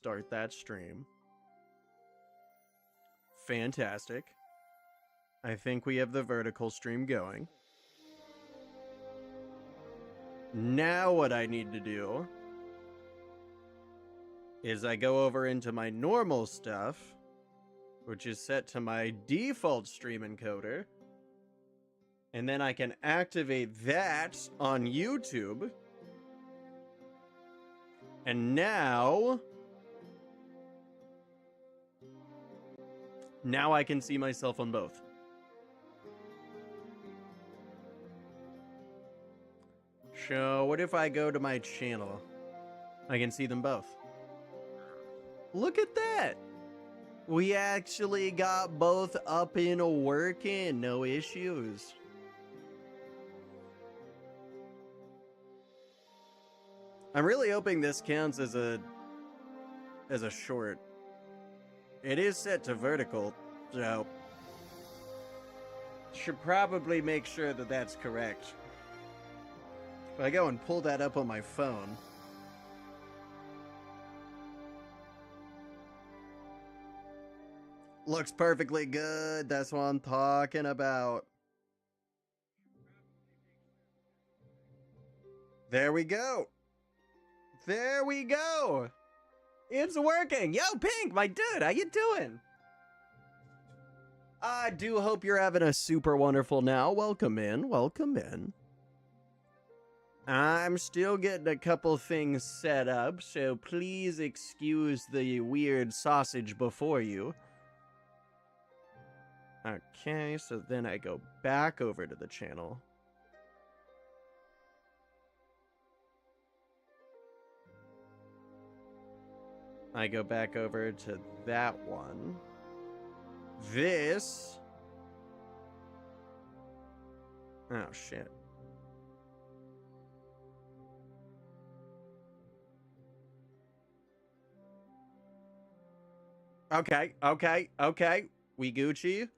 start that stream. Fantastic. I think we have the vertical stream going. Now what I need to do is I go over into my normal stuff, which is set to my default stream encoder, and then I can activate that on YouTube. And now I can see myself on both. So what if I go to my channel? I can see them both. Look at that! We actually got both up and working, no issues. I'm really hoping this counts as a short. It is set to vertical, so should probably make sure that that's correct. If I go and pull that up on my phone. Looks perfectly good. That's what I'm talking about. There we go. There we go. It's working. Yo, Pink, my dude, how you doing? I do hope you're having a super wonderful now. Welcome in. Welcome in. I'm still getting a couple things set up, so please excuse the weird sausage before you. Okay, so then I go back over to the channel. I go back over to that one. This. Oh, shit. Okay. We Gucci.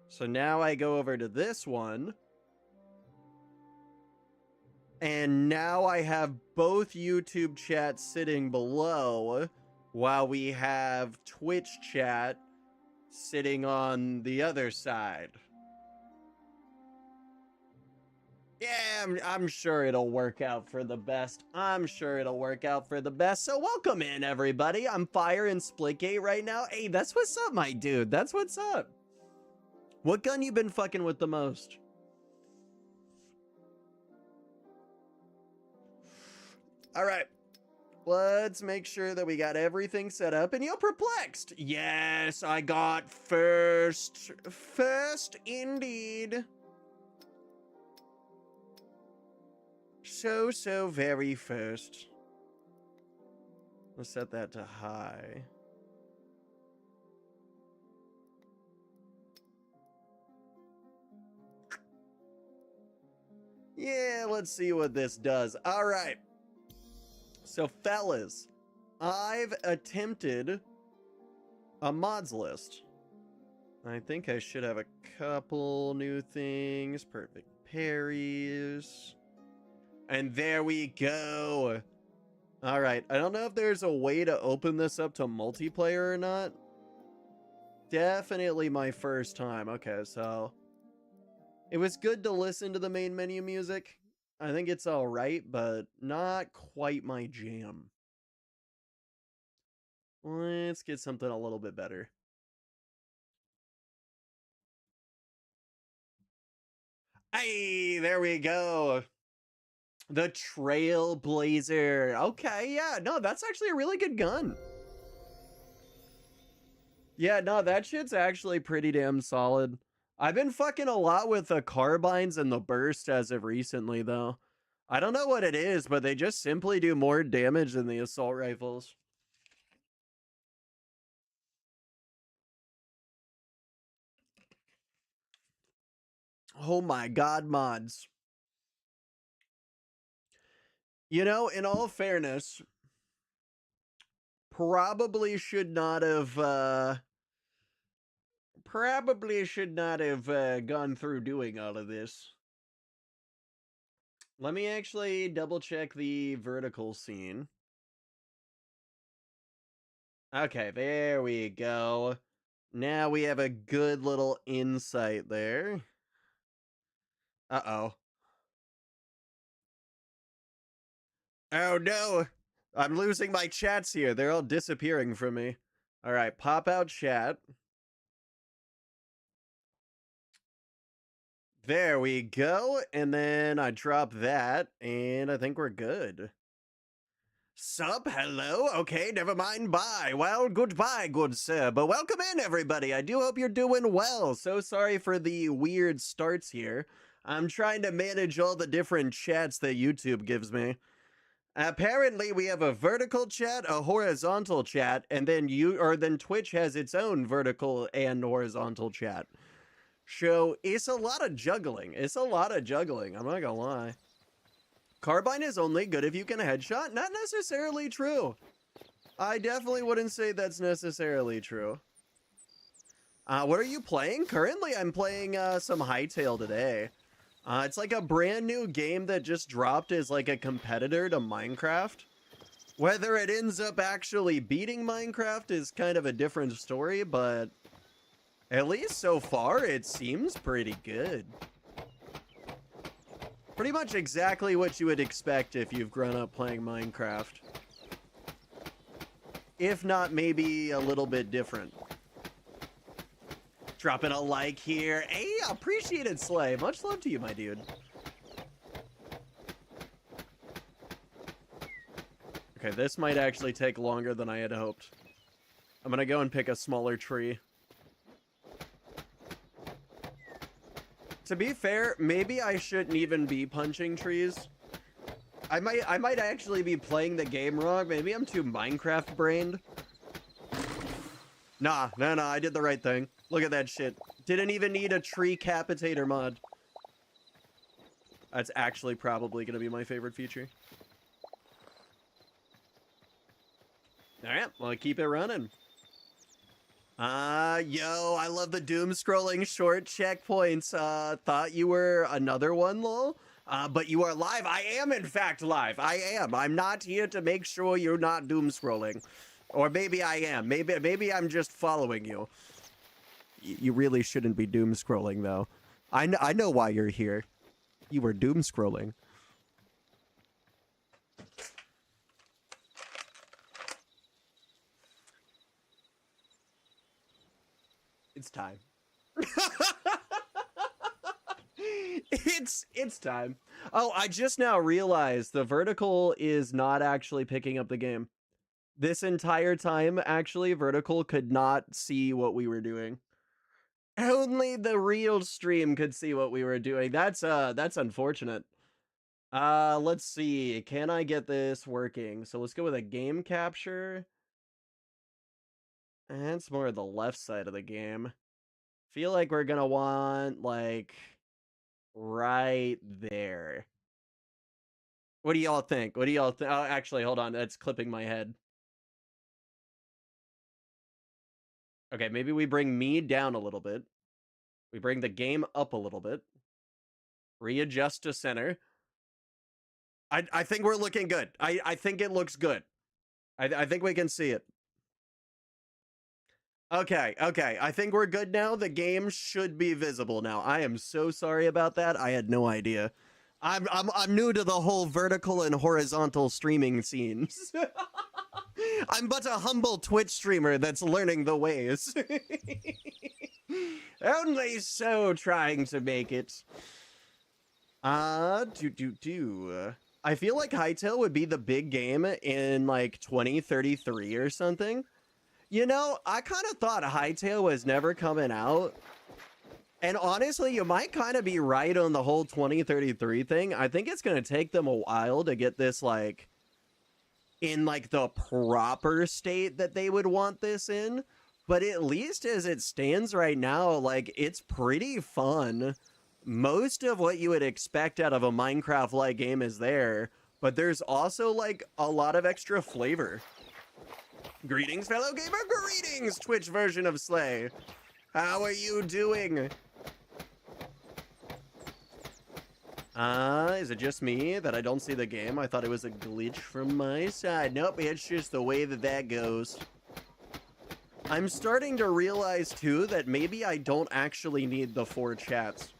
So now I go over to this one. And now I have both YouTube chats sitting below while we have Twitch chat sitting on the other side. Yeah, I'm sure it'll work out for the best. I'm sure it'll work out for the best. So welcome in, everybody. I'm Fire in Splitgate right now. Hey, that's what's up, my dude. That's what's up. What gun you been fucking with the most? All right. Let's make sure that we got everything set up. And you're perplexed. Yes, I got first. First, indeed. So very first. Let's set that to high. Yeah, let's see what this does. All right. So, fellas, I've attempted a mods list. I think I should have a couple new things. Perfect parries. And there we go. All right. I don't know if there's a way to open this up to multiplayer or not. Definitely my first time. Okay, so it was good to listen to the main menu music. I think it's all right, but not quite my jam. Let's get something a little bit better. Hey, there we go. The Trailblazer. Okay, yeah, no, that's actually a really good gun. Yeah, no, that shit's actually pretty damn solid. I've been fucking a lot with the carbines and the burst as of recently, though. I don't know what it is, but they just simply do more damage than the assault rifles. Oh my god, mods. You know, in all fairness, probably should not have gone through doing all of this. Let me actually double check the vertical scene. Okay, there we go. Now we have a good little insight there. Uh-oh. Oh no! I'm losing my chats here. They're all disappearing from me. Alright, pop out chat. There we go. And then I drop that, and I think we're good. Sup? Hello? Okay, never mind. Bye. Well, goodbye, good sir. But welcome in, everybody. I do hope you're doing well. So sorry for the weird starts here. I'm trying to manage all the different chats that YouTube gives me. Apparently, we have a vertical chat, a horizontal chat, and then Twitch has its own vertical and horizontal chat. So it's a lot of juggling. It's a lot of juggling. I'm not gonna lie. Carbine is only good if you can headshot? Not necessarily true. I definitely wouldn't say that's necessarily true. What are you playing? Currently, I'm playing some Hytale today. It's like a brand new game that just dropped as like a competitor to Minecraft. Whether it ends up actually beating Minecraft is kind of a different story, but at least so far, it seems pretty good. Pretty much exactly what you would expect if you've grown up playing Minecraft. If not, maybe a little bit different. Dropping a like here. Hey, appreciate it, Slay. Much love to you, my dude. Okay, this might actually take longer than I had hoped. I'm gonna go and pick a smaller tree. To be fair, maybe I shouldn't even be punching trees. I might actually be playing the game wrong. Maybe I'm too Minecraft brained. Nah, I did the right thing. Look at that shit. Didn't even need a tree capitator mod. That's actually probably gonna be my favorite feature. Alright, well, keep it running. Yo, I love the doom scrolling short checkpoints. Thought you were another one, lol. But you are live. I am, in fact, live. I am. I'm not here to make sure you're not doom scrolling. Or maybe I am. Maybe I'm just following you. You really shouldn't be doom scrolling, though. I know why you're here. You were doom scrolling. It's time. It's time. Oh, I just now realized the vertical is not actually picking up the game. This entire time, actually, vertical could not see what we were doing. Only the real stream could see what we were doing. That's unfortunate. Let's see. Can I get this working? So let's go with a game capture. That's more the left side of the game. Feel like we're gonna want, like, right there. What do y'all think? What do y'all think? Oh, actually, hold on. That's clipping my head. Okay, maybe we bring me down a little bit. We bring the game up a little bit. Readjust to center. I think we're looking good. I think it looks good. I think we can see it. Okay. I think we're good now. The game should be visible now. I am so sorry about that. I had no idea. I'm new to the whole vertical and horizontal streaming scenes. I'm but a humble Twitch streamer that's learning the ways. Only so trying to make it. I feel like Hytale would be the big game in like 2033 or something. You know, I kind of thought Hytale was never coming out. And honestly, you might kind of be right on the whole 2033 thing. I think it's going to take them a while to get this, like, in, like, the proper state that they would want this in. But at least as it stands right now, like, it's pretty fun. Most of what you would expect out of a Minecraft-like game is there. But there's also, like, a lot of extra flavor. Greetings, fellow gamer. Greetings, Twitch version of Slay. How are you doing? Is it just me that I don't see the game? I thought it was a glitch from my side. Nope, it's just the way that goes. I'm starting to realize, too, that maybe I don't actually need the 4 chats.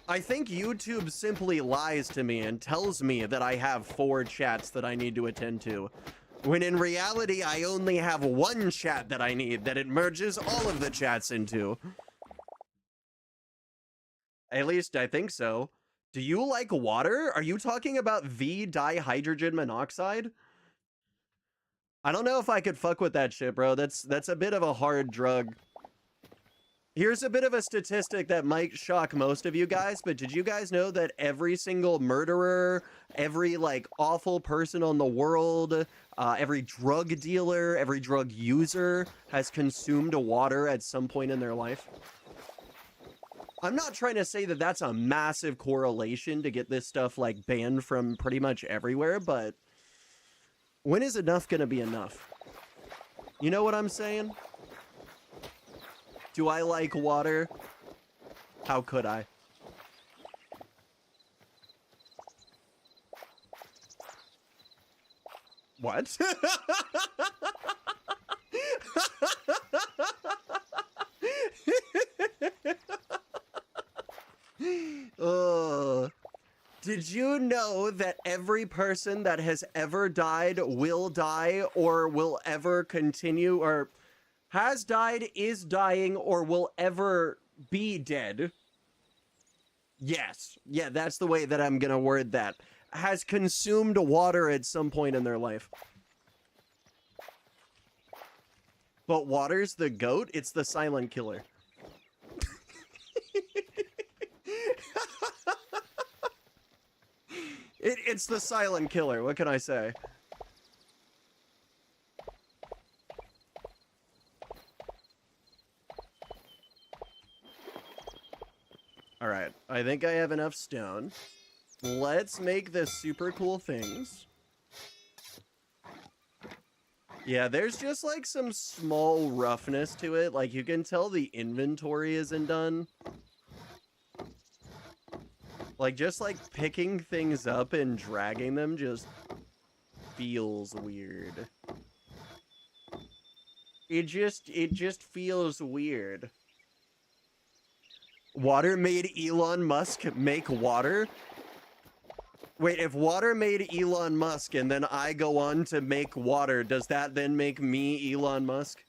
I think YouTube simply lies to me and tells me that I have 4 chats that I need to attend to, when in reality, I only have 1 chat that I need that it merges all of the chats into. At least I think so. Do you like water? Are you talking about the dihydrogen monoxide? I don't know if I could fuck with that shit, bro. That's a bit of a hard drug. Here's a bit of a statistic that might shock most of you guys, but did you guys know that every single murderer, every, like, awful person on the world, every drug dealer, every drug user has consumed water at some point in their life? I'm not trying to say that that's a massive correlation to get this stuff, like, banned from pretty much everywhere, but when is enough gonna be enough? You know what I'm saying? Do I like water? How could I? What? Did you know that every person that has ever died will die or will ever continue or has died, is dying, or will ever be dead? Yes. Yeah, that's the way that I'm gonna word that. Has consumed water at some point in their life. But water's the GOAT? It's the silent killer. It's the silent killer. What can I say? All right. I think I have enough stone. Let's make the super cool things. Yeah, there's just like some small roughness to it. Like you can tell the inventory isn't done. Like just like picking things up and dragging them just feels weird. It just feels weird. Water made Elon Musk make water? Wait, if water made Elon Musk and then I go on to make water, does that then make me Elon Musk?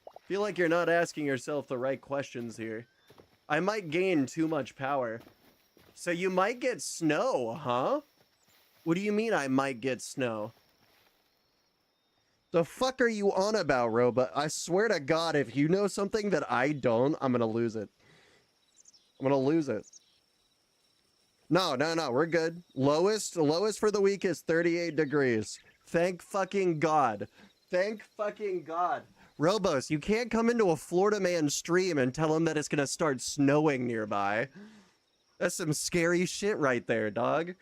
I feel like you're not asking yourself the right questions here. I might gain too much power. So you might get snow, huh? What do you mean I might get snow? The fuck are you on about, Roba? I swear to God, if you know something that I don't, I'm gonna lose it. I'm gonna lose it. No, we're good. Lowest for the week is 38 degrees. Thank fucking God. Thank fucking God. Robos, you can't come into a Florida man stream and tell him that it's gonna start snowing nearby. That's some scary shit right there, dog.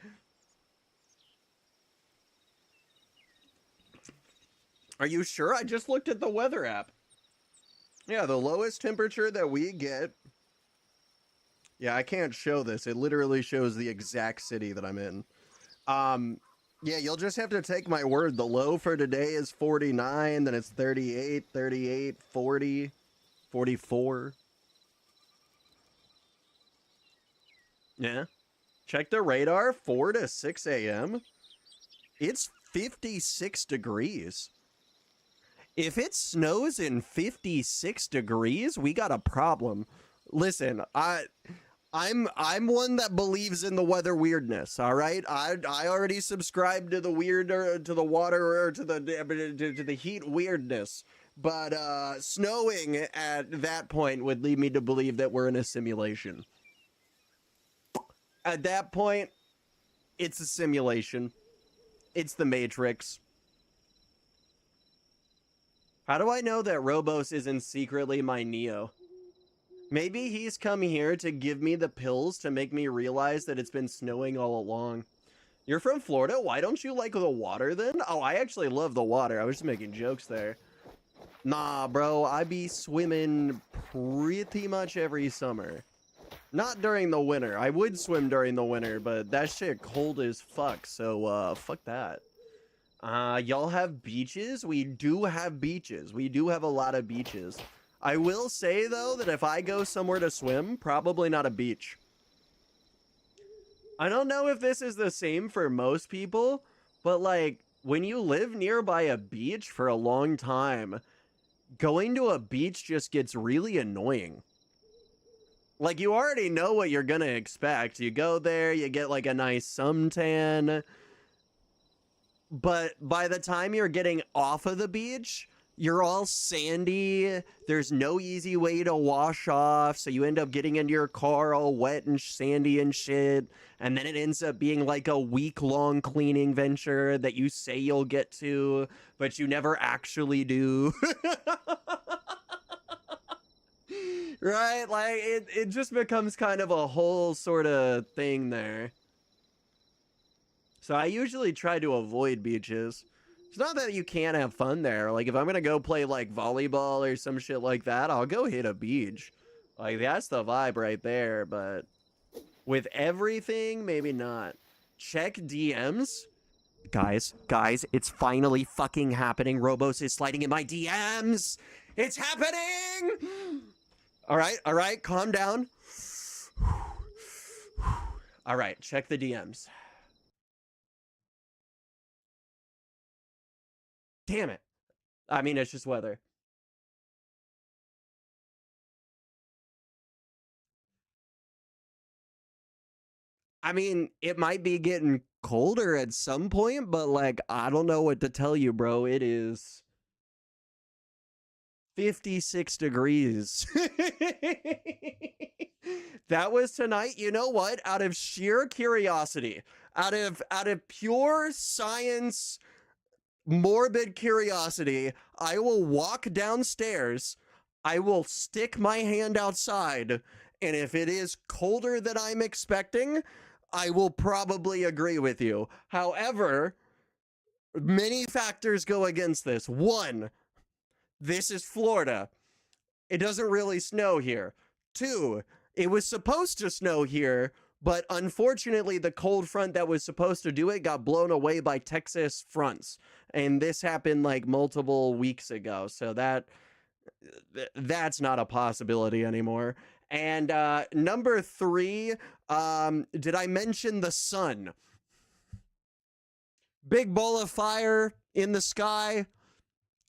Are you sure? I just looked at the weather app. Yeah, the lowest temperature that we get... Yeah, I can't show this. It literally shows the exact city that I'm in. Yeah, you'll just have to take my word. The low for today is 49, then it's 38, 38, 40, 44. Yeah. Check the radar, 4 to 6 a.m. It's 56 degrees. If it snows in 56 degrees, we got a problem. Listen, I'm one that believes in the weather weirdness, all right? I already subscribe to the weird, to the water, or to the heat weirdness. But snowing at that point would lead me to believe that we're in a simulation. At that point, it's a simulation. It's the Matrix. How do I know that Robos isn't secretly my Neo? Maybe he's come here to give me the pills to make me realize that it's been snowing all along. You're from Florida? Why don't you like the water then? Oh, I actually love the water. I was just making jokes there. Nah, bro, I be swimming pretty much every summer. Not during the winter. I would swim during the winter, but that shit cold as fuck, so fuck that. Y'all have beaches? We do have beaches. We do have a lot of beaches. I will say, though, that if I go somewhere to swim, probably not a beach. I don't know if this is the same for most people, but like when you live nearby a beach for a long time, going to a beach just gets really annoying. Like you already know what you're gonna expect. You go there, you get like a nice suntan, but by the time you're getting off of the beach, you're all sandy. There's no easy way to wash off, so you end up getting into your car all wet and sandy and shit. And then it ends up being like a week-long cleaning venture that you say you'll get to, but you never actually do. Right? Like it just becomes kind of a whole sort of thing there. So I usually try to avoid beaches. It's not that you can't have fun there. Like if I'm gonna go play like volleyball or some shit like that, I'll go hit a beach. Like that's the vibe right there. But with everything, maybe not. Check DMs. Guys, it's finally fucking happening. Robos is sliding in my DMs. It's happening. All right, calm down. All right, check the DMs. Damn it. I mean, it's just weather. I mean, it might be getting colder at some point, but like, I don't know what to tell you, bro. It is 56 degrees. That was tonight. You know what? Out of sheer curiosity, out of pure science, morbid curiosity, I will walk downstairs. I will stick my hand outside, and if it is colder than I'm expecting, I will probably agree with you. However, many factors go against this. One, this is Florida. It doesn't really snow here. Two, it was supposed to snow here, but unfortunately, the cold front that was supposed to do it got blown away by Texas fronts. And this happened like multiple weeks ago. So that's not a possibility anymore. And number three, did I mention the sun? Big ball of fire in the sky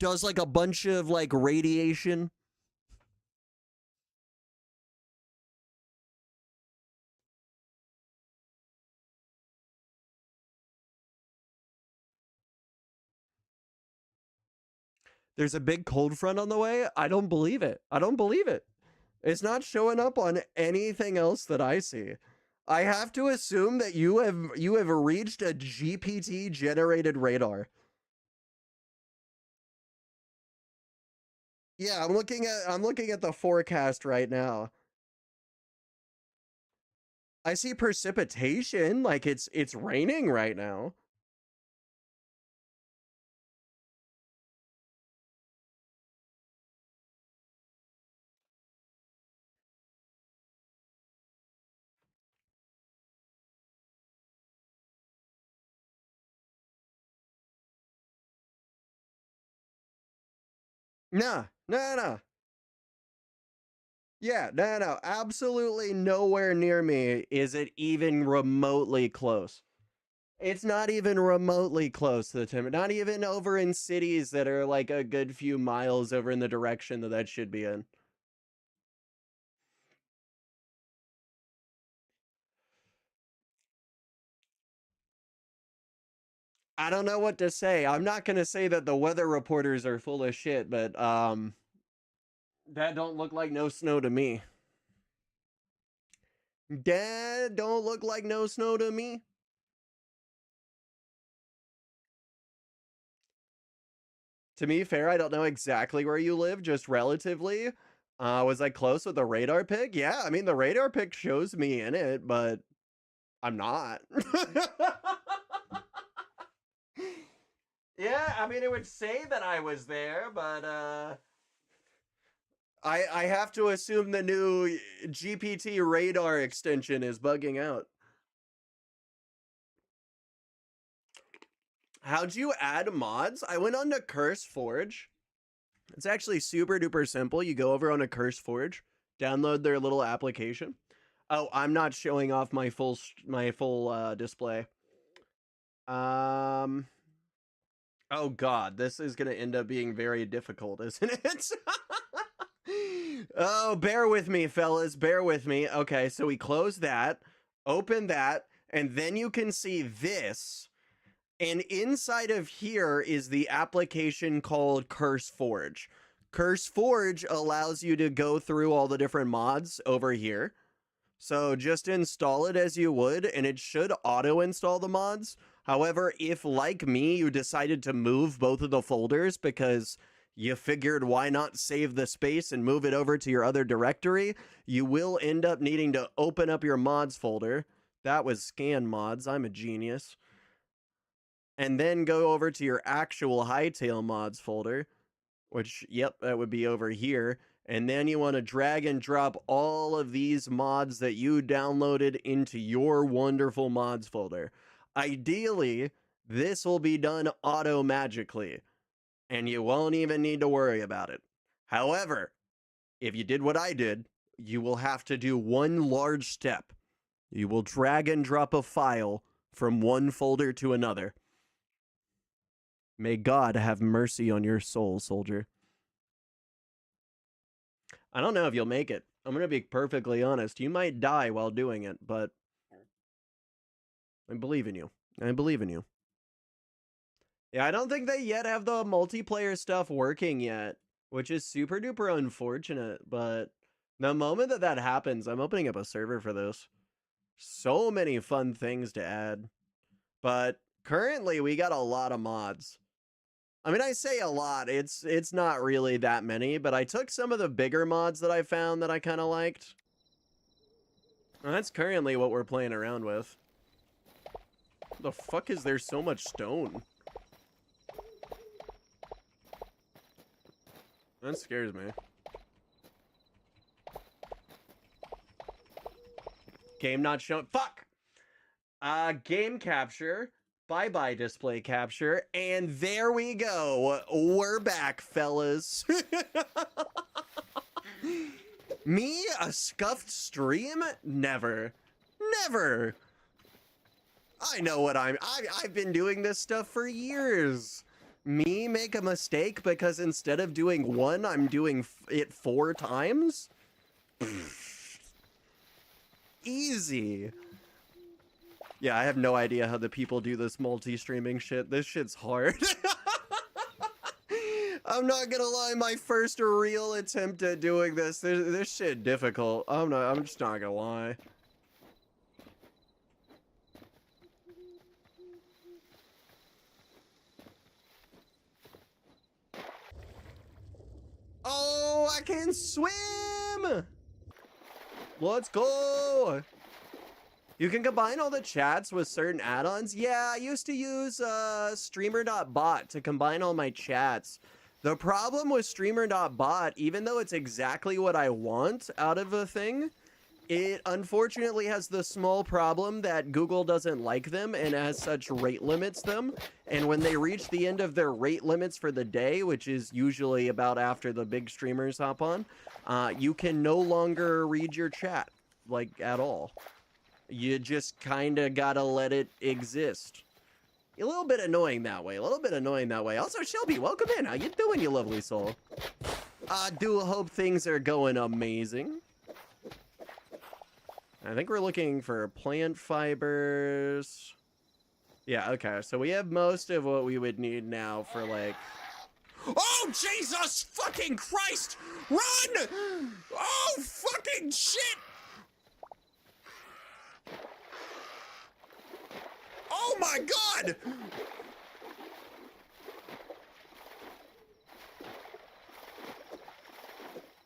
does like a bunch of like radiation. There's a big cold front on the way. I don't believe it. I don't believe it. It's not showing up on anything else that I see. I have to assume that you have reached a GPT generated radar. Yeah, I'm looking at the forecast right now. I see precipitation, like it's raining right now. Nah, no, no. Yeah, no. Absolutely nowhere near me is it even remotely close. It's not even remotely close to the timber. Not even over in cities that are like a good few miles over in the direction that should be in. I don't know what to say. I'm not gonna say that the weather reporters are full of shit, but that don't look like no snow to me. That don't look like no snow to me. To be fair, I don't know exactly where you live, just relatively. Was I close with the radar pic? Yeah, I mean the radar pic shows me in it, but I'm not. Yeah, I mean it would say that I was there, but I have to assume the new GPT radar extension is bugging out. How'd you add mods? I went on to Curse Forge. It's actually super duper simple. You go over on a Curse Forge, download their little application. Oh, I'm not showing off my full display. Oh God, this is gonna end up being very difficult, isn't it? Oh, bear with me, fellas. Bear with me. Okay, so we close that, open that, and then you can see this. And inside of here is the application called Curse Forge. Curse Forge allows you to go through all the different mods over here. So just install it as you would, and it should auto-install the mods. However, if, like me, you decided to move both of the folders because you figured why not save the space and move it over to your other directory, you will end up needing to open up your mods folder. That was scan mods. I'm a genius. And then go over to your actual Hytale mods folder, which, yep, that would be over here. And then you want to drag and drop all of these mods that you downloaded into your wonderful mods folder. Ideally, this will be done auto-magically, and you won't even need to worry about it. However, if you did what I did, you will have to do one large step. You will drag and drop a file from one folder to another. May God have mercy on your soul, soldier. I don't know if you'll make it. I'm going to be perfectly honest. You might die while doing it, but I believe in you. I believe in you. Yeah, I don't think they yet have the multiplayer stuff working yet, which is super duper unfortunate, but the moment that that happens, I'm opening up a server for this. So many fun things to add. But currently, we got a lot of mods. I mean, I say a lot. It's not really that many, but I took some of the bigger mods that I found that I kind of liked. And that's currently what we're playing around with. The fuck is there so much stone? That scares me. Game not shown. Fuck! Game capture. Bye-bye display capture. And there we go. We're back, fellas. Me? A scuffed stream? Never. Never. I know what I've been doing this stuff for years. Me make a mistake because instead of doing one, I'm doing it 4 times? Easy. Yeah, I have no idea how the people do this multi-streaming shit. This shit's hard. I'm not gonna lie, my first real attempt at doing this shit difficult. I'm just not gonna lie. Oh, I can swim! Let's go! You can combine all the chats with certain add-ons. Yeah, I used to use streamer.bot to combine all my chats. The problem with streamer.bot, even though it's exactly what I want out of a thing, it unfortunately has the small problem that Google doesn't like them and as such rate limits them. And when they reach the end of their rate limits for the day, which is usually about after the big streamers hop on, you can no longer read your chat, like, at all. You just kind of gotta let it exist. A little bit annoying that way. A little bit annoying that way. Also, Shelby, welcome in. How you doing, you lovely soul? I do hope things are going amazing. I think we're looking for plant fibers. Yeah, okay. So we have most of what we would need now for, like... Oh, Jesus fucking Christ! Run! Oh, fucking shit! Oh my God!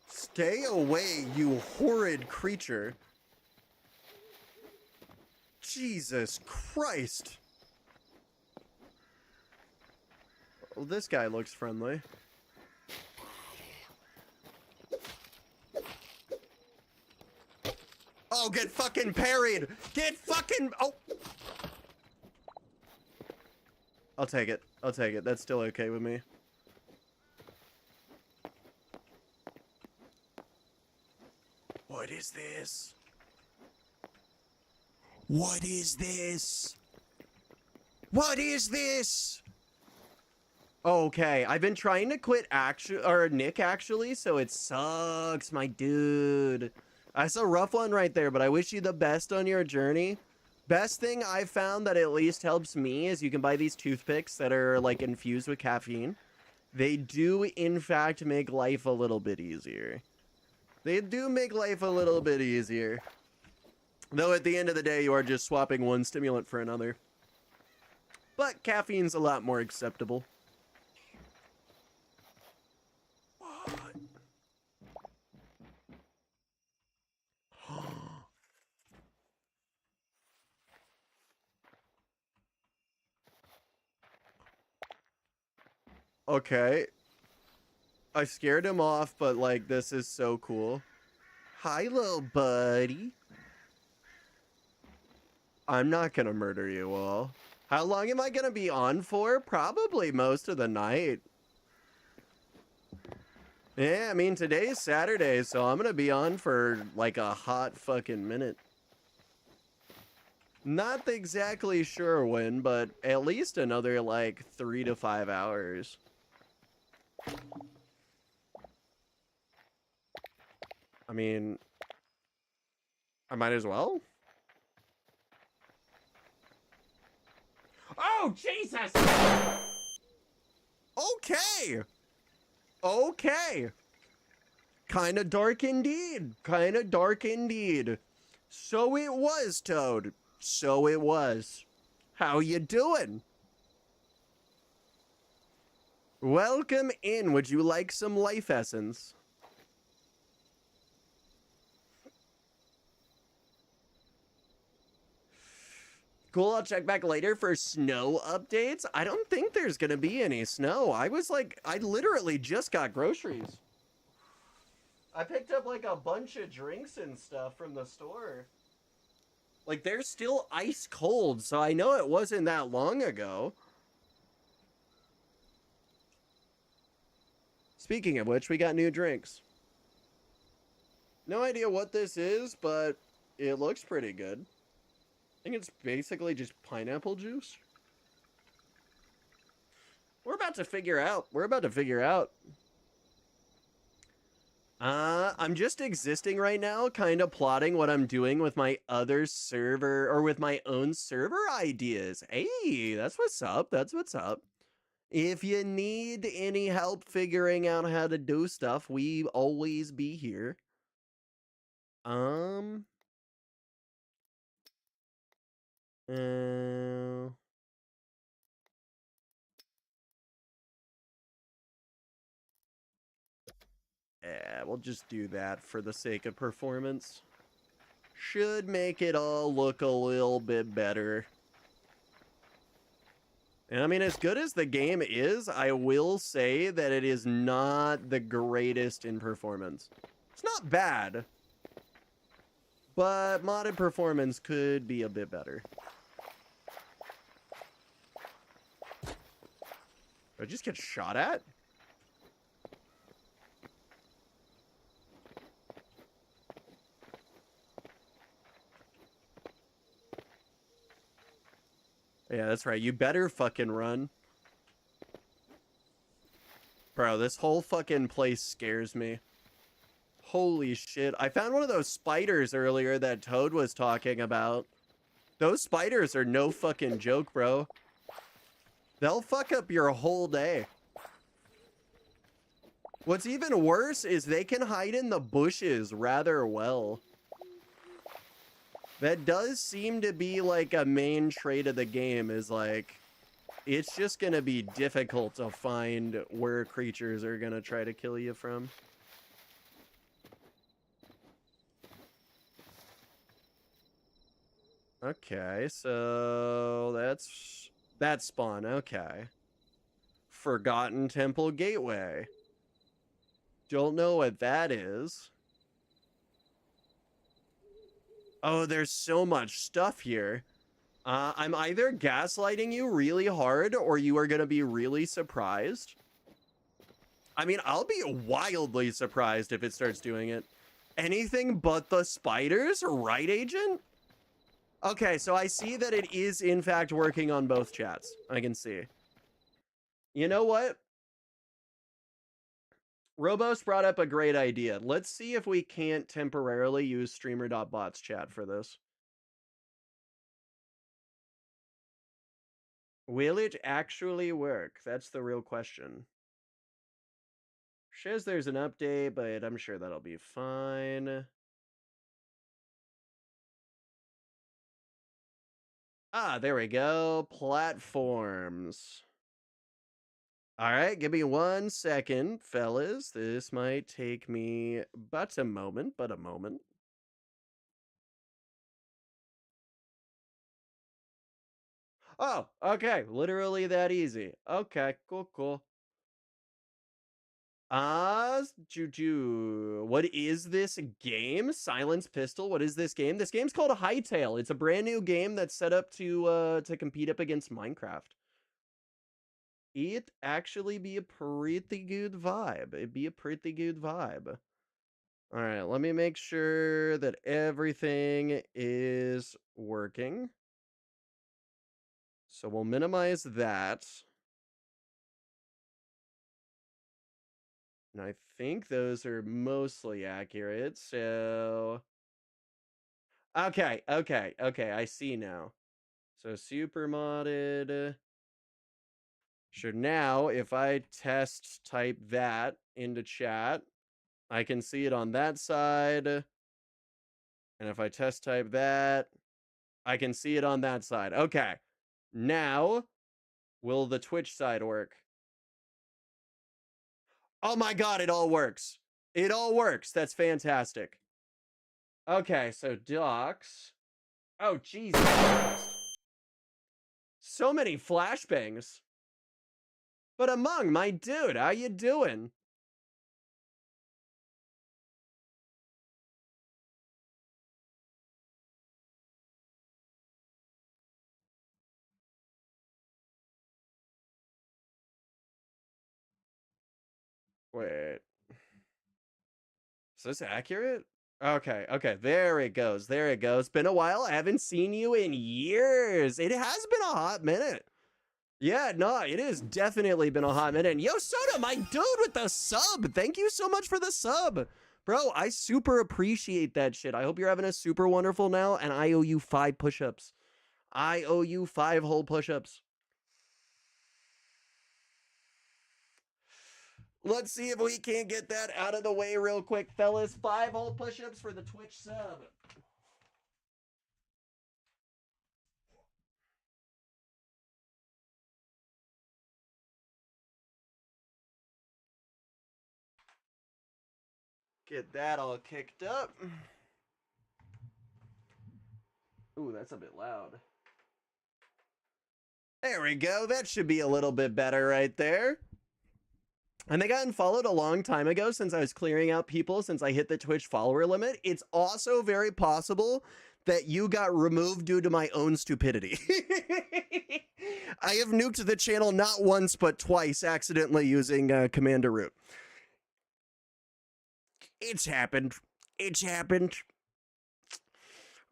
Stay away, you horrid creature. Jesus Christ. Well, this guy looks friendly. Oh, get fucking parried! Get fucking... Oh! I'll take it. I'll take it. That's still okay with me. What is this? What is this? What is this? Okay, I've been trying to quit Nick actually, so it sucks, my dude. That's a rough one right there, but I wish you the best on your journey. Best thing I've found that at least helps me is you can buy these toothpicks that are like infused with caffeine. They do in fact make life a little bit easier. They do make life a little bit easier. Though at the end of the day, you are just swapping one stimulant for another. But caffeine's a lot more acceptable. What? Okay. I scared him off, but like, this is so cool. Hi, little buddy. I'm not gonna murder you all. How long am I gonna be on for? Probably most of the night. Yeah, I mean, today's Saturday, so I'm gonna be on for like a hot fucking minute. Not exactly sure when, but at least another like 3 to 5 hours. I mean, I might as well. Oh, Jesus! Okay! Okay! Kinda dark indeed. Kinda dark indeed. So it was, Toad. So it was. How you doing? Welcome in. Would you like some life essence? Cool, I'll check back later for snow updates. I don't think there's gonna be any snow. I literally just got groceries. I picked up like a bunch of drinks and stuff from the store. Like, they're still ice cold, so I know it wasn't that long ago. Speaking of which, we got new drinks. No idea what this is, but it looks pretty good. I think it's basically just pineapple juice. We're about to figure out. I'm just existing right now, kind of plotting what I'm doing with my other server, or with my own server ideas. Hey, that's what's up. That's what's up. If you need any help figuring out how to do stuff, we always be here. Uh, yeah, we'll just do that for the sake of performance. Should make it all look a little bit better. And I mean, as good as the game is, I will say that it is not the greatest in performance. It's not bad, but modded performance could be a bit better. Did I just get shot at? Yeah, that's right. You better fucking run. Bro, this whole fucking place scares me. Holy shit. I found one of those spiders earlier that Toad was talking about. Those spiders are no fucking joke, bro. They'll fuck up your whole day. What's even worse is they can hide in the bushes rather well. That does seem to be like a main trait of the game, is like, it's just gonna be difficult to find where creatures are gonna try to kill you from. Okay, so that's spawn, okay. Forgotten Temple Gateway. Don't know what that is. Oh, there's so much stuff here. I'm either gaslighting you really hard or you are going to be really surprised. I mean, I'll be wildly surprised if it starts doing it. Anything but the spiders, right, Agent? Okay, so I see that it is, in fact, working on both chats. I can see. You know what? Robos brought up a great idea. Let's see if we can't temporarily use streamer.bots chat for this. Will it actually work? That's the real question. Says there's an update, but I'm sure that'll be fine. Ah, there we go. Platforms. All right, give me 1 second, fellas. This might take me but a moment, Oh, okay. Literally that easy. Okay, cool. Juju. What is this game? Silence Pistol. What is this game? This game's called Hytale. It's a brand new game that's set up to compete up against Minecraft. It actually be a pretty good vibe. It'd be a pretty good vibe. All right, let me make sure that everything is working. So we'll minimize that. And I think those are mostly accurate. So okay, I see now. So super modded. Sure, now if I test type that into chat, I can see it on that side. And if I test type that, I can see it on that side. Okay. Now, will the Twitch side work? Oh my god, it all works. It all works. That's fantastic. Okay, so docs. Oh, Jesus Christ. So many flashbangs. But Among, my dude, how you doing? Wait. Is this accurate? Okay, there it goes. Been a while. I haven't seen you in years. It has been a hot minute. Yeah, no, it has definitely been a hot minute. And yo, Soda, my dude with the sub. Thank you so much for the sub. Bro, I super appreciate that shit. I hope you're having a super wonderful now, and I owe you 5 push-ups. I owe you 5 whole push-ups. Let's see if we can't get that out of the way real quick, fellas. 5 whole push-ups for the Twitch sub. Get that all kicked up. Ooh, that's a bit loud. There we go. That should be a little bit better right there. And they got unfollowed a long time ago since I was clearing out people since I hit the Twitch follower limit. It's also very possible that you got removed due to my own stupidity. I have nuked the channel not once but twice accidentally using Commander Root. It's happened. It's happened.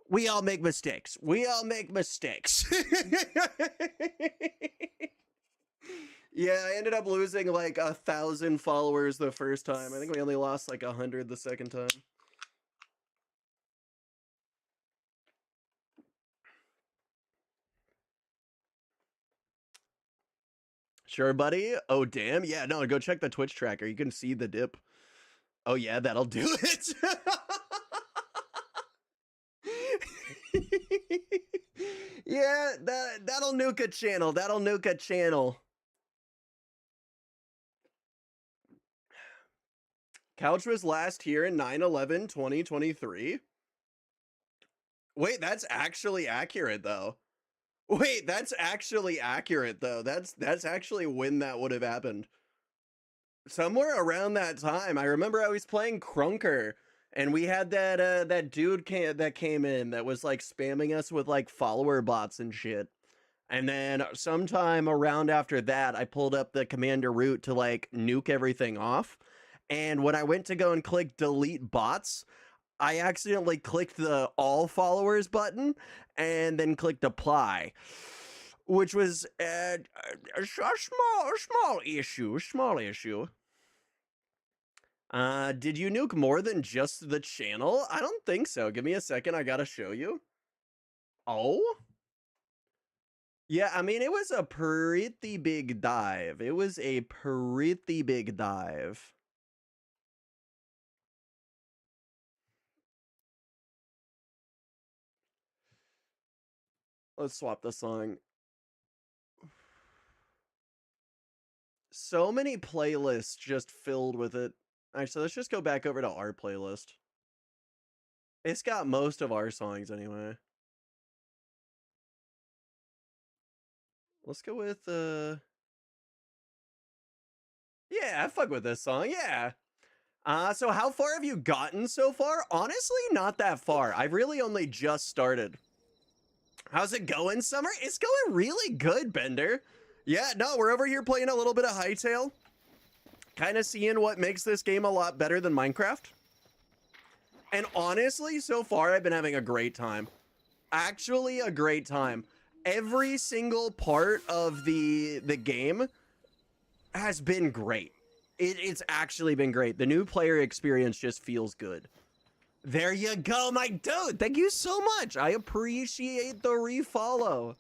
We all make mistakes. Yeah, I ended up losing like 1,000 followers the first time. I think we only lost like 100 the second time. Sure, buddy. Oh, damn. Yeah, no, go check the Twitch tracker. You can see the dip. Oh, yeah, that'll do it. Yeah, that'll nuke a channel. Couch was last here in 9/11/2023. Wait, that's actually accurate though. That's actually when that would have happened. Somewhere around that time. I remember I was playing Crunker And we had that dude that came in that was like spamming us with like follower bots and shit. And then sometime around after that, I pulled up the commander root to like nuke everything off. And when I went to go and click delete bots, I accidentally clicked the all followers button and then clicked apply, which was a small issue. Did you nuke more than just the channel? I don't think so. Give me a second. I gotta show you. Oh? Yeah, I mean, it was a pretty big dive. It was a pretty big dive. Let's swap the song. So many playlists just filled with it. Alright, so let's just go back over to our playlist. It's got most of our songs anyway. Let's go with yeah, I fuck with this song. Yeah. So how far have you gotten so far? Honestly, not that far. I've really only just started. How's it going, Summer? It's going really good, Bender. Yeah, no, we're over here playing a little bit of Hytale. Kind of seeing what makes this game a lot better than Minecraft. And honestly, so far, I've been having a great time. Actually, a great time. Every single part of the game has been great. It's actually been great. The new player experience just feels good. There you go, my dude. Thank you so much. I appreciate the refollow.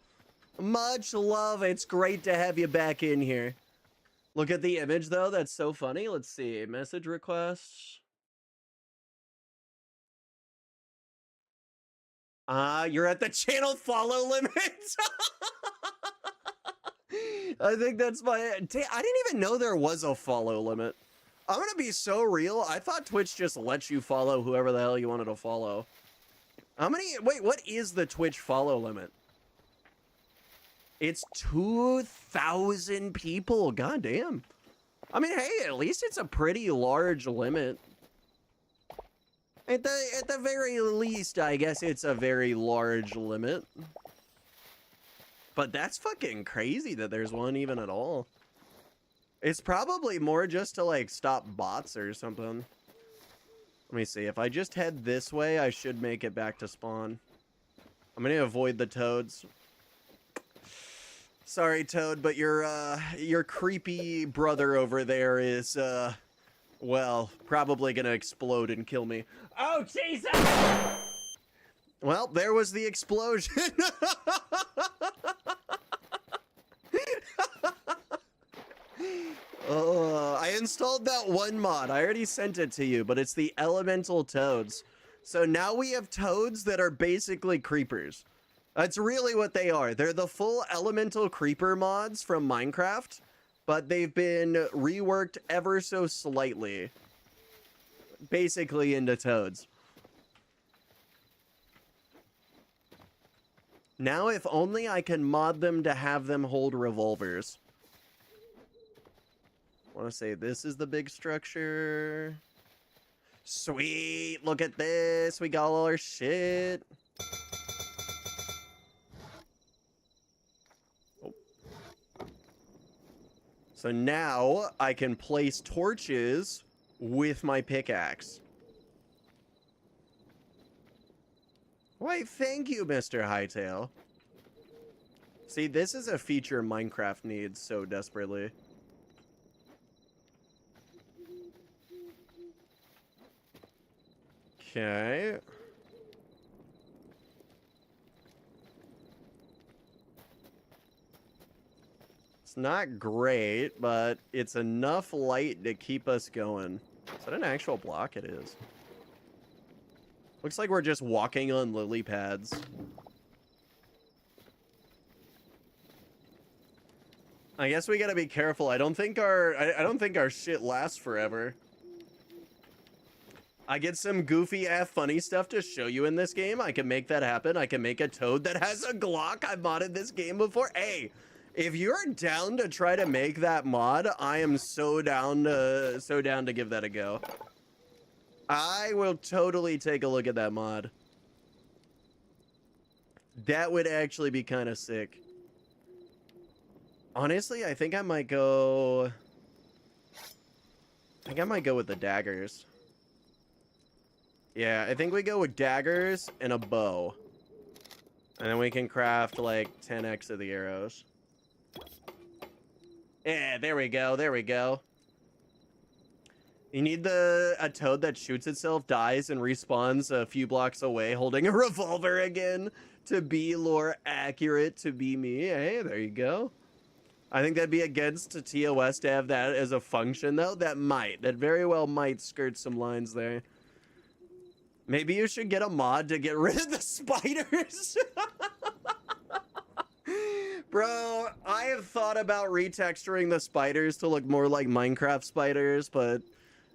Much love. It's great to have you back in here. Look at the image, though. That's so funny. Let's see. Message requests. You're at the channel follow limit. I think that's my... I didn't even know there was a follow limit. I'm gonna be so real. I thought Twitch just lets you follow whoever the hell you wanted to follow. How many... Wait, what is the Twitch follow limit? It's 2,000 people. God damn. I mean, hey, at least it's a pretty large limit. At the very least, I guess it's a very large limit. But that's fucking crazy that there's one even at all. It's probably more just to, like, stop bots or something. Let me see. If I just head this way, I should make it back to spawn. I'm gonna avoid the toads. Sorry, Toad, but your creepy brother over there is, well, probably gonna explode and kill me. Oh, Jesus! Well, there was the explosion. I installed that one mod. I already sent it to you, but it's the elemental toads. So now we have toads that are basically creepers. That's really what they are. They're the full elemental creeper mods from Minecraft, but they've been reworked ever so slightly. Basically into toads. Now, if only I can mod them to have them hold revolvers. I want to say this is the big structure. Sweet! Look at this! We got all our shit! Oh. So now, I can place torches with my pickaxe. Why, thank you, Mr. Hytale. See, this is a feature Minecraft needs so desperately. Okay. It's not great, but it's enough light to keep us going. Is that an actual block? It is. Looks like we're just walking on lily pads. I guess we gotta be careful. I don't think our shit lasts forever. I get some goofy funny stuff to show you in this game. I can make that happen. I can make a toad that has a Glock. I've modded this game before. Hey, if you're down to try to make that mod, I am so down to give that a go. I will totally take a look at that mod. That would actually be kind of sick. Honestly, I think I might go... with the daggers. Yeah, I think we go with daggers and a bow. And then we can craft, like, 10x of the arrows. Yeah, there we go, there we go. You need a toad that shoots itself, dies, and respawns a few blocks away holding a revolver again to be lore accurate to be me. Hey, there you go. I think that'd be against TOS to have that as a function, though. That very well might skirt some lines there. Maybe you should get a mod to get rid of the spiders. Bro, I have thought about retexturing the spiders to look more like Minecraft spiders, but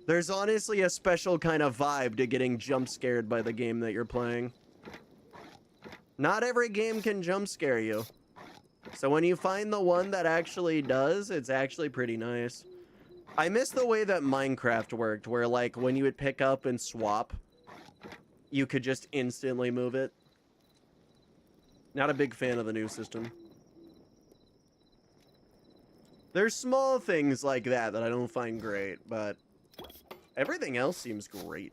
there's honestly a special kind of vibe to getting jump scared by the game that you're playing. Not every game can jump scare you. So when you find the one that actually does, it's actually pretty nice. I miss the way that Minecraft worked, where like when you would pick up and swap, you could just instantly move it. Not a big fan of the new system. There's small things like that that I don't find great, but everything else seems great.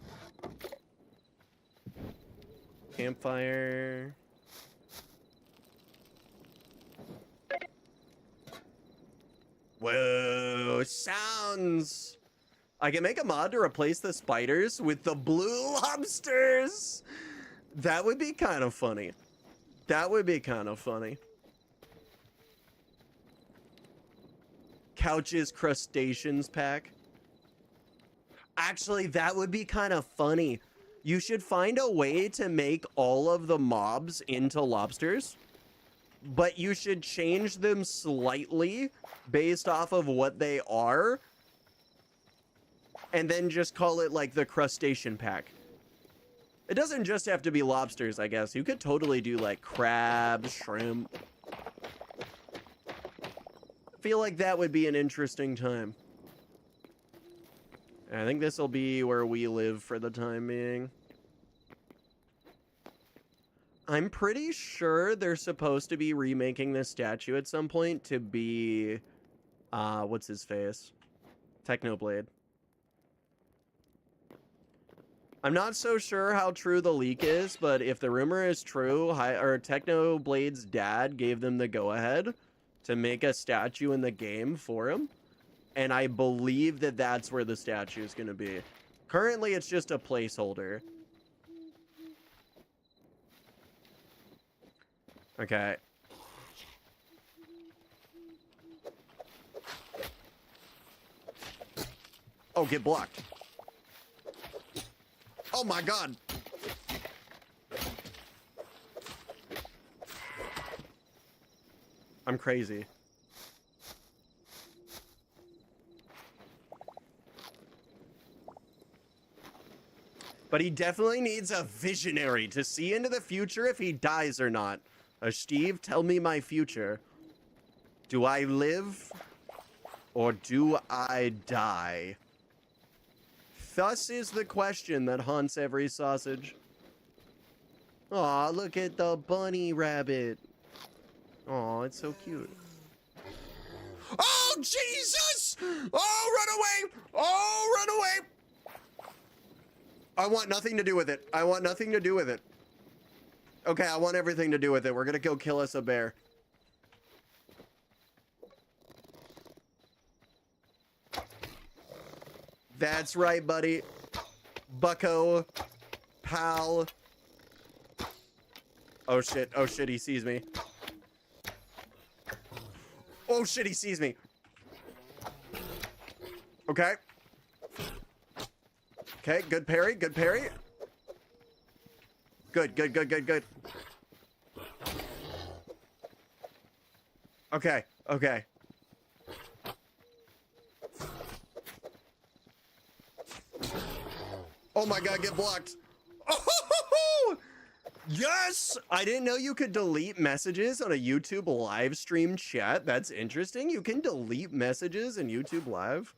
Campfire. Whoa, sounds. I can make a mod to replace the spiders with the blue lobsters. That would be kind of funny. That would be kind of funny. Couches Crustaceans pack. Actually, that would be kind of funny. You should find a way to make all of the mobs into lobsters, but you should change them slightly based off of what they are, and then just call it like the crustacean pack. It doesn't just have to be lobsters, I guess. You could totally do like crabs, shrimp. I feel like that would be an interesting time. I think this will be where we live for the time being. I'm pretty sure they're supposed to be remaking this statue at some point to be, what's his face? Technoblade. I'm not so sure how true the leak is, but if the rumor is true, Technoblade's dad gave them the go-ahead to make a statue in the game for him. And I believe that that's where the statue is going to be. Currently, it's just a placeholder. Okay. Oh, get blocked. Oh my god. I'm crazy. But he definitely needs a visionary to see into the future if he dies or not. Steve, tell me my future. Do I live or do I die? Thus is the question that haunts every sausage. Aw, look at the bunny rabbit. Aw, it's so cute. Oh, Jesus! Oh, run away! Oh, run away! I want nothing to do with it. I want nothing to do with it. Okay, I want everything to do with it. We're gonna go kill us a bear. That's right, buddy. Bucko. Pal. Oh shit, he sees me. Oh shit, he sees me. Okay. Okay, good parry, good parry. Good, good, good, good, good. Okay, okay. Oh my god, get blocked. Oh, yes! I didn't know you could delete messages on a YouTube live stream chat. That's interesting. You can delete messages in YouTube live.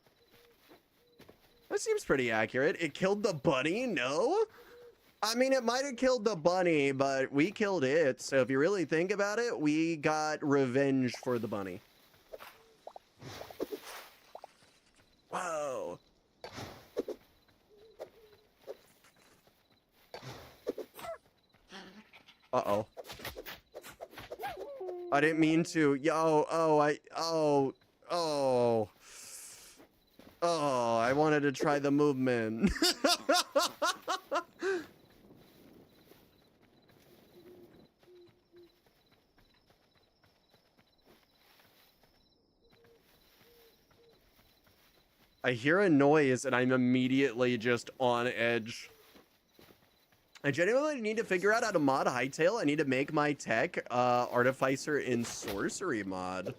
That seems pretty accurate. It killed the bunny? No? I mean, it might have killed the bunny, but we killed it. So if you really think about it, we got revenge for the bunny. Whoa. Uh-oh. I didn't mean to. Oh, I wanted to try the movement. I hear a noise and I'm immediately just on edge. I genuinely need to figure out how to mod Hytale. I need to make my tech Artificer in Sorcery mod.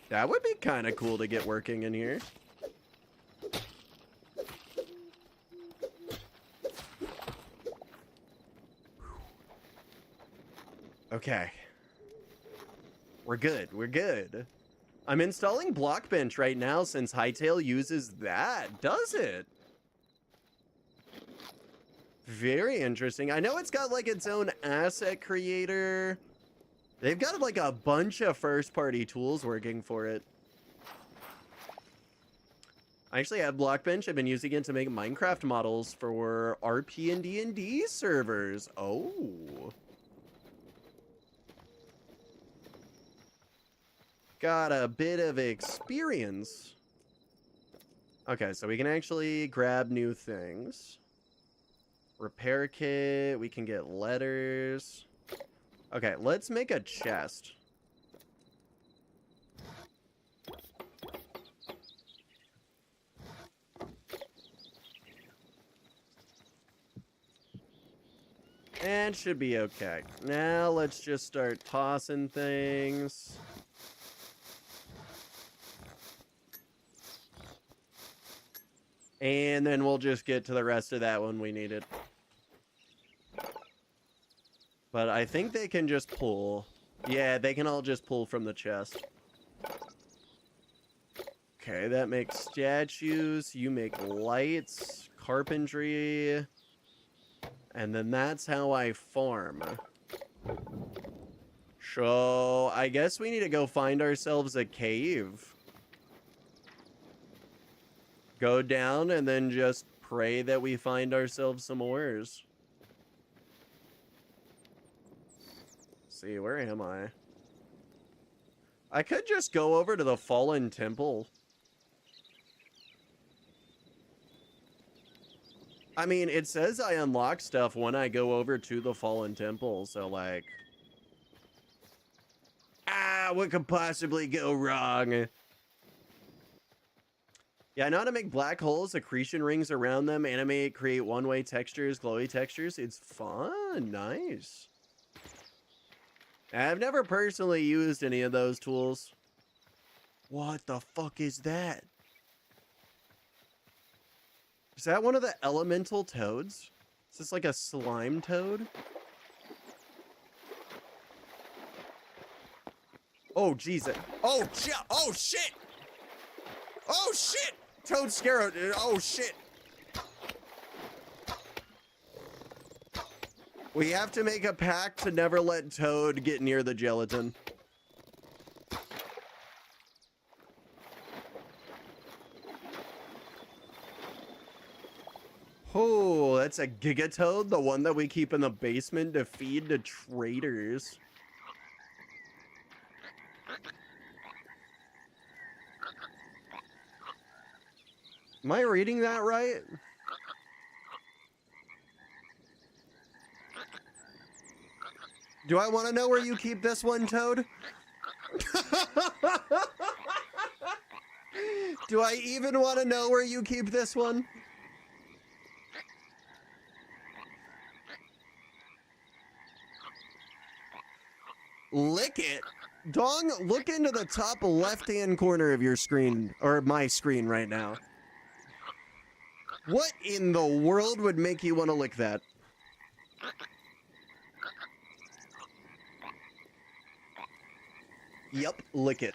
That would be kind of cool to get working in here. Okay. We're good. We're good. I'm installing Blockbench right now since Hytale uses that. Does it? Very interesting. I know it's got like its own asset creator. They've got like a bunch of first-party tools working for it. I actually have Blockbench. I've been using it to make Minecraft models for RP and D&D servers. Oh. Got a bit of experience. Okay, so we can actually grab new things. Repair kit, we can get letters. Okay, let's make a chest. And should be okay. Now let's just start tossing things. And then we'll just get to the rest of that when we need it. But I think they can just pull. Yeah, they can all just pull from the chest. Okay, that makes statues. You make lights, carpentry. And then that's how I farm. So, I guess we need to go find ourselves a cave. Go down and then just pray that we find ourselves some ores. See, where am I? I could just go over to the Fallen Temple. I mean, it says I unlock stuff when I go over to the Fallen Temple, so like... what could possibly go wrong? Yeah, I know how to make black holes, accretion rings around them, animate, create one-way textures, glowy textures. It's fun. Nice. I've never personally used any of those tools. What the fuck is that? Is that one of the elemental toads? Is this like a slime toad? Oh, Jesus. Oh, shit. Oh, shit. Oh, shit. Toad Scarrow. Oh, shit. We have to make a pact to never let Toad get near the gelatin. Oh, that's a Gigatoad, the one that we keep in the basement to feed to traitors. Am I reading that right? Do I want to know where you keep this one, Toad? Do I even want to know where you keep this one? Lick it? Dong, look into the top left-hand corner of your screen, or my screen right now. What in the world would make you want to lick that? Yep, lick it.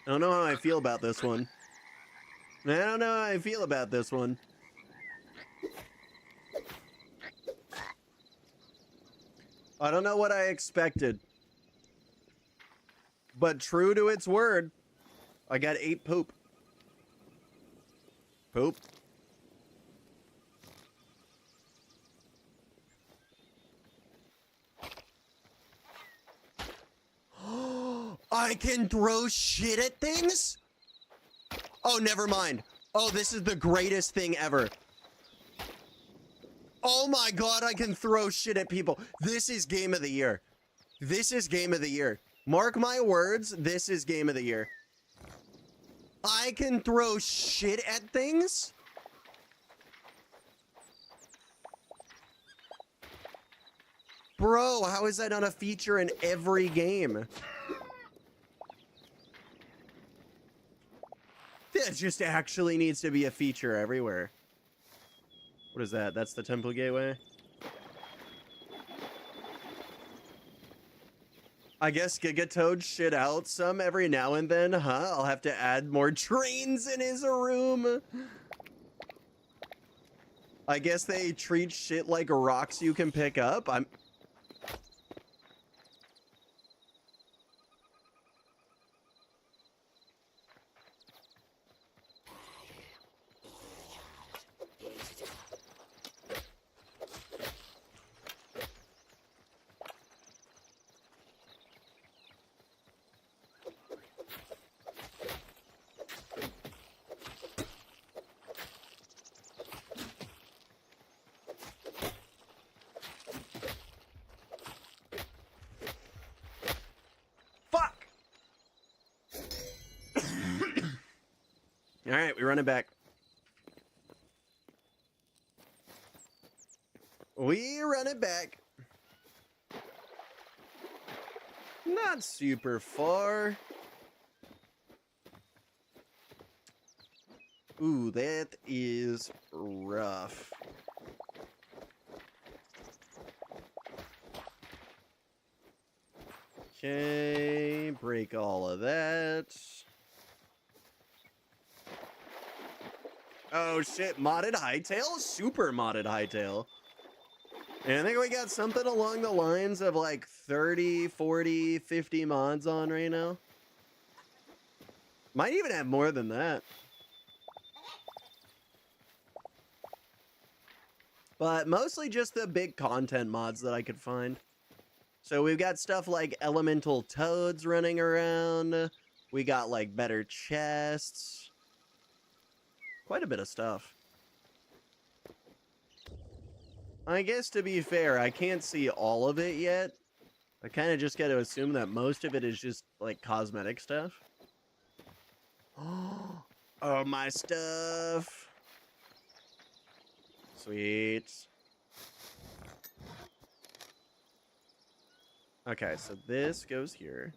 I don't know how I feel about this one. I don't know how I feel about this one. I don't know what I expected. But true to its word, I got 8 poop. Poop. I can throw shit at things? Oh, never mind. Oh, this is the greatest thing ever. Oh my god, I can throw shit at people. This is game of the year. This is game of the year. Mark my words, this is game of the year. I can throw shit at things? Bro, how is that not a feature in every game? This just actually needs to be a feature everywhere. What is that? That's the temple gateway? I guess Gigatoad shit out some every now and then, huh? I'll have to add more trains in his room. I guess they treat shit like rocks you can pick up. Fuck! Alright, we run it back. We run it back. Not super far. Ooh, that is rough. Okay, break all of that. Oh shit, modded Hytale? Super modded Hytale. And I think we got something along the lines of like 30, 40, 50 mods on right now. Might even have more than that. But mostly just the big content mods that I could find. So we've got stuff like elemental toads running around. We got like better chests. Quite a bit of stuff. I guess to be fair, I can't see all of it yet. I kind of just got to assume that most of it is just like cosmetic stuff. Oh, my stuff. Sweet. Okay, so this goes here.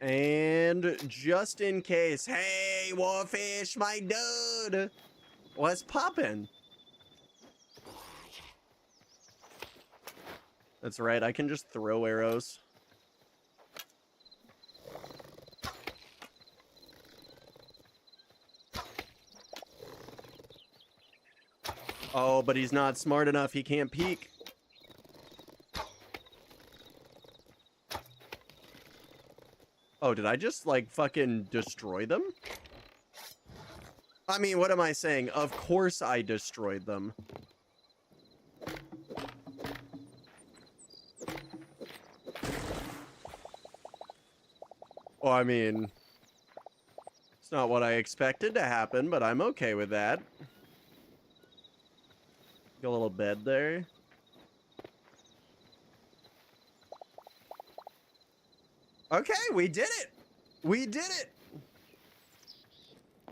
And just in case, hey, Warfish, my dude, what's poppin'? That's right, I can just throw arrows. Oh, but he's not smart enough, he can't peek. Oh, did I just, like, fucking destroy them? I mean, what am I saying? Of course I destroyed them. Oh, I mean, it's not what I expected to happen, but I'm okay with that. Got a little bed there. Okay, we did it! We did it!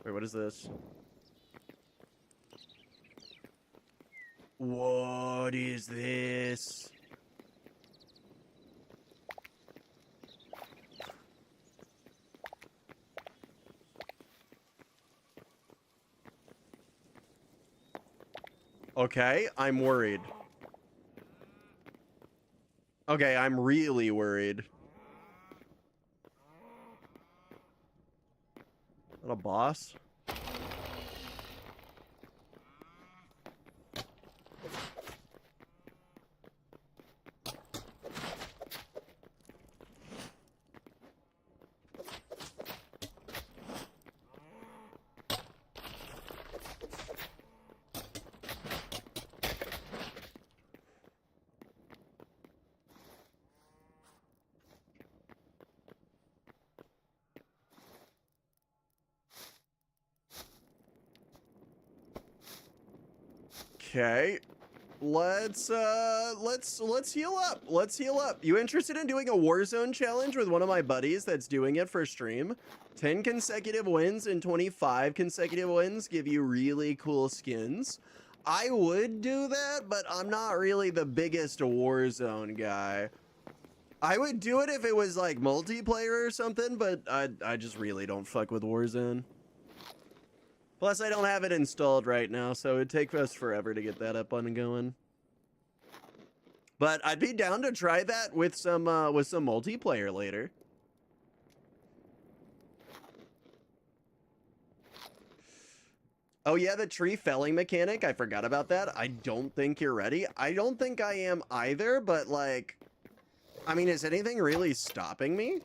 Wait, what is this? What is this? Okay, I'm worried. Okay, I'm really worried. Not a boss? Okay. Let's heal up. Let's heal up. You interested in doing a Warzone challenge with one of my buddies that's doing it for stream? 10 consecutive wins and 25 consecutive wins give you really cool skins. I would do that, but I'm not really the biggest Warzone guy. I would do it if it was like multiplayer or something, but I just really don't fuck with Warzone. Plus, I don't have it installed right now, so it'd take us forever to get that up and going. But I'd be down to try that with some multiplayer later. Oh yeah, the tree felling mechanic. I forgot about that. I don't think you're ready. I don't think I am either, but like, I mean, is anything really stopping me?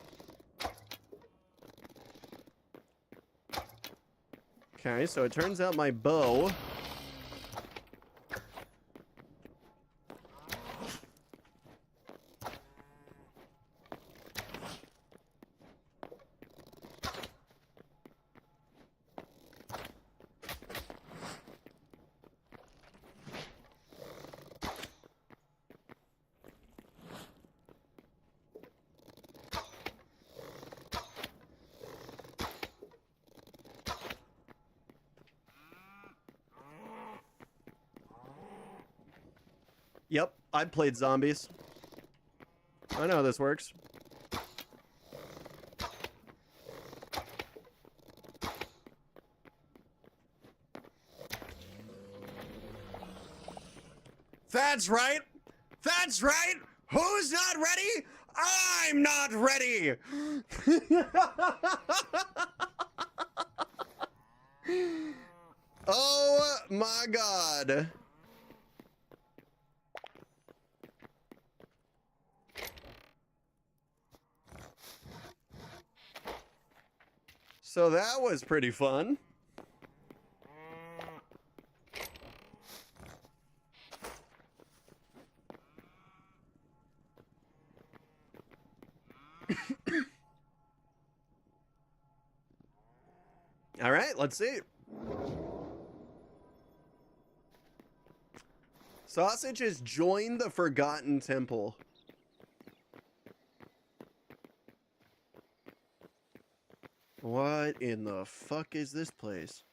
Okay, so it turns out my bow... Yep, I've played zombies. I know how this works. That's right! That's right! Who's not ready? I'm not ready! Oh my god. So that was pretty fun. All right, let's see. Sausage has joined the Forgotten Temple. What in the fuck is this place?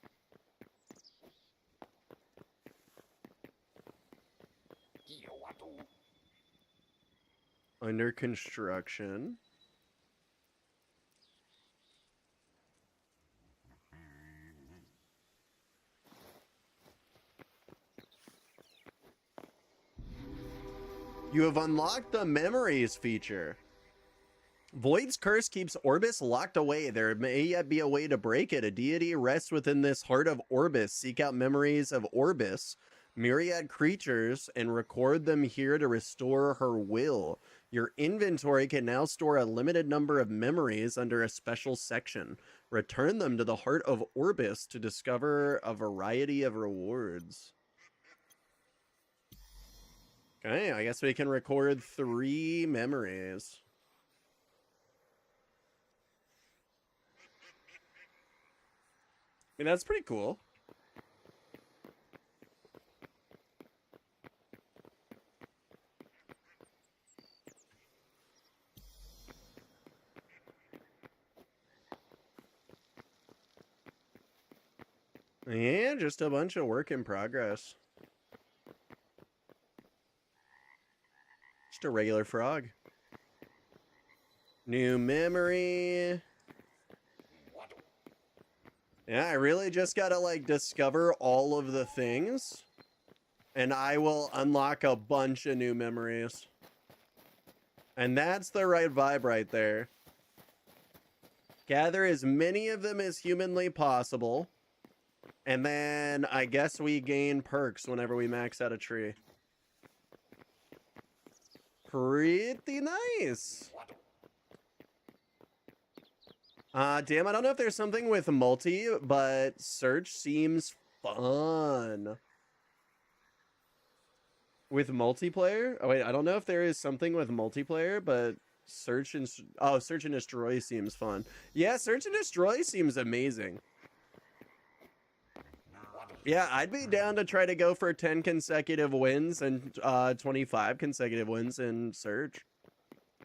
Under construction. You have unlocked the Memories feature. Void's curse keeps Orbis locked away. There may yet be a way to break it. A deity rests within this heart of Orbis. Seek out memories of Orbis, myriad creatures, and record them here to restore her will. Your inventory can now store a limited number of memories under a special section. Return them to the heart of Orbis to discover a variety of rewards. Okay, I guess we can record 3 memories. I mean, that's pretty cool. Yeah, just a bunch of work in progress. Just a regular frog. New memory. Yeah, I really just gotta, like, discover all of the things. And I will unlock a bunch of new memories. And that's the right vibe right there. Gather as many of them as humanly possible. And then I guess we gain perks whenever we max out a tree. Pretty nice. Damn, I don't know if there's something with multi, but search seems fun. With multiplayer? Oh wait, I don't know if there is something with multiplayer, but search and destroy seems fun. Yeah, search and destroy seems amazing. Yeah, I'd be down to try to go for 10 consecutive wins and 25 consecutive wins in search.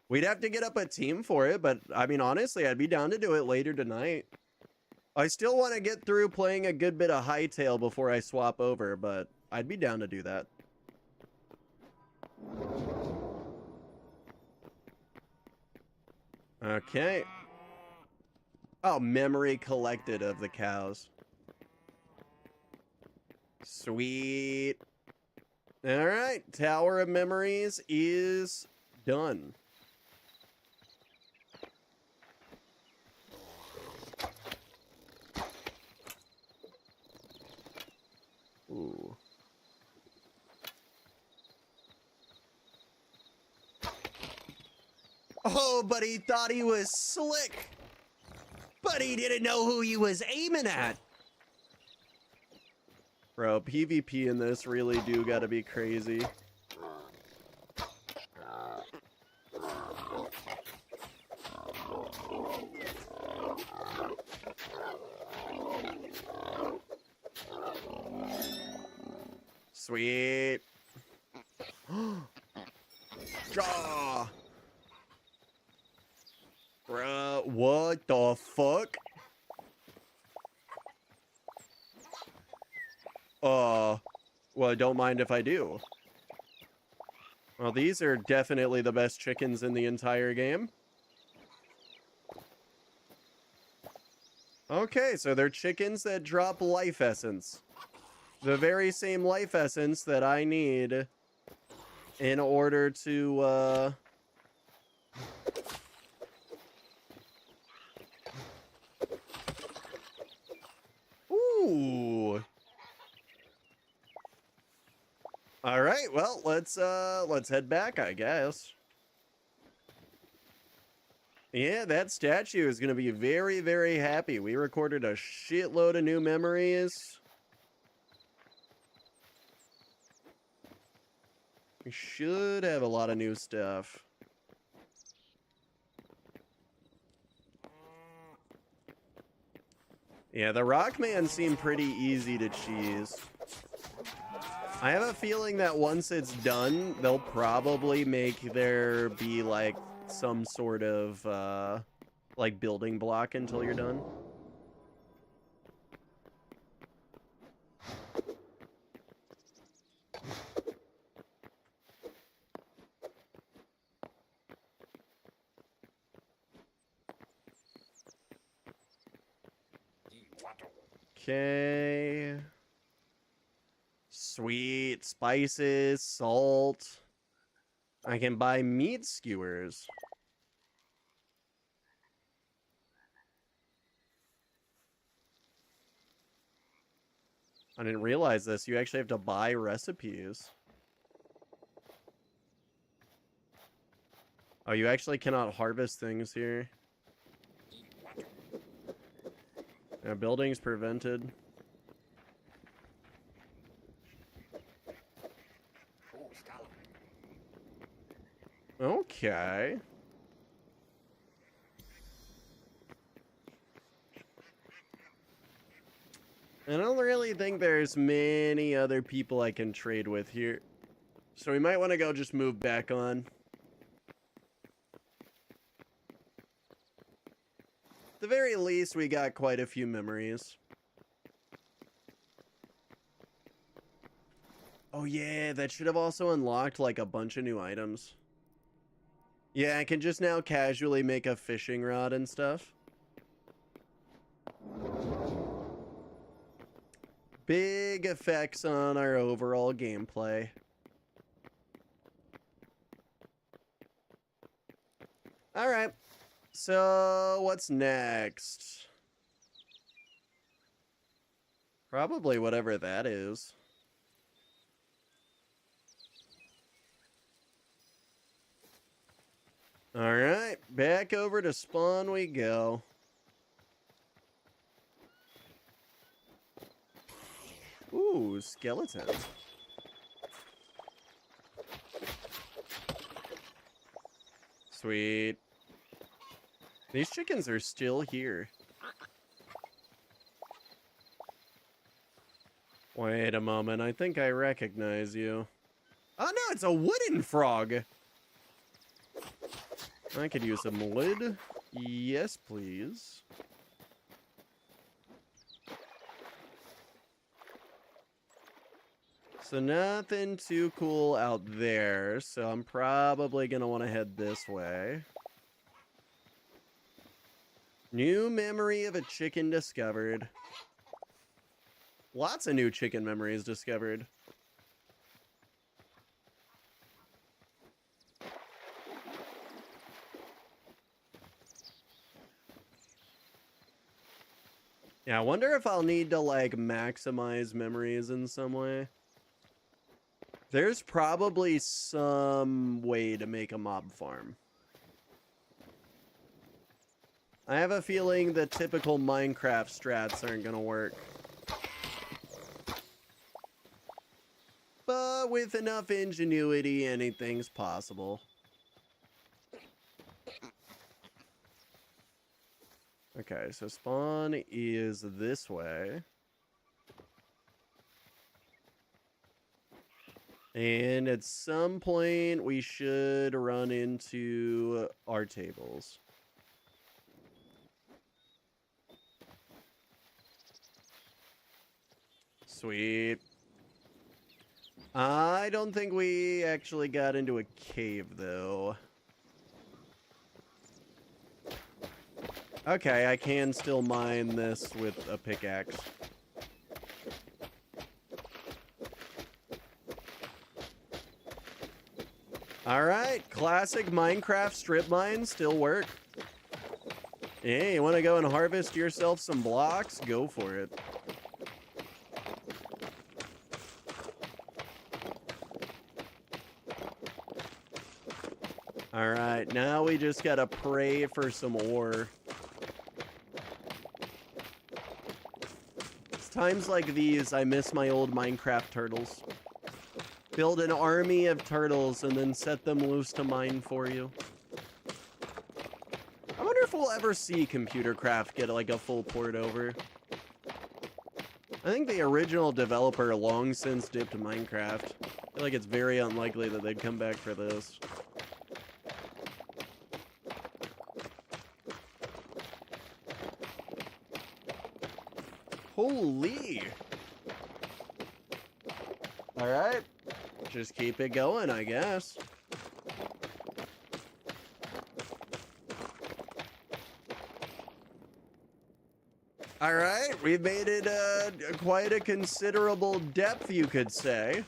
We'd have to get up a team for it, but I mean, honestly, I'd be down to do it later tonight. I still want to get through playing a good bit of Hytale before I swap over, but I'd be down to do that. Okay. Oh, memory collected of the cows. Sweet. All right, Tower of Memories is done. Ooh. Oh, but he thought he was slick. But he didn't know who he was aiming at. Bro, PvP in this really do gotta be crazy. Sweet. Draw. Bro, what the fuck? Well, don't mind if I do. Well, these are definitely the best chickens in the entire game. Okay, so they're chickens that drop life essence. The very same life essence that I need in order to, Ooh. All right, well, let's head back, I guess. Yeah, that statue is going to be very, very happy. We recorded a shitload of new memories. We should have a lot of new stuff. Yeah, the Rockman seemed pretty easy to cheese. I have a feeling that once it's done, they'll probably make there be, like, some sort of, like, building block until you're done. Okay. Sweet. Spices, salt. I can buy meat skewers. I didn't realize this. You actually have to buy recipes. Oh, you actually cannot harvest things here. Yeah, building's prevented. Okay. I don't really think there's many other people I can trade with here. So we might want to go just move back on. At the very least, we got quite a few memories. Oh yeah, that should have also unlocked like a bunch of new items. Yeah, I can just now casually make a fishing rod and stuff. Big effects on our overall gameplay. All right. So what's next? Probably whatever that is. All right, back over to spawn we go. Ooh, skeletons. Sweet. These chickens are still here. Wait a moment, I think I recognize you. Oh no, it's a wooden frog! I could use some wood. Yes, please. So nothing too cool out there, so I'm probably gonna want to head this way. New memory of a chicken discovered. Lots of new chicken memories discovered. Yeah, I wonder if I'll need to, like, maximize memories in some way. There's probably some way to make a mob farm. I have a feeling the typical Minecraft strats aren't gonna work. But with enough ingenuity, anything's possible. Okay, so spawn is this way. And at some point, we should run into our tables. Sweet. I don't think we actually got into a cave, though. Okay, I can still mine this with a pickaxe. Alright, classic Minecraft strip mines still work. Hey, you want to go and harvest yourself some blocks? Go for it. Alright, now we just gotta pray for some ore. It's times like these I miss my old Minecraft turtles. Build an army of turtles and then set them loose to mine for you. I wonder if we'll ever see Computercraft get like a full port over. I think the original developer long since dipped Minecraft. I feel like it's very unlikely that they'd come back for this. Holy! Alright. Just keep it going, I guess. Alright, we've made it quite a considerable depth, you could say.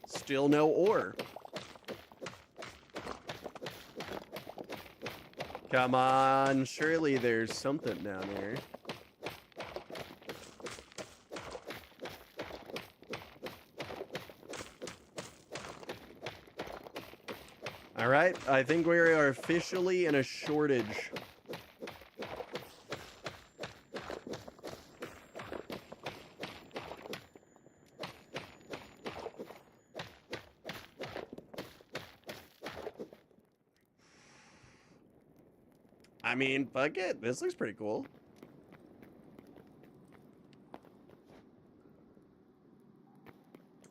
Still no ore. Come on, surely there's something down here. Alright, I think we are officially in a shortage. I mean, fuck it. This looks pretty cool.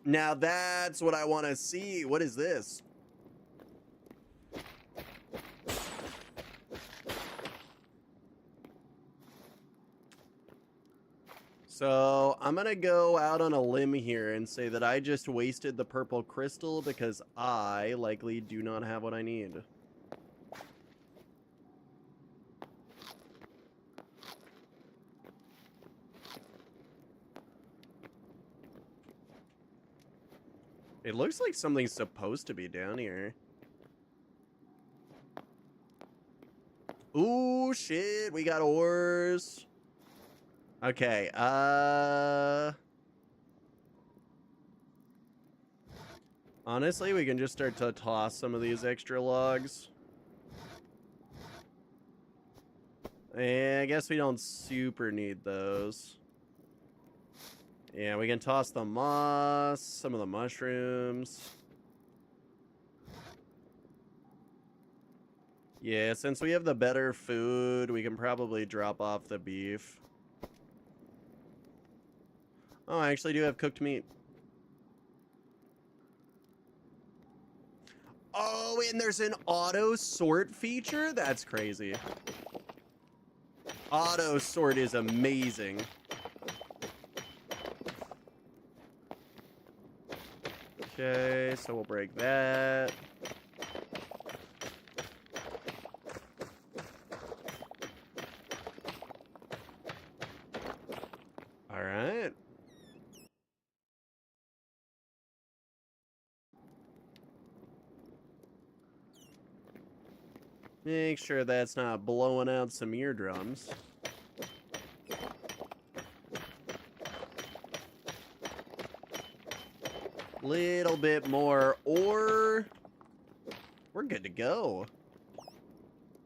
Now that's what I want to see. What is this? So I'm gonna go out on a limb here and say that I just wasted the purple crystal because I likely do not have what I need. It looks like something's supposed to be down here. Ooh, shit. We got ores. Okay, honestly, we can just start to toss some of these extra logs. I guess we don't super need those. Yeah, we can toss the moss, some of the mushrooms. Yeah, since we have the better food, we can probably drop off the beef. Oh, I actually do have cooked meat. Oh, and there's an auto sort feature? That's crazy. Auto sort is amazing. Okay, so we'll break that. All right. Make sure that's not blowing out some eardrums. Little bit more, or we're good to go.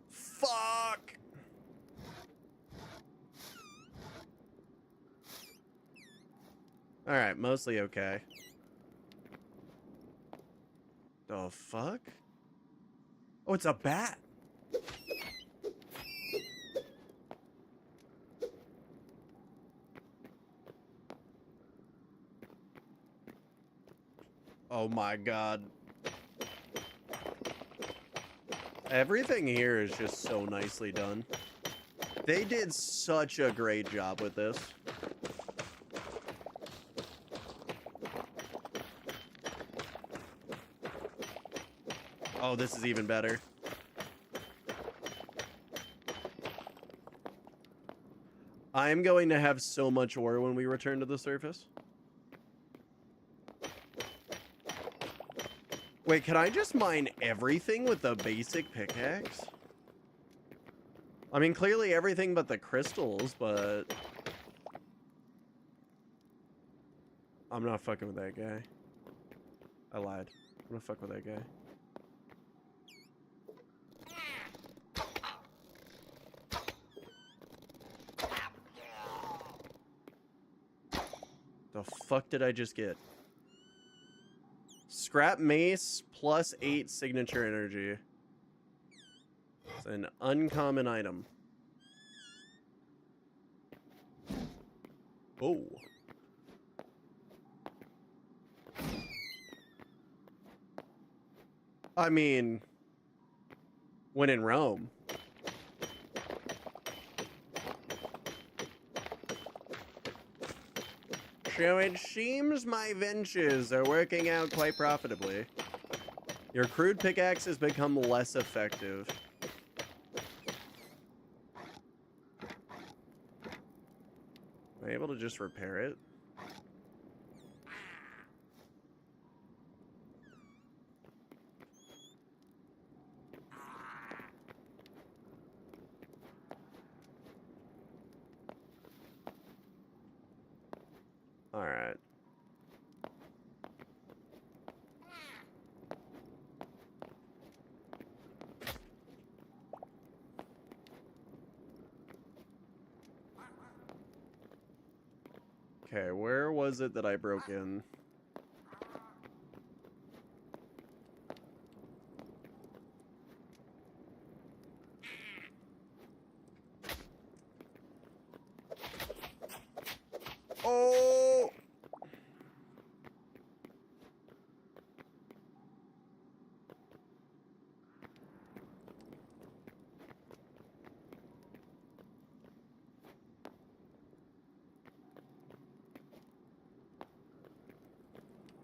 Fuck! Alright, mostly okay. The fuck? Oh, it's a bat! Oh my god. Everything here is just so nicely done. They did such a great job with this. Oh, this is even better. I'm going to have so much ore when we return to the surface. Wait, can I just mine everything with the basic pickaxe? I mean, clearly everything but the crystals, but... I'm not fucking with that guy. I lied. I'm gonna fuck with that guy. The fuck did I just get? Scrap mace plus 8 signature energy. It's an uncommon item. Oh. I mean, when in Rome. So it seems my ventures are working out quite profitably. Your crude pickaxe has become less effective. Am I able to just repair it? Alright. Okay, where was it that I broke in? Oh!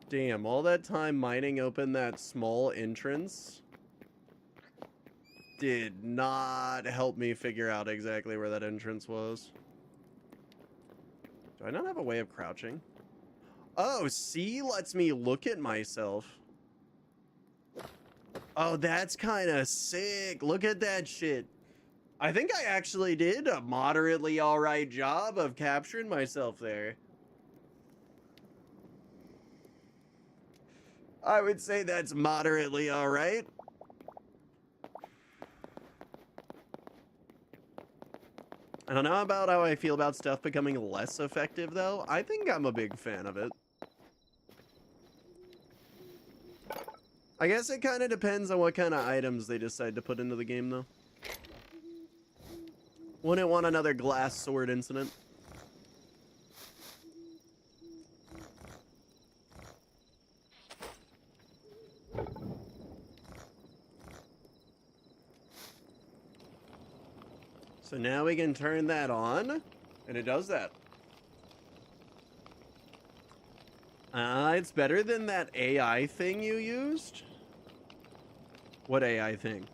Damn, all that time mining open that small entrance did not help me figure out exactly where that entrance was. Do I not have a way of crouching? Oh, C lets me look at myself. Oh, that's kind of sick. Look at that shit. I think I actually did a moderately alright job of capturing myself there. I would say that's moderately alright. I don't know about how I feel about stuff becoming less effective, though. I think I'm a big fan of it. I guess it kind of depends on what kind of items they decide to put into the game, though. Wouldn't want another glass sword incident. So now we can turn that on, and it does that. It's better than that AI thing you used. What AI thing?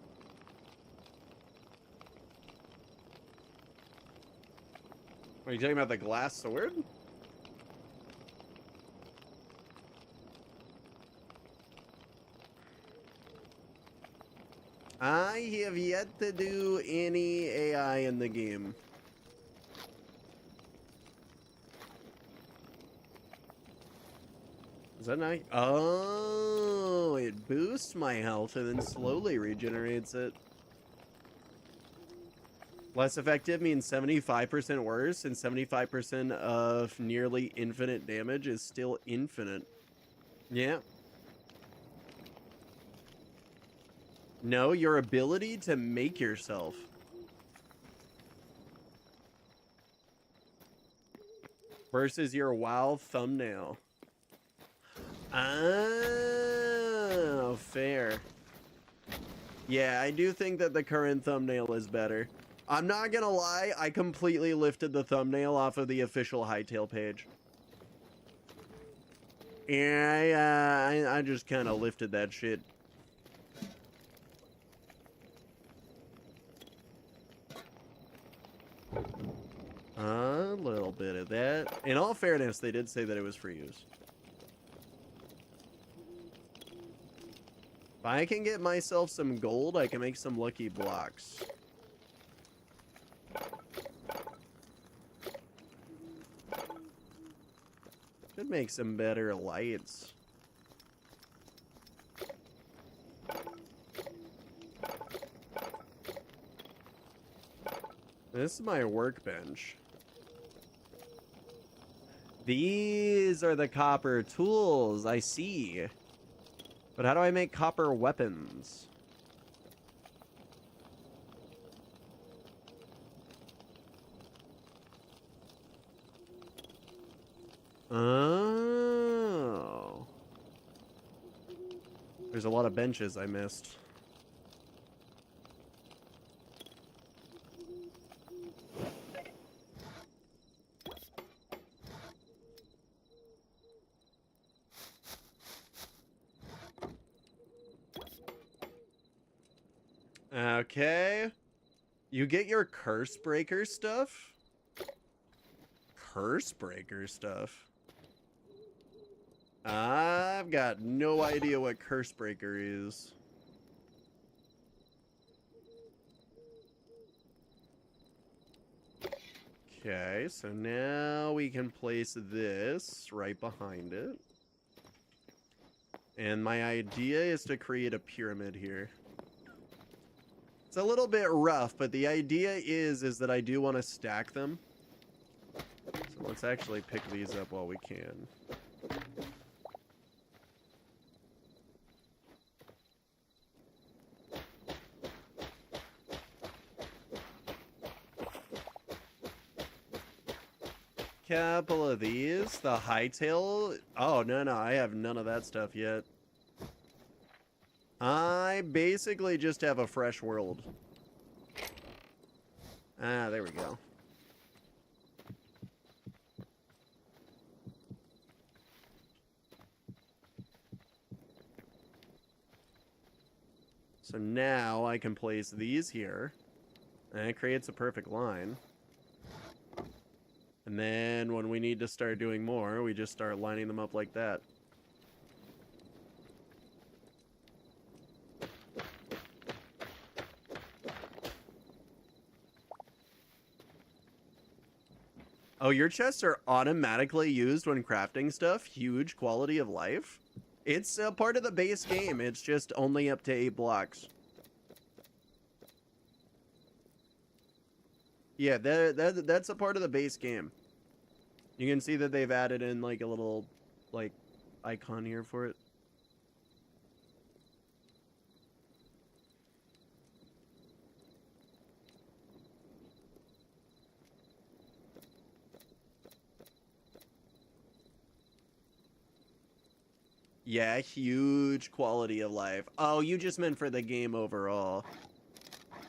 Are you talking about the glass sword? I have yet to do any AI in the game. Is that nice? Oh, it boosts my health and then slowly regenerates it. Less effective means 75% worse, and 75% of nearly infinite damage is still infinite. Yeah. No, your ability to make yourself. Versus your WoW thumbnail. Oh, fair. Yeah, I do think that the current thumbnail is better. I'm not gonna lie, I completely lifted the thumbnail off of the official Hytale page. Yeah, I just kind of lifted that shit. A little bit of that. In all fairness, they did say that it was for use. If I can get myself some gold, I can make some lucky blocks. Could make some better lights. This is my workbench. These are the copper tools, I see. But how do I make copper weapons? Oh. There's a lot of benches I missed. Okay. You get your curse breaker stuff? Curse breaker stuff? I've got no idea what curse breaker is. Okay, so now we can place this right behind it. And my idea is to create a pyramid here. It's a little bit rough, but the idea is that I do want to stack them. So let's actually pick these up while we can. Couple of these. The Hytale. Oh, no, I have none of that stuff yet. I basically just have a fresh world. Ah, there we go. So now I can place these here. And it creates a perfect line. And then when we need to start doing more, we just start lining them up like that. Oh, your chests are automatically used when crafting stuff? Huge quality of life? It's a part of the base game. It's just only up to 8 blocks. Yeah, that's a part of the base game. You can see that they've added in like a little like icon here for it. Yeah, huge quality of life. Oh, you just meant for the game overall.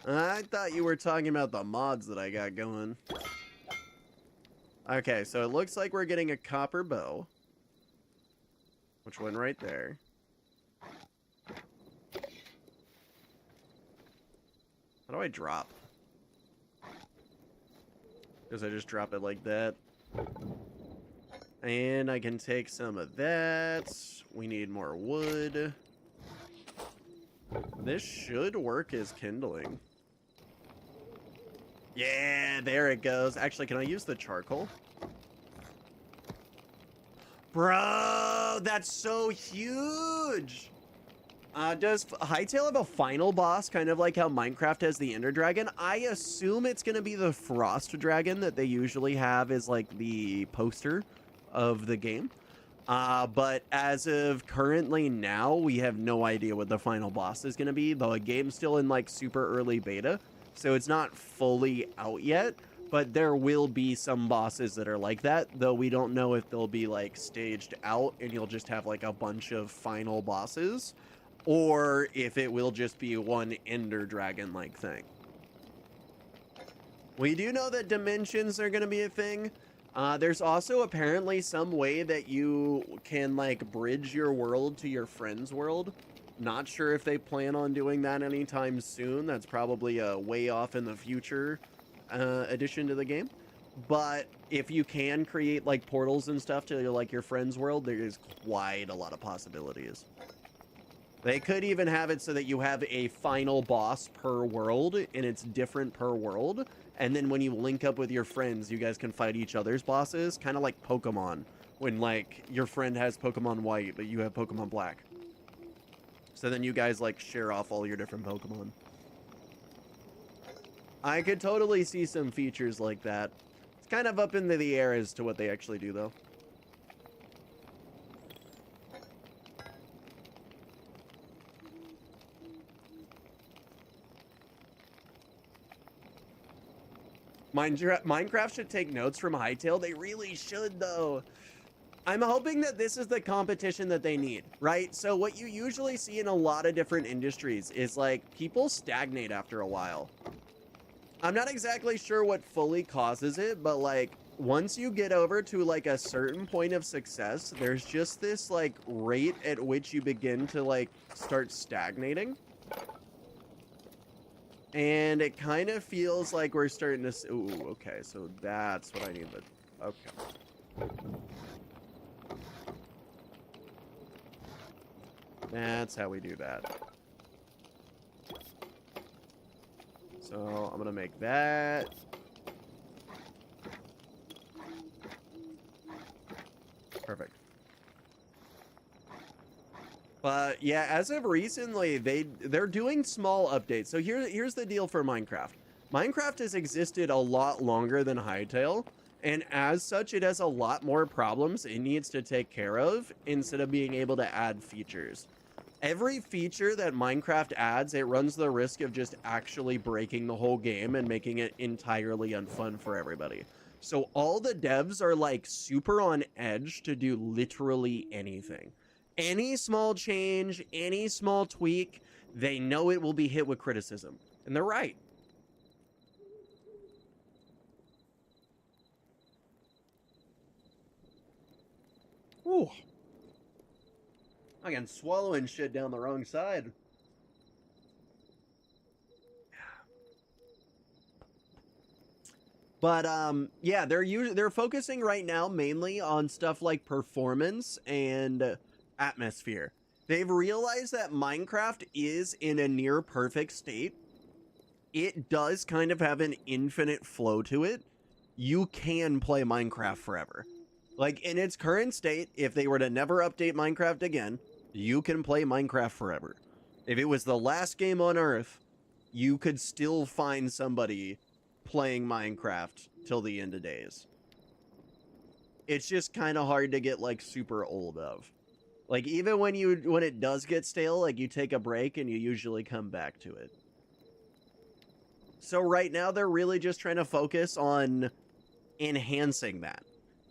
I thought you were talking about the mods that I got going. Okay, so it looks like we're getting a copper bow. Which went right there. How do I drop? Because I just drop it like that. And I can take some of that. We need more wood. This should work as kindling. Yeah, there it goes. Actually, can I use the charcoal? Bro, that's so huge! Does Hytale have a final boss, kind of like how Minecraft has the Ender Dragon? I assume it's going to be the Frost Dragon that they usually have as, like, the poster of the game. But as of currently now, we have no idea what the final boss is going to be. The game's still in, like, super early beta, so it's not fully out yet. But there will be some bosses that are like that, though we don't know if they'll be, like, staged out and you'll just have, like, a bunch of final bosses, or if it will just be one Ender Dragon-like thing. We do know that dimensions are going to be a thing. There's also apparently some way that you can, like, bridge your world to your friend's world. Not sure if they plan on doing that anytime soon. That's probably a way off in the future addition to the game. But if you can create, like, portals and stuff to, like, your friend's world, there is quite a lot of possibilities. They could even have it so that you have a final boss per world, and it's different per world. And then when you link up with your friends, you guys can fight each other's bosses, kind of like Pokemon. When, like, your friend has Pokemon White, but you have Pokemon Black. So then you guys, like, share off all your different Pokemon. I could totally see some features like that. It's kind of up into the air as to what they actually do, though. Minecraft should take notes from Hytale. They really should, though. I'm hoping that this is the competition that they need, right? So what you usually see in a lot of different industries is, like, people stagnate after a while. I'm not exactly sure what fully causes it, but, like, once you get over to, like, a certain point of success, there's just this, like, rate at which you begin to, like, start stagnating. And it kind of feels like we're starting to... Ooh, okay, so that's what I need. Okay. That's how we do that. So I'm gonna make that. Perfect. But yeah, as of recently, they're doing small updates. So here's the deal for Minecraft. Minecraft has existed a lot longer than Hytale, and as such, it has a lot more problems it needs to take care of instead of being able to add features. Every feature that Minecraft adds, it runs the risk of just actually breaking the whole game and making it entirely unfun for everybody. So all the devs are, like, super on edge to do literally anything. Any small change, any small tweak, they know it will be hit with criticism. And they're right. Ooh. I can swallowing shit down the wrong side. But yeah, they're focusing right now mainly on stuff like performance and atmosphere. They've realized that Minecraft is in a near perfect state. It does kind of have an infinite flow to it. You can play Minecraft forever. Like in its current state, if they were to never update Minecraft again, you can play Minecraft forever. If it was the last game on Earth, you could still find somebody playing Minecraft till the end of days. It's just kind of hard to get like super old of. Like even when it does get stale, like you take a break and you usually come back to it. So right now they're really just trying to focus on enhancing that.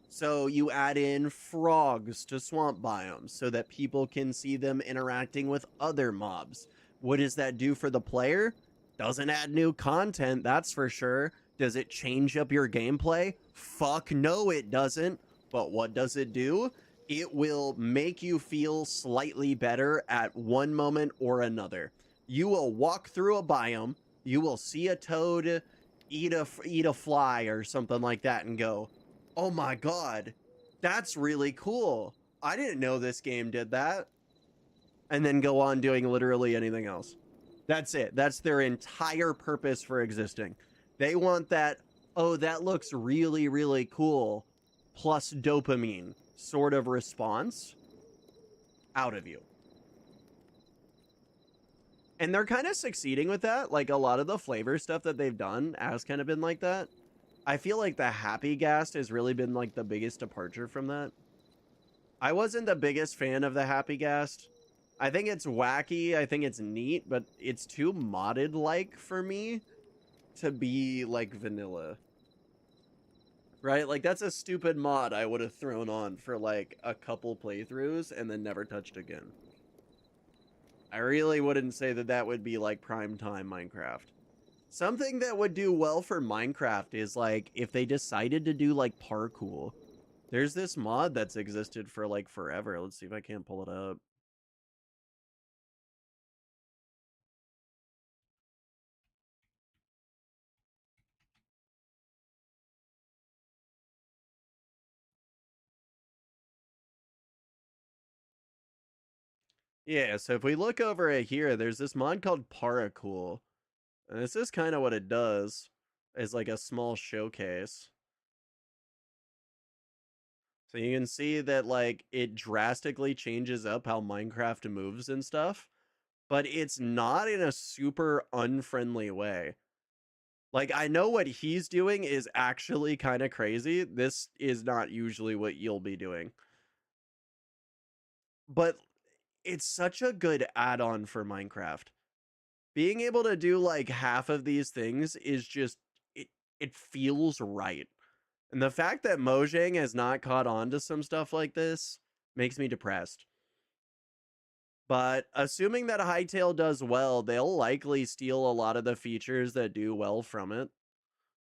So you add in frogs to swamp biomes so that people can see them interacting with other mobs. What does that do for the player? Doesn't add new content, that's for sure. Does it change up your gameplay? Fuck no, it doesn't. But what does it do? It will make you feel slightly better at one moment or another. You will walk through a biome, you will see a toad eat a fly or something like that and go, oh my god, that's really cool. I didn't know this game did that. And then go on doing literally anything else. That's it. That's their entire purpose for existing. They want that, oh, that looks really, really cool, plus dopamine sort of response out of you. And they're kind of succeeding with that. Like a lot of the flavor stuff that they've done has kind of been like that. I feel like the Happy Ghast has really been like the biggest departure from that. I wasn't the biggest fan of the Happy Ghast. I think it's wacky, I think it's neat, but it's too modded-like for me to be like vanilla. Right? Like that's a stupid mod I would have thrown on for like a couple playthroughs and then never touched again. I really wouldn't say that that would be like prime time Minecraft. Something that would do well for Minecraft is like if they decided to do like parkour. There's this mod that's existed for like forever. Let's see if I can't pull it up. Yeah, so if we look over at here, there's this mod called Paracool. And this is kind of what it does. Is like a small showcase. So you can see that like it drastically changes up how Minecraft moves and stuff, but it's not in a super unfriendly way. Like I know what he's doing is actually kind of crazy. This is not usually what you'll be doing. But it's such a good add-on for Minecraft. Being able to do like half of these things is just it feels right. And the fact that Mojang has not caught on to some stuff like this makes me depressed. But assuming that Hytale does well, they'll likely steal a lot of the features that do well from it.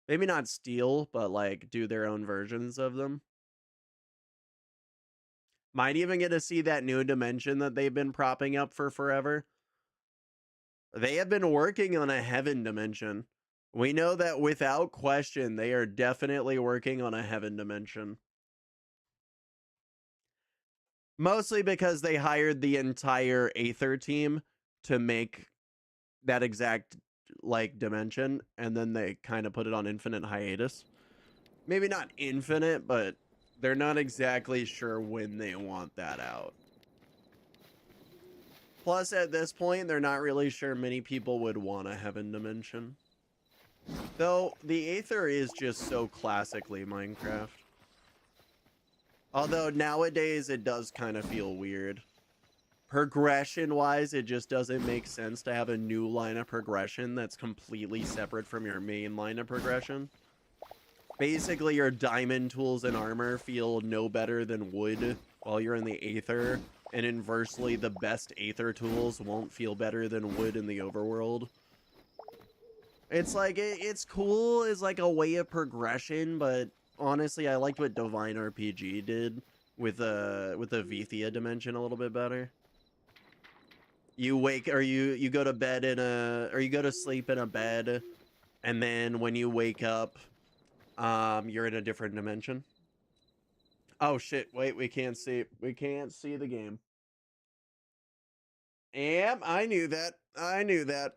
Maybe not steal, but like do their own versions of them. Might even get to see that new dimension that they've been propping up for forever. They have been working on a heaven dimension. We know that without question, they are definitely working on a heaven dimension. Mostly because they hired the entire Aether team to make that exact like dimension, and then they kind of put it on infinite hiatus. Maybe not infinite, but they're not exactly sure when they want that out. Plus, at this point, they're not really sure many people would want a heaven dimension. Though, the Aether is just so classically Minecraft. Although, nowadays, it does kind of feel weird. Progression-wise, it just doesn't make sense to have a new line of progression that's completely separate from your main line of progression. Basically, your diamond tools and armor feel no better than wood while you're in the Aether, and inversely, the best Aether tools won't feel better than wood in the overworld. It's like, it's cool as like a way of progression, but honestly, I liked what Divine RPG did with the Vithia dimension a little bit better. You wake, or you go to bed in a, or you go to sleep in a bed, and then when you wake up, You're in a different dimension. Oh shit, wait, we can't see. We can't see the game. Yep, I knew that. I knew that.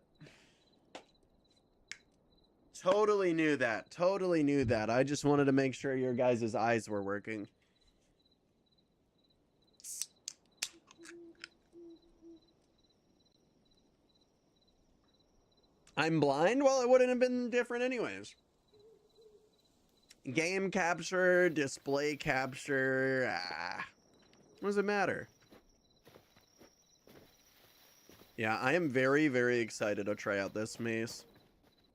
Totally knew that. Totally knew that. I just wanted to make sure your guys' eyes were working. I'm blind? Well, it wouldn't have been different anyways. Game capture, display capture. What does it matter? Yeah, I am very, very excited to try out this mace.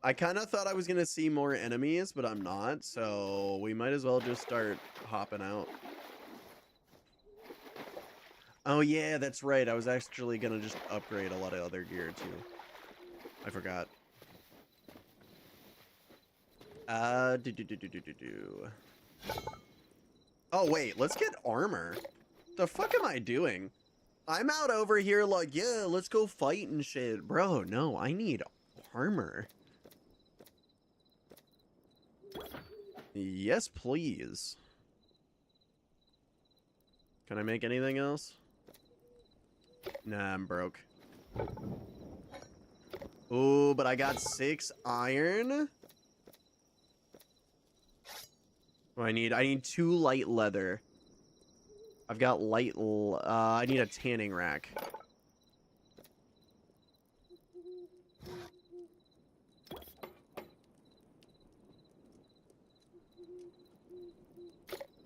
I kind of thought I was going to see more enemies, but I'm not. So we might as well just start hopping out. Oh, yeah, that's right. I was actually going to just upgrade a lot of other gear, too. I forgot. Oh, wait, let's get armor. The fuck am I doing? I'm out over here like, yeah, let's go fight and shit. Bro, no, I need armor. Yes, please. Can I make anything else? Nah, I'm broke. Ooh, but I got 6 iron. Oh, I need 2 light leather. I've got light. I need a tanning rack.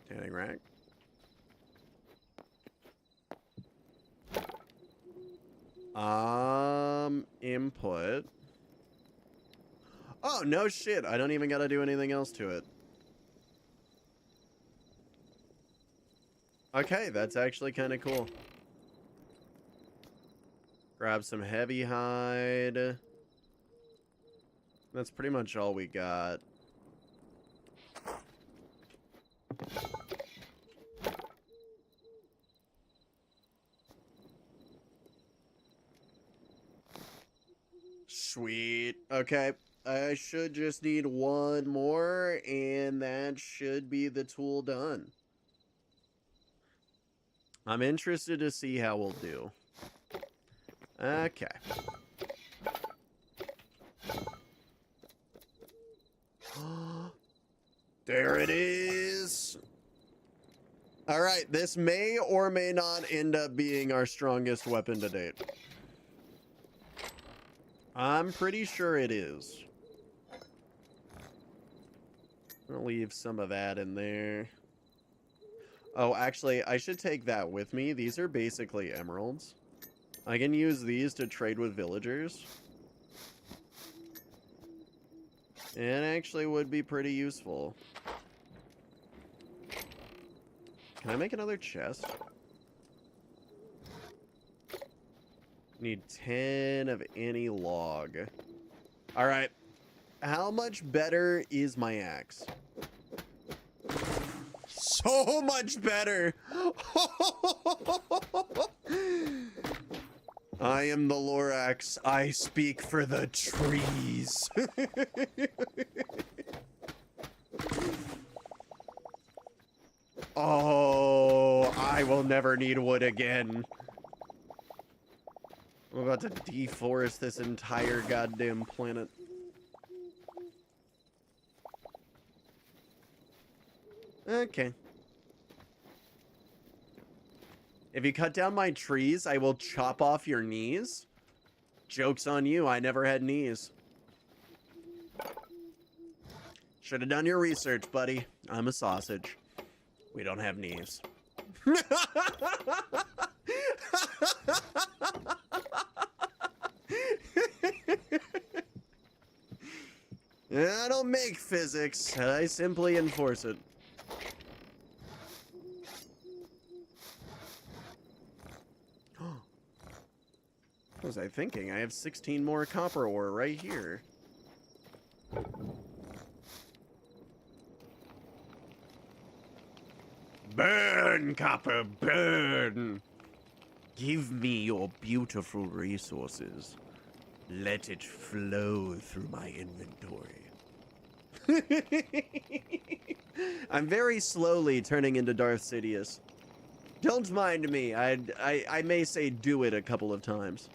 Tanning rack. Input. Oh, no shit. I don't even gotta do anything else to it. Okay, that's actually kind of cool. Grab some heavy hide. That's pretty much all we got. Sweet. Okay. I should just need 1 more, and that should be the tool done. I'm interested to see how we'll do. Okay. There it is. All right, this may or may not end up being our strongest weapon to date. I'm pretty sure it is. I'm gonna leave some of that in there. Oh, actually, I should take that with me. These are basically emeralds. I can use these to trade with villagers. It actually would be pretty useful. Can I make another chest? Need 10 of any log. Alright. How much better is my axe? So much better! I am the Lorax. I speak for the trees. Oh, I will never need wood again. I'm about to deforest this entire goddamn planet. Okay. If you cut down my trees, I will chop off your knees. Joke's on you, I never had knees. Should have done your research, buddy. I'm a sausage. We don't have knees. I don't make physics. I simply enforce it. What was I thinking? I have 16 more copper ore right here. Burn, copper, burn! Give me your beautiful resources. Let it flow through my inventory. I'm very slowly turning into Darth Sidious. Don't mind me. I may say do it a couple of times.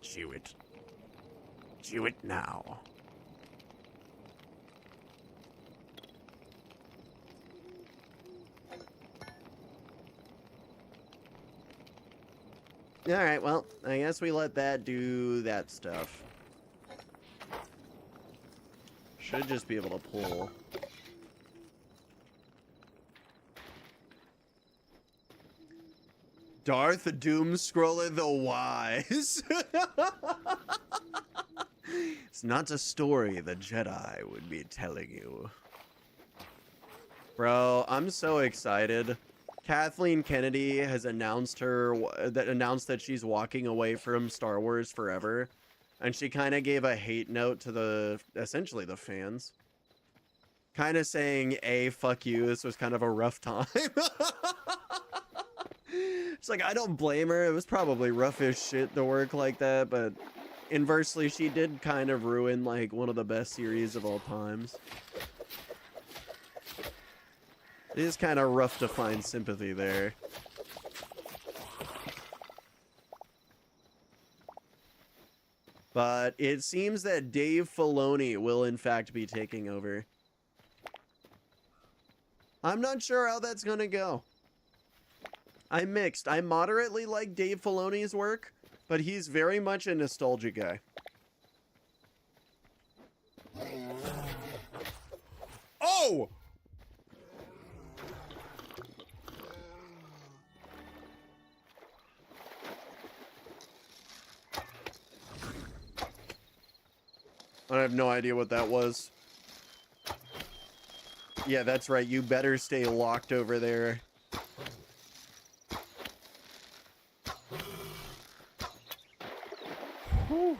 Chew it. Chew it now. Alright, well, I guess we let that do that stuff. Should just be able to pull. Darth Doomscroller the Wise. It's not a story the Jedi would be telling you. Bro, I'm so excited. Kathleen Kennedy has announced that she's walking away from Star Wars forever. And she kind of gave a hate note to essentially the fans. Kind of saying, fuck you, this was kind of a rough time. It's like, I don't blame her. It was probably rough as shit to work like that, but inversely, she did kind of ruin, like, one of the best series of all times. It is kind of rough to find sympathy there. But it seems that Dave Filoni will, in fact, be taking over. I'm not sure how that's gonna go. I'm mixed. I moderately like Dave Filoni's work, but he's very much a nostalgia guy. Oh! I have no idea what that was. Yeah, that's right. You better stay locked over there. Whew.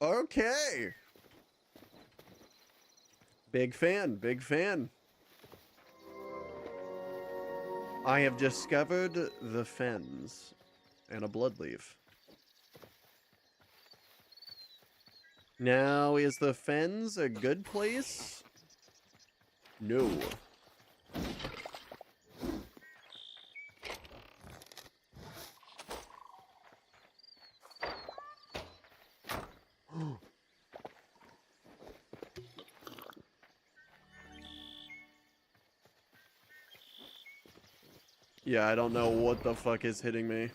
Okay. Big fan, big fan. I have discovered the fens and a bloodleaf. Now, is the fens a good place? No. Yeah, I don't know what the fuck is hitting me.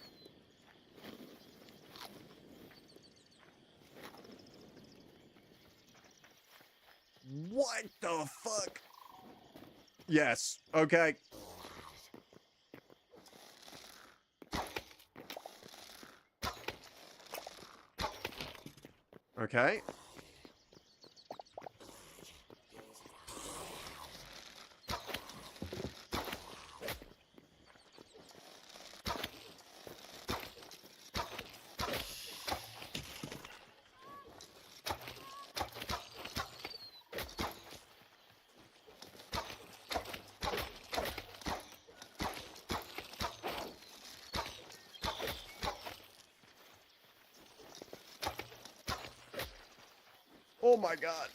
What the fuck? Yes, okay. Okay. Oh my god.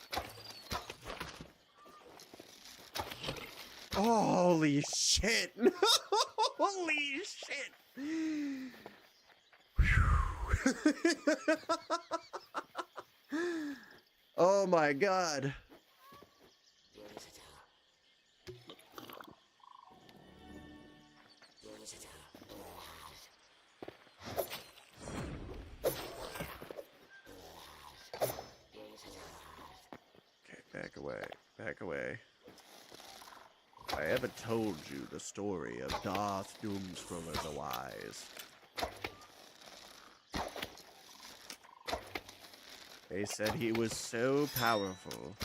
Holy shit. Holy shit. Oh my god. Back away. Back away. I haven't told you the story of Darth Doomscroller the Wise. They said he was so powerful,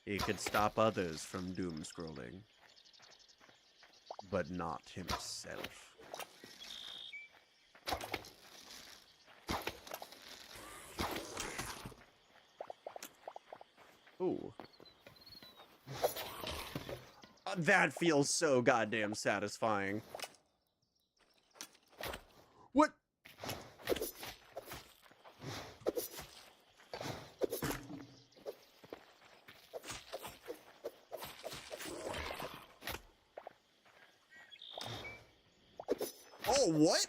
he could stop others from doomscrolling, but not himself. Ooh. That feels so goddamn satisfying. What? Oh, what?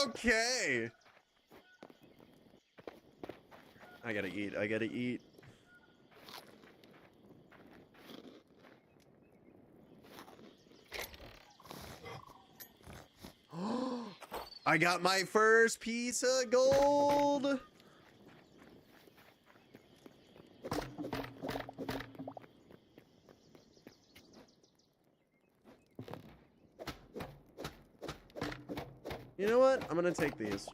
Okay. I gotta eat. I gotta eat. I got my first piece of gold. You know what? I'm gonna take these.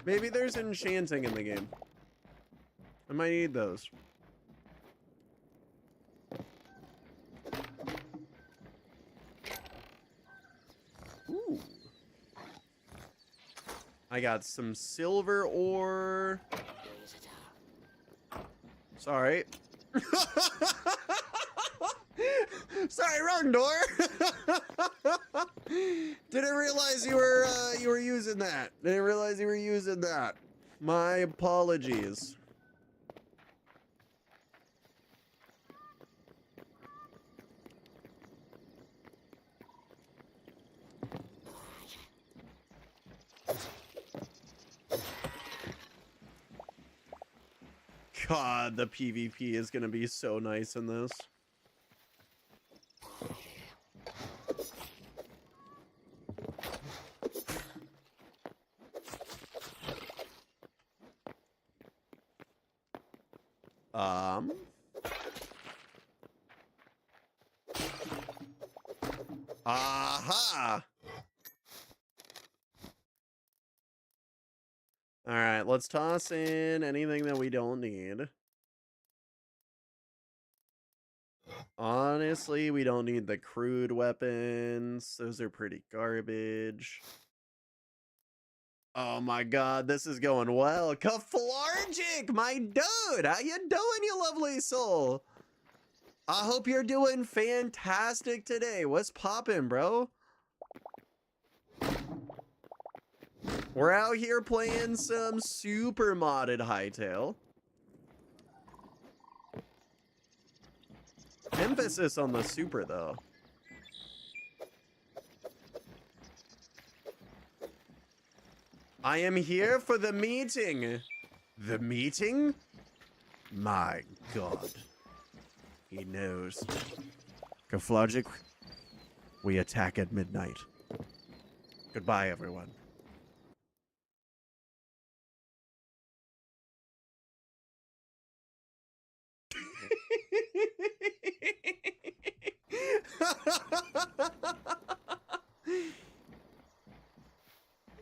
Maybe there's enchanting in the game. I might need those. Ooh. I got some silver ore. Sorry. Sorry, wrong door. Didn't realize you were using that. Didn't realize you were using that. My apologies. God, the PvP is gonna be so nice in this. Aha! Alright, let's toss in anything that we don't need. Honestly, we don't need the crude weapons. Those are pretty garbage. Oh my god, this is going well. Kaflargic, my dude! How you doing, you lovely soul? I hope you're doing fantastic today. What's poppin', bro? We're out here playing some super modded Hytale. Emphasis on the super, though. I am here for the meeting. The meeting? My god. He knows. Kaflargic, we attack at midnight. Goodbye, everyone.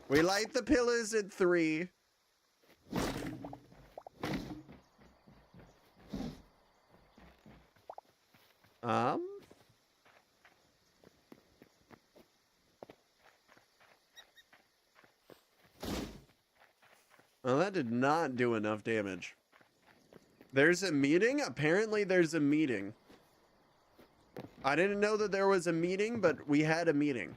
We light the pillars at 3. Well, that did not do enough damage. There's a meeting? Apparently there's a meeting. I didn't know that there was a meeting, but we had a meeting.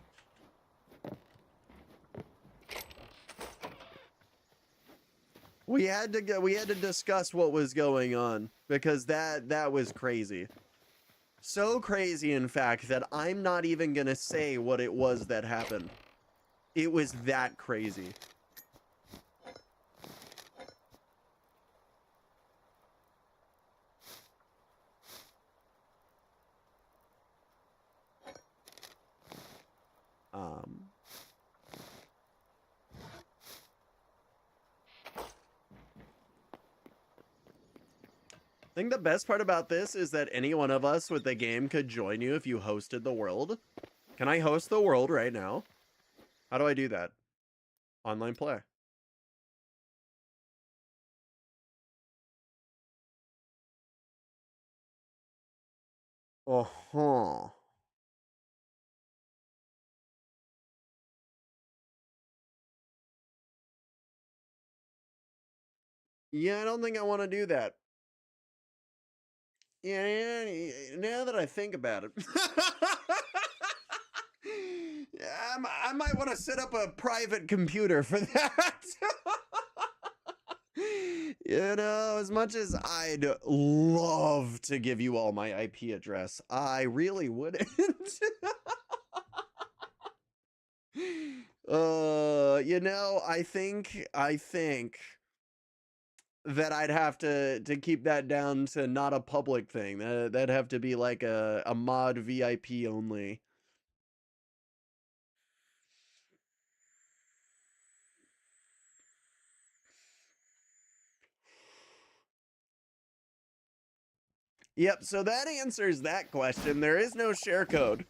We had to discuss what was going on because that was crazy. So crazy, in fact, that I'm not even gonna say what it was that happened. It was that crazy. I think the best part about this is that any one of us with the game could join you if you hosted the world. Can I host the world right now? How do I do that? Online play. Uh-huh. Yeah, I don't think I want to do that. Yeah, now that I think about it. Yeah, I might want to set up a private computer for that. You know, as much as I'd love to give you all my IP address, I really wouldn't. You know, I think that I'd have to keep that down to not a public thing. That'd have to be like a mod VIP only. Yep, so that answers that question. There is no share code.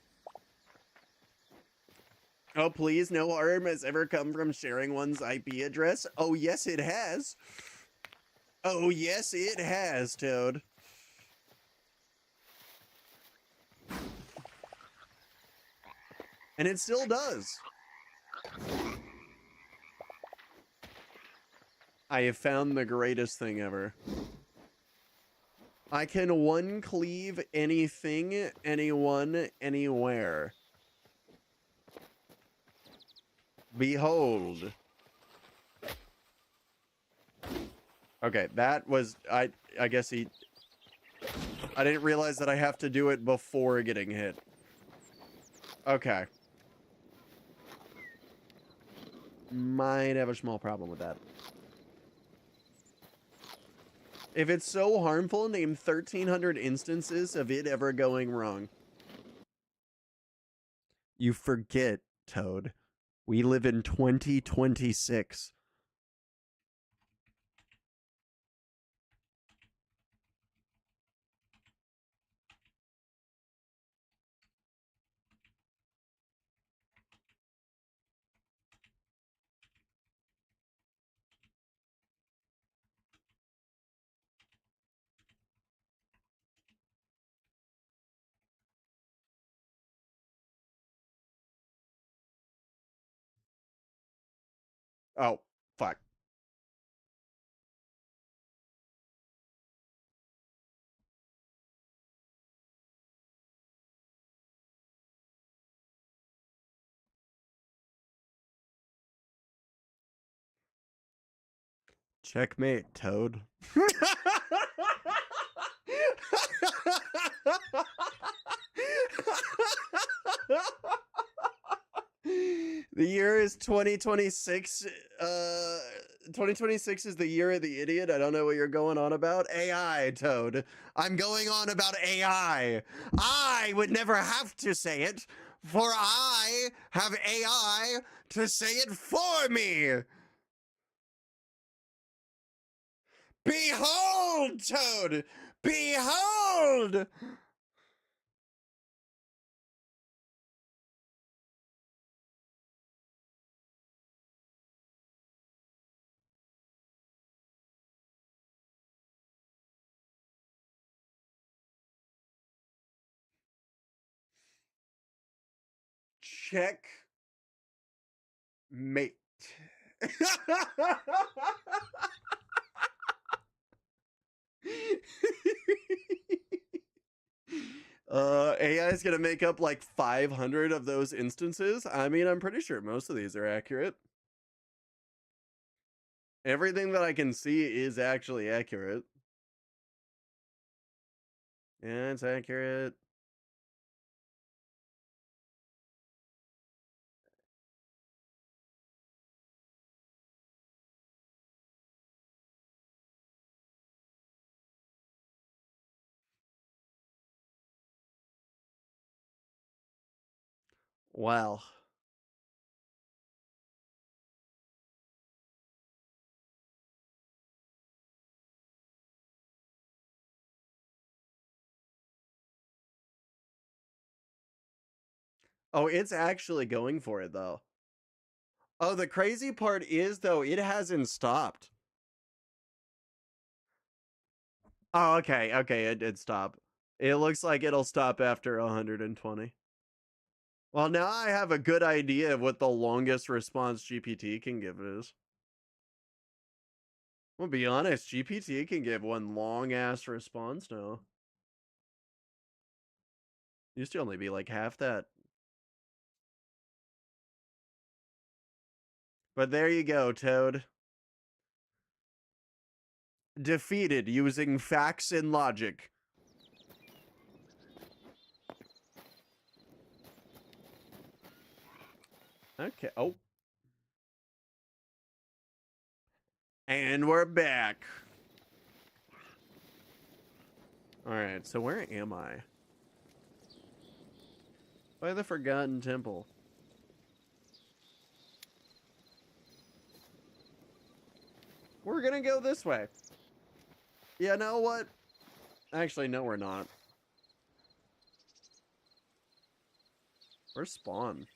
Oh, please, no harm has ever come from sharing one's IP address. Oh, yes, it has. Oh, yes, it has, Toad. And it still does. I have found the greatest thing ever. I can one cleave anything, anyone, anywhere. Behold. Okay, that was I guess I didn't realize that I have to do it before getting hit. Okay. Might have a small problem with that. If it's so harmful, name 1,300 instances of it ever going wrong. You forget, Toad. We live in 2026. Oh, fuck. Checkmate, Toad. The year is 2026. 2026 is the year of the idiot. I don't know what you're going on about. AI, Toad. I'm going on about AI. I would never have to say it, for I have AI to say it for me. Behold, Toad! Behold! Check mate. AI is gonna make up like 500 of those instances. I mean, I'm pretty sure most of these are accurate. Everything that I can see is actually accurate. Yeah, it's accurate. Wow. Oh, it's actually going for it though. Oh, the crazy part is though, it hasn't stopped. Oh, okay, okay, it did stop. It looks like it'll stop after 120. Well, now I have a good idea of what the longest response GPT can give is. Well, be honest, GPT can give one long ass response now. Used to only be like half that. But there you go, Toad. defeated using facts and logic. Okay. Oh. And we're back. Alright, so where am I? By the Forgotten Temple. We're gonna go this way. You know what? Actually, no, we're not. Where's Spawn?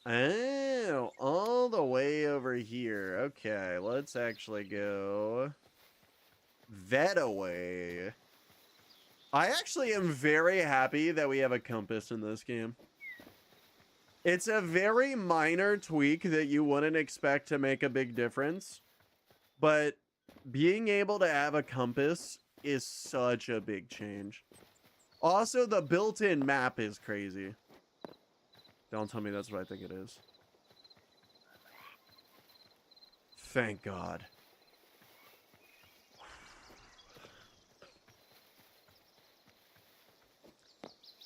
Oh, all the way over here. Okay, let's actually go that way. I actually am very happy that we have a compass in this game. It's a very minor tweak that you wouldn't expect to make a big difference, but being able to have a compass is such a big change. Also, the built-in map is crazy. Don't tell me that's what I think it is. Thank God.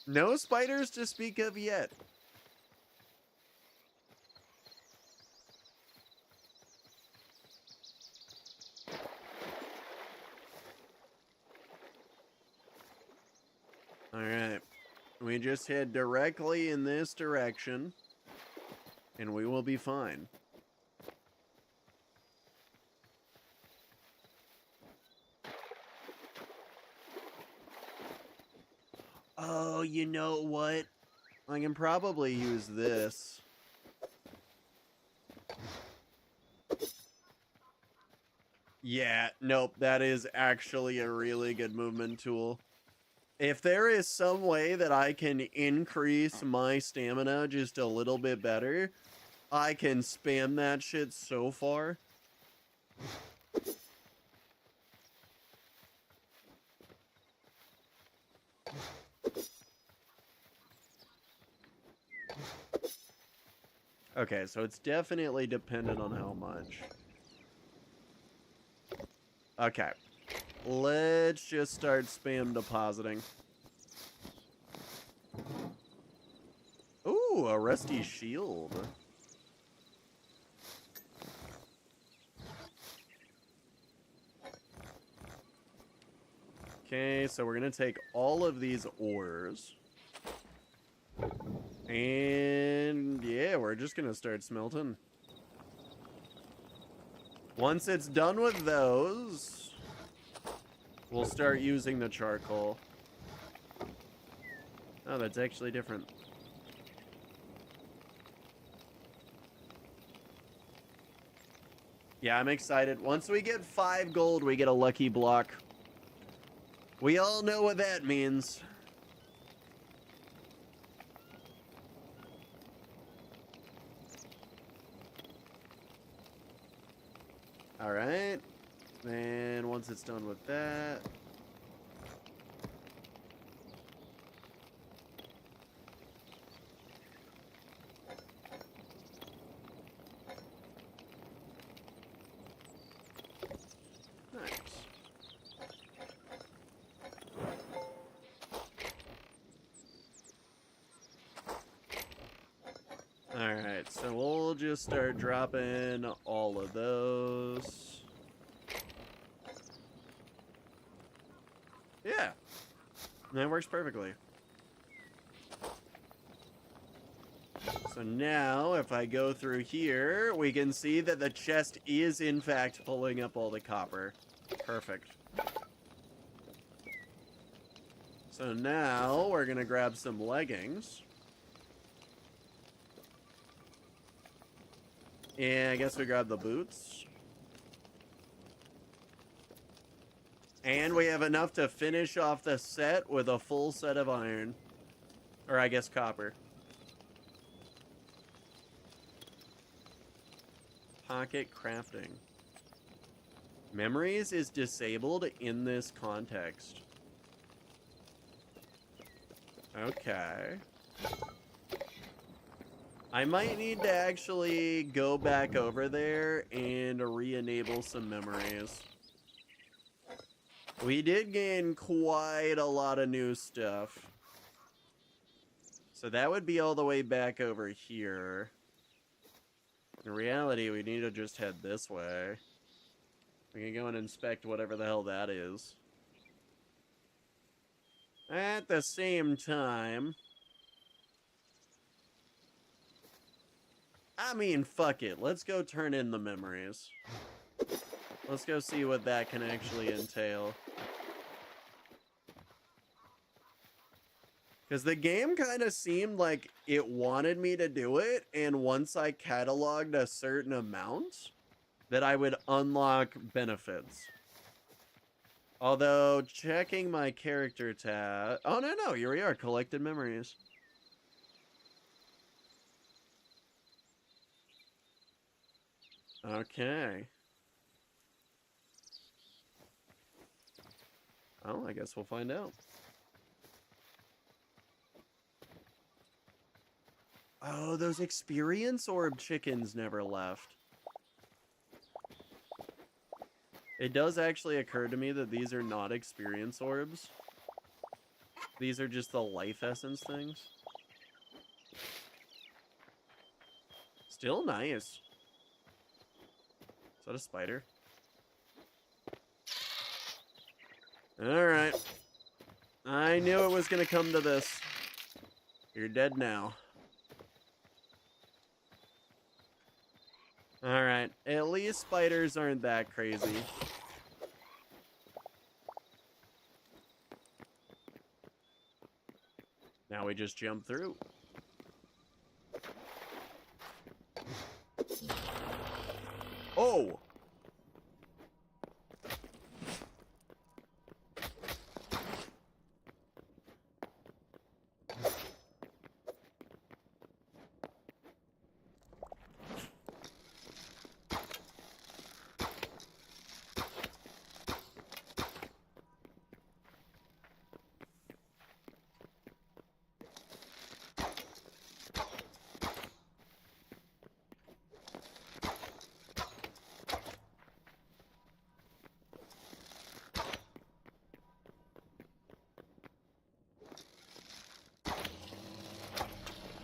No spiders to speak of yet. Alright. We just head directly in this direction, and we will be fine. Oh, you know what? I can probably use this. Yeah, nope, that is actually a really good movement tool. If there is some way that I can increase my stamina just a little bit better, I can spam that shit so far. Okay, so it's definitely dependent on how much. Okay. Let's just start spam depositing. Ooh, a rusty shield. Okay, so we're gonna take all of these ores. And yeah, we're just gonna start smelting. Once it's done with those, we'll start using the charcoal. Oh, that's actually different. Yeah, I'm excited. Once we get 5 gold, we get a lucky block. We all know what that means. All right. And once it's done with that, nice. All right, so we'll just start dropping all of those. Yeah, that works perfectly. So now, if I go through here, we can see that the chest is, in fact, pulling up all the copper. Perfect. So now, we're going to grab some leggings. And I guess we grab the boots. And we have enough to finish off the set with a full set of iron. Or I guess copper. Pocket crafting. Memories is disabled in this context. Okay. I might need to actually go back over there and re-enable some memories. We did gain quite a lot of new stuff. So that would be all the way back over here. In reality, we need to just head this way. We can go and inspect whatever the hell that is. At the same time... I mean, fuck it. Let's go turn in the memories. Let's go see what that can actually entail. Because the game kind of seemed like it wanted me to do it, and once I cataloged a certain amount, that I would unlock benefits. Although, checking my character tab... Oh, no, here we are, collected memories. Okay. Oh, I guess we'll find out. Oh, those experience orb chickens never left. It does actually occur to me that these are not experience orbs. These are just the life essence things. Still nice. Is that a spider? Alright. I knew it was gonna come to this. You're dead now. Alright. At least spiders aren't that crazy. Now we just jump through. Oh!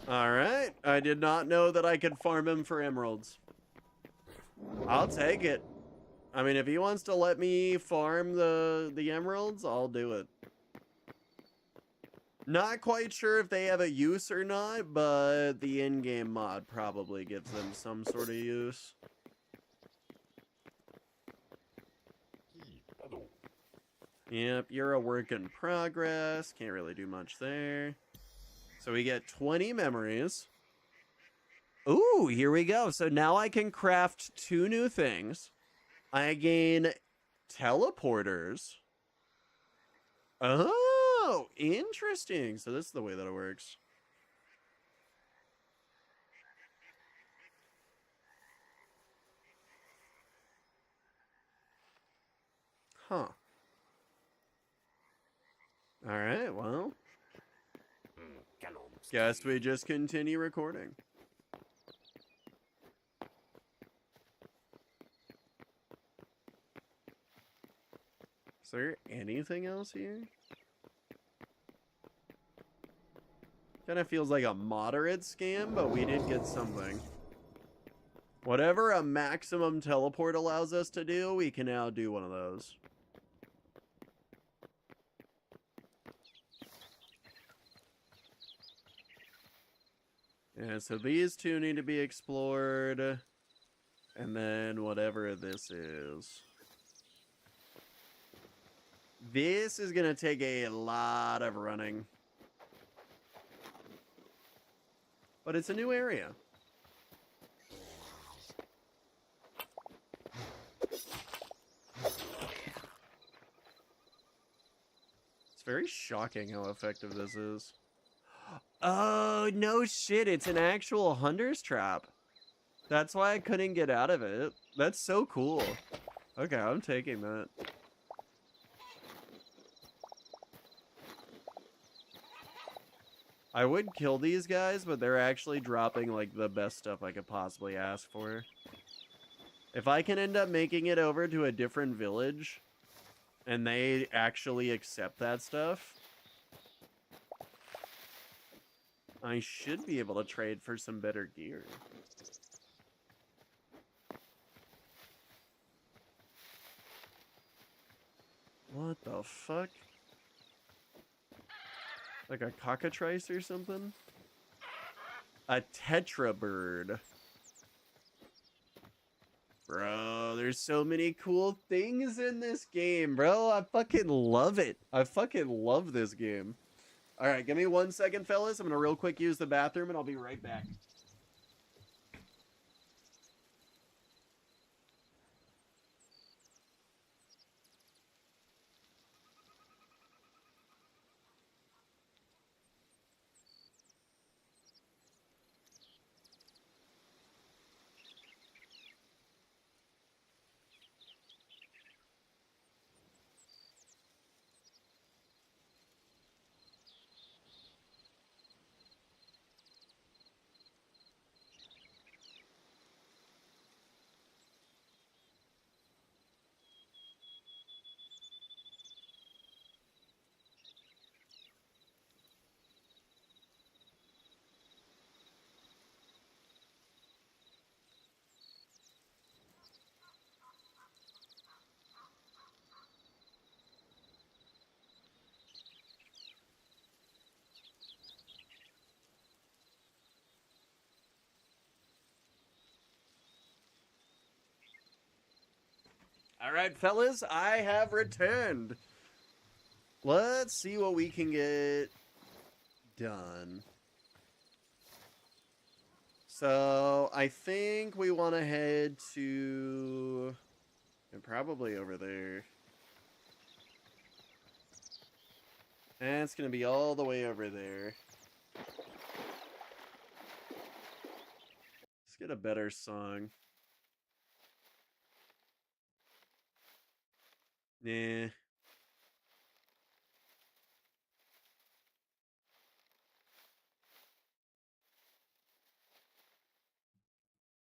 Alright, I did not know that I could farm him for emeralds. I'll take it. I mean, if he wants to let me farm the emeralds, I'll do it. Not quite sure if they have a use or not, but the in-game mod probably gives them some sort of use. Yep, you're a work in progress. Can't really do much there. So we get 20 memories. Ooh, here we go. So now I can craft 2 new things. I gain teleporters. Oh, interesting. So this is the way that it works. Huh. All right, well. Guess we just continue recording. Is there anything else here? Kind of feels like a moderate scam, but we did get something. Whatever a maximum teleport allows us to do, we can now do one of those. Yeah, so these 2 need to be explored. And then whatever this is. This is going to take a lot of running. But it's a new area. It's very shocking how effective this is. Oh, no shit. It's an actual hunter's trap. That's why I couldn't get out of it. That's so cool. Okay, I'm taking that. I would kill these guys, but they're actually dropping, like, the best stuff I could possibly ask for. If I can end up making it over to a different village, and they actually accept that stuff, I should be able to trade for some better gear. What the fuck? Like a cockatrice or something? A tetra bird. Bro, there's so many cool things in this game, bro. I fucking love it. I fucking love this game. All right, give me 1 second, fellas. I'm gonna real quick use the bathroom, and I'll be right back. All right, fellas, I have returned. Let's see what we can get done. So, I think we want to head to... and probably over there. And it's going to be all the way over there. Let's get a better song. Nah.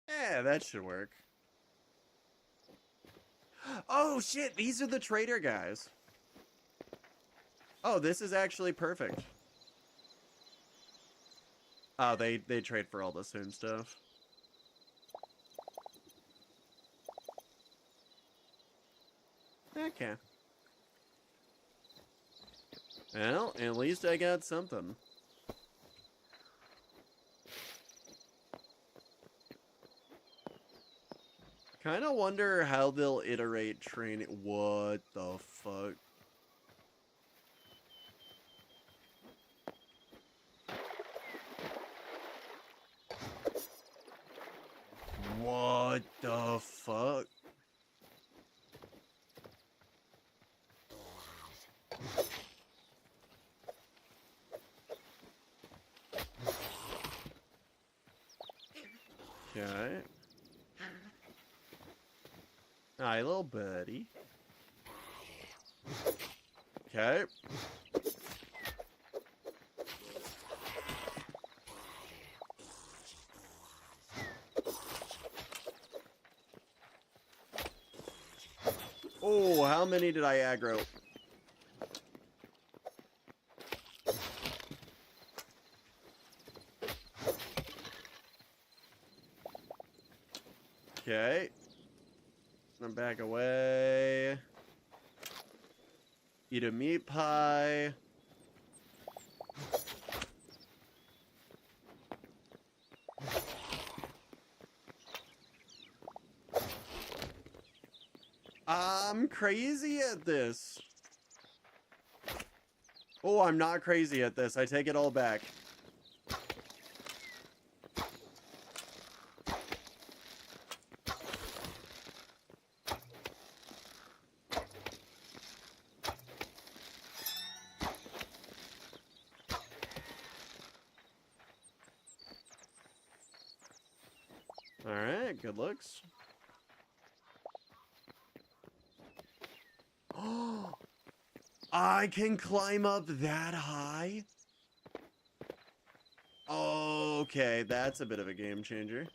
Yeah, that should work. Oh, shit! These are the trader guys. Oh, this is actually perfect. Oh, they trade for all the same stuff. Okay. Well, at least I got something. Kind of wonder how they'll iterate training. What the fuck? What the fuck? Okay. Hi, little buddy. Okay. Oh, how many did I aggro? Okay. I'm back away. Eat a meat pie. I'm crazy at this. Oh, I'm not crazy at this. I take it all back. Alright, good looks. I can climb up that high? Okay, that's a bit of a game changer.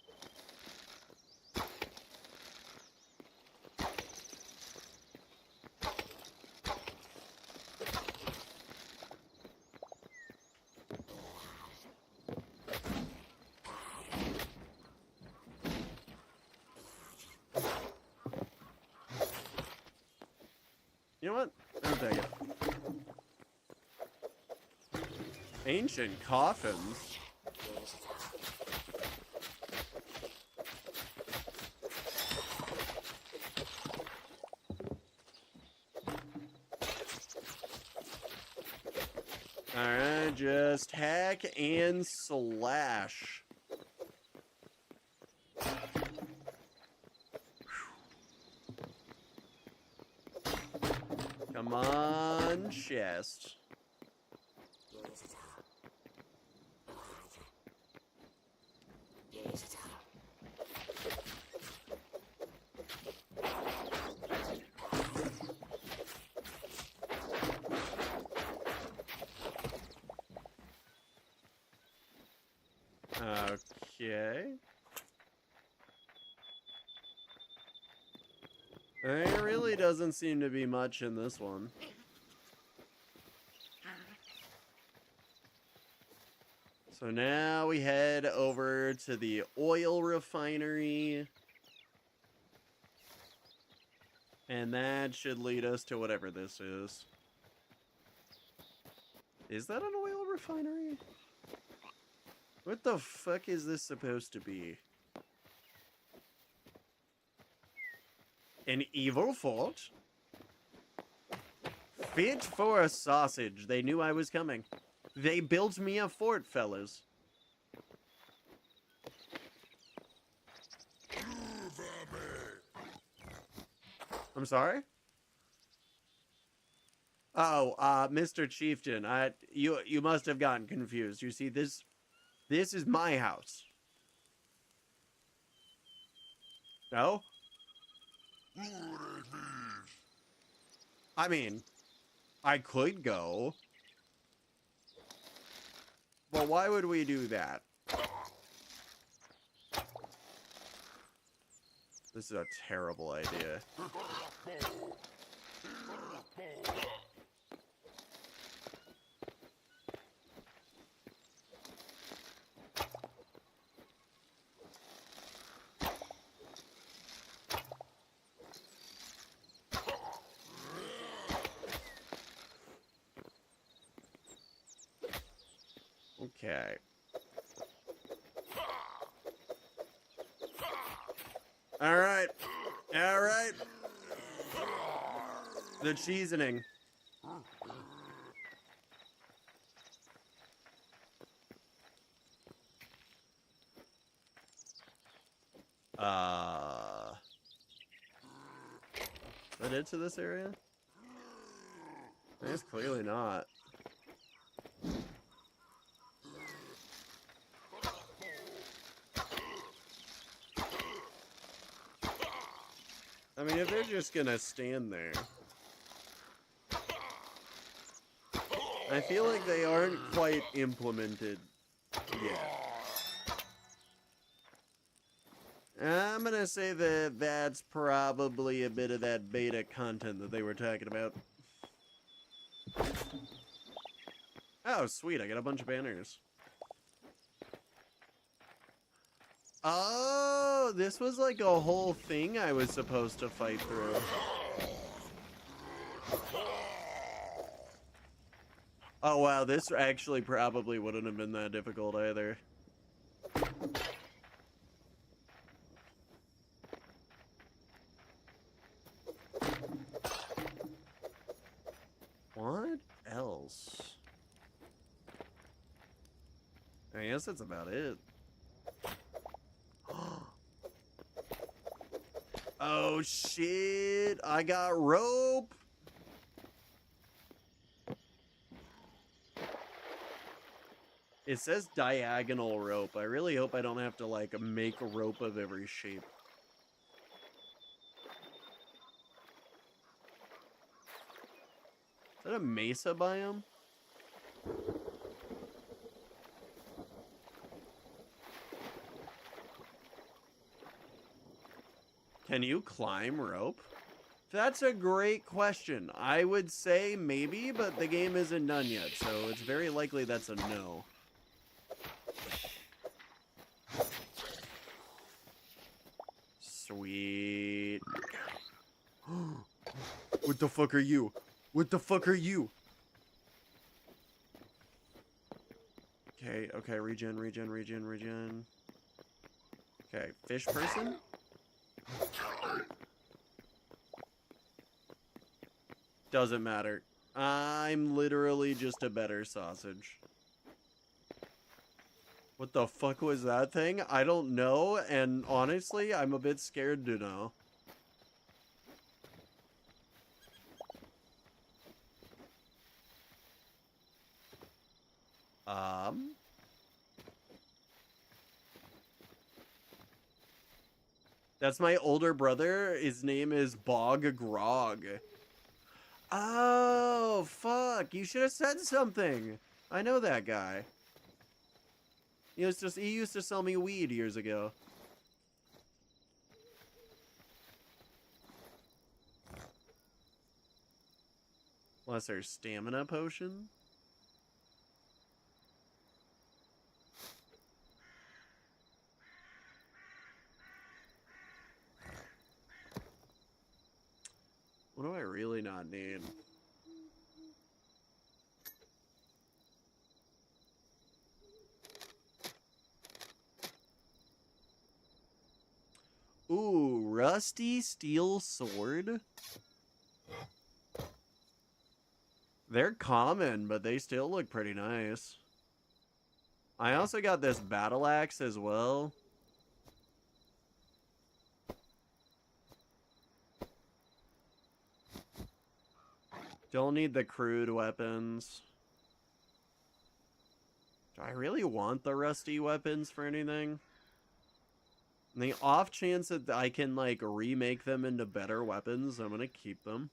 You know what? I'll take it. Ancient coffins. Alright, just hack and slash. Come on, chest. Okay. There really doesn't seem to be much in this one. So now we head over to the oil refinery. And that should lead us to whatever this is. Is that an oil refinery? What the fuck is this supposed to be? An evil fort? Fit for a sausage. They knew I was coming. They built me a fort, fellas. I'm sorry? Oh, Mr. Chieftain, you must have gotten confused. You see, this is my house. No? I mean, I could go. But why would we do that? This is a terrible idea. Okay. All right. All right. The seasoning. Is that it to this area? It's clearly not. I mean, if they're just gonna stand there. I feel like they aren't quite implemented yet. I'm gonna say that that's probably a bit of that beta content that they were talking about. Oh, sweet, I got a bunch of banners. Oh, this was like a whole thing I was supposed to fight through. Oh wow, this actually probably wouldn't have been that difficult either. What else? I guess that's about it. Oh shit, I got rope. It says diagonal rope. I really hope I don't have to like make a rope of every shape. Is that a mesa biome? Can you climb rope? That's a great question. I would say maybe, but the game isn't done yet, so it's very likely that's a no. Sweet. What the fuck are you? What the fuck are you? Okay, okay, regen. Okay, fish person? Doesn't matter. I'm literally just a better sausage. What the fuck was that thing? I don't know, and honestly, I'm a bit scared to know. That's my older brother. His name is Bog Grog. Oh, fuck. You should have said something. I know that guy. He used to sell me weed years ago. Lesser stamina potion? What do I really not need? Ooh, rusty steel sword? They're common, but they still look pretty nice. I also got this battle axe as well. Don't need the crude weapons. Do I really want the rusty weapons for anything? And the off chance that I can, like, remake them into better weapons, I'm gonna keep them.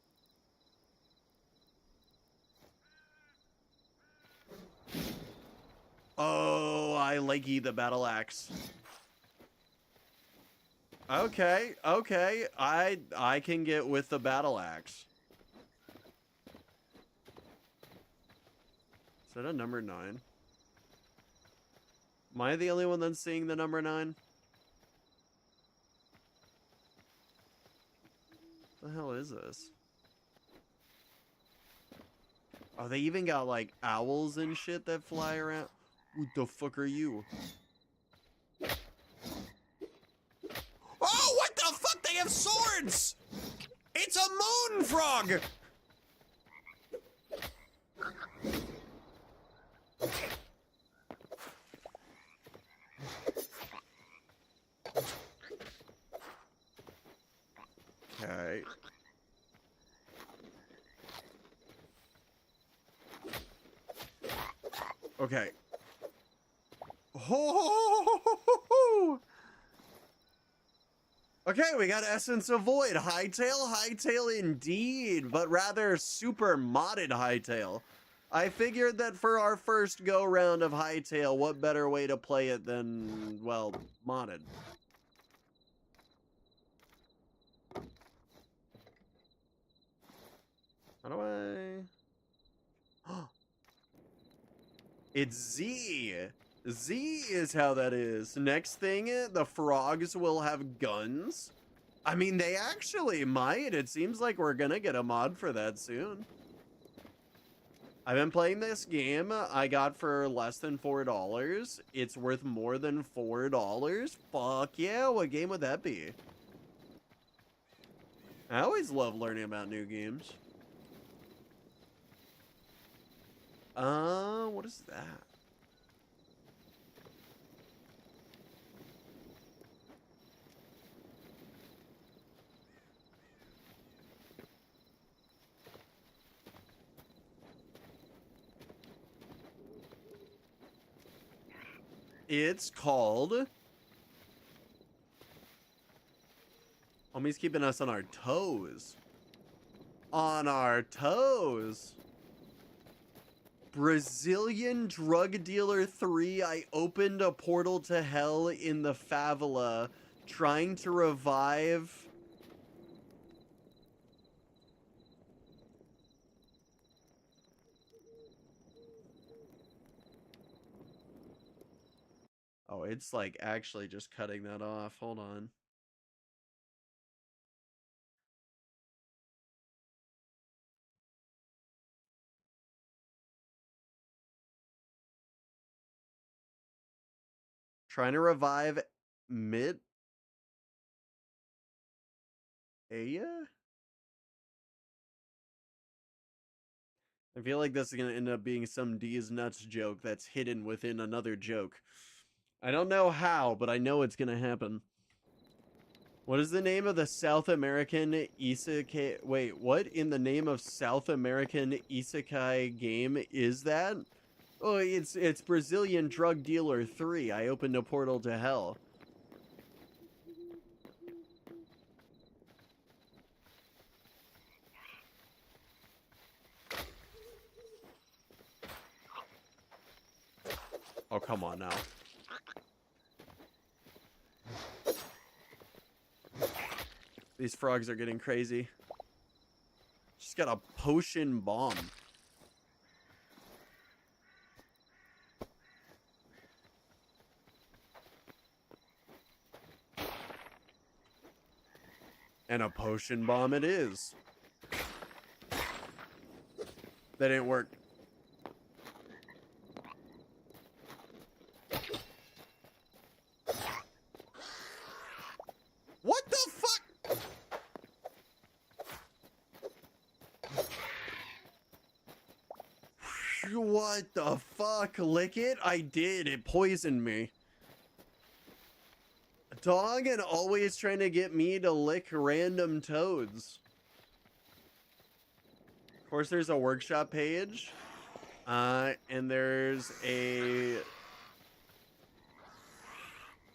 Oh, I likey the battle axe. Okay, okay. I can get with the battle axe. Is that a number 9? Am I the only one that's seeing the number 9? What the hell is this? Oh, they even got, like, owls and shit that fly around. What the fuck are you? Oh, what the fuck? They have swords! It's a moon frog! Okay. Okay. Oh! Okay, we got Essence of Void. Hytale indeed, but rather super modded Hytale. I figured that for our first go-round of Hytale, what better way to play it than, well, modded. How do I... It's Z! Z is how that is. Next thing, the frogs will have guns. I mean, they actually might. It seems like we're gonna get a mod for that soon. I've been playing this game I got for less than $4. It's worth more than $4. Fuck yeah, what game would that be? I always love learning about new games. What is that? It's called... Homie's keeping us on our toes. On our toes. Brazilian Drug Dealer 3. I opened a portal to hell in the favela, trying to revive Oh, it's like actually just cutting that off. Hold on. Trying to revive mid Aya? I feel like this is gonna end up being some D's nuts joke that's hidden within another joke. I don't know how, but I know it's gonna happen. What is the name of the South American isekai? Wait, what in the name of South American isekai game is that? Oh, it's Brazilian Drug Dealer 3. I opened a portal to hell. Oh, come on now. These frogs are getting crazy. Just got a potion bomb. And a potion bomb it is. That didn't work. What the fuck? What the fuck? Lick it? I did. It poisoned me. Dog and always trying to get me to lick random toads. Of course, there's a workshop page. And there's a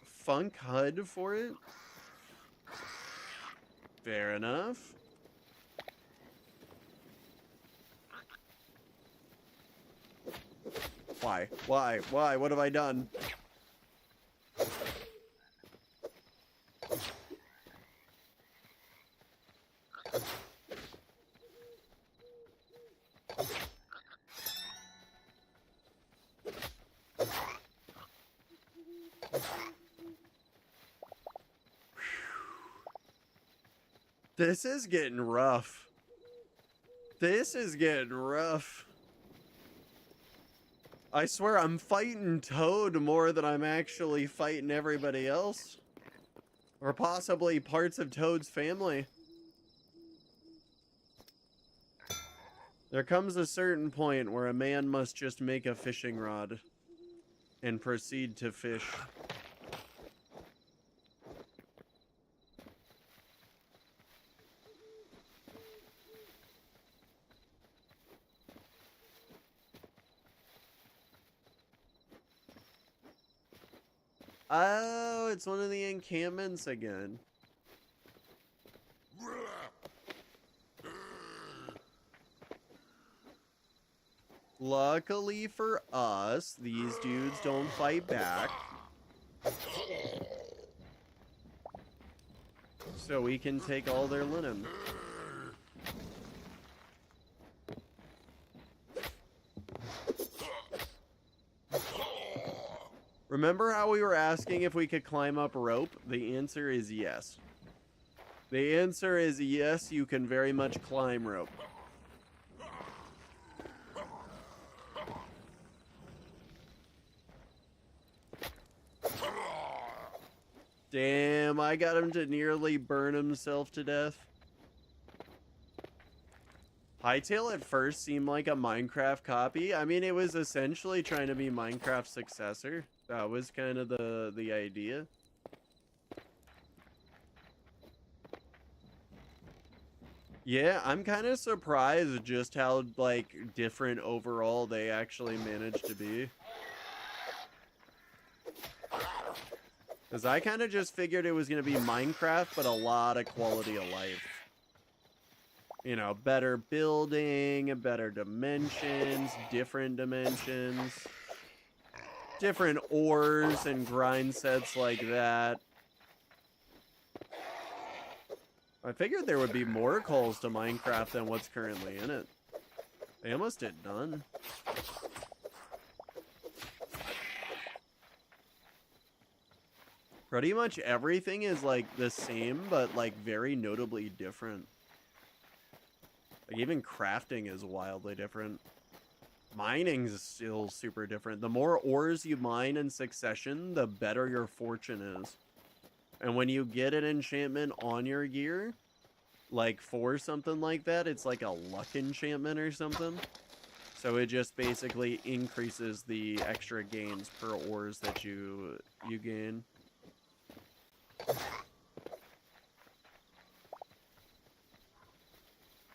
funk HUD for it. Fair enough. Why? Why? Why? What have I done? This is getting rough. This is getting rough. I swear I'm fighting Toad more than I'm actually fighting everybody else. Or possibly parts of Toad's family. There comes a certain point where a man must just make a fishing rod and proceed to fish. Oh, it's one of the encampments again. Luckily for us, these dudes don't fight back. So we can take all their linen. Remember how we were asking if we could climb up rope? The answer is yes. The answer is yes, you can very much climb rope. Damn, I got him to nearly burn himself to death. Hytale at first seemed like a Minecraft copy. I mean, it was essentially trying to be Minecraft's successor. That was kind of the idea. Yeah, I'm kind of surprised just how, like, different overall they actually managed to be. Because I kind of just figured it was going to be Minecraft, but a lot of quality of life. You know, better building, better dimensions, different dimensions. Different ores and grind sets like that. I figured there would be more calls to Minecraft than what's currently in it. They almost did none. Pretty much everything is like the same, but like very notably different. Like even crafting is wildly different. Mining is still super different. The more ores you mine in succession, the better your fortune is. And when you get an enchantment on your gear, like for something like that, it's like a luck enchantment or something. So it just basically increases the extra gains per ores that you gain.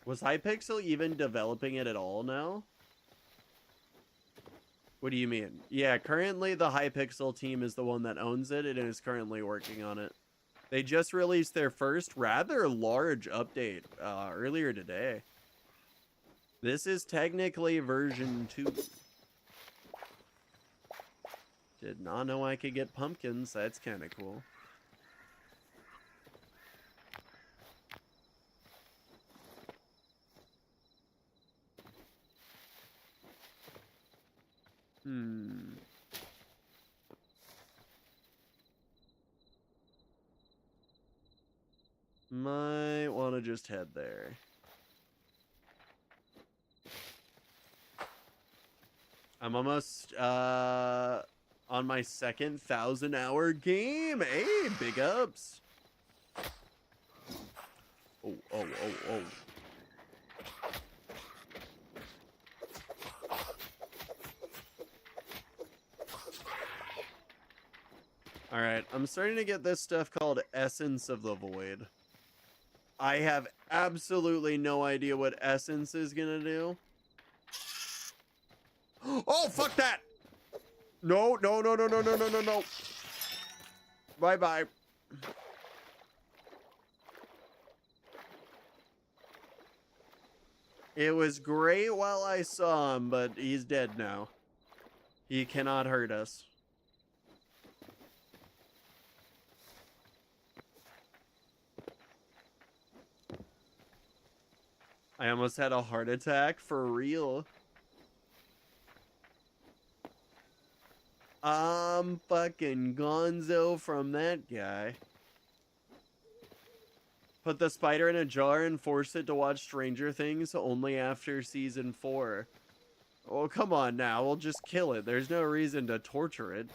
Was Hypixel even developing it at all now? What do you mean? Yeah, currently the Hypixel team is the one that owns it and is currently working on it. They just released their first rather large update earlier today. This is technically version 2. Did not know I could get pumpkins. That's kind of cool. Might want to just head there. I'm almost on my second 1,000-hour game. Hey, big ups. Oh. Alright, I'm starting to get this stuff called Essence of the Void. I have absolutely no idea what Essence is gonna do. Oh, fuck that! No. Bye-bye. It was great while I saw him, but he's dead now. He cannot hurt us. I almost had a heart attack for real. I'm fucking gonzo from that guy. Put the spider in a jar and force it to watch Stranger Things only after season 4. Oh, come on now. We'll just kill it. There's no reason to torture it.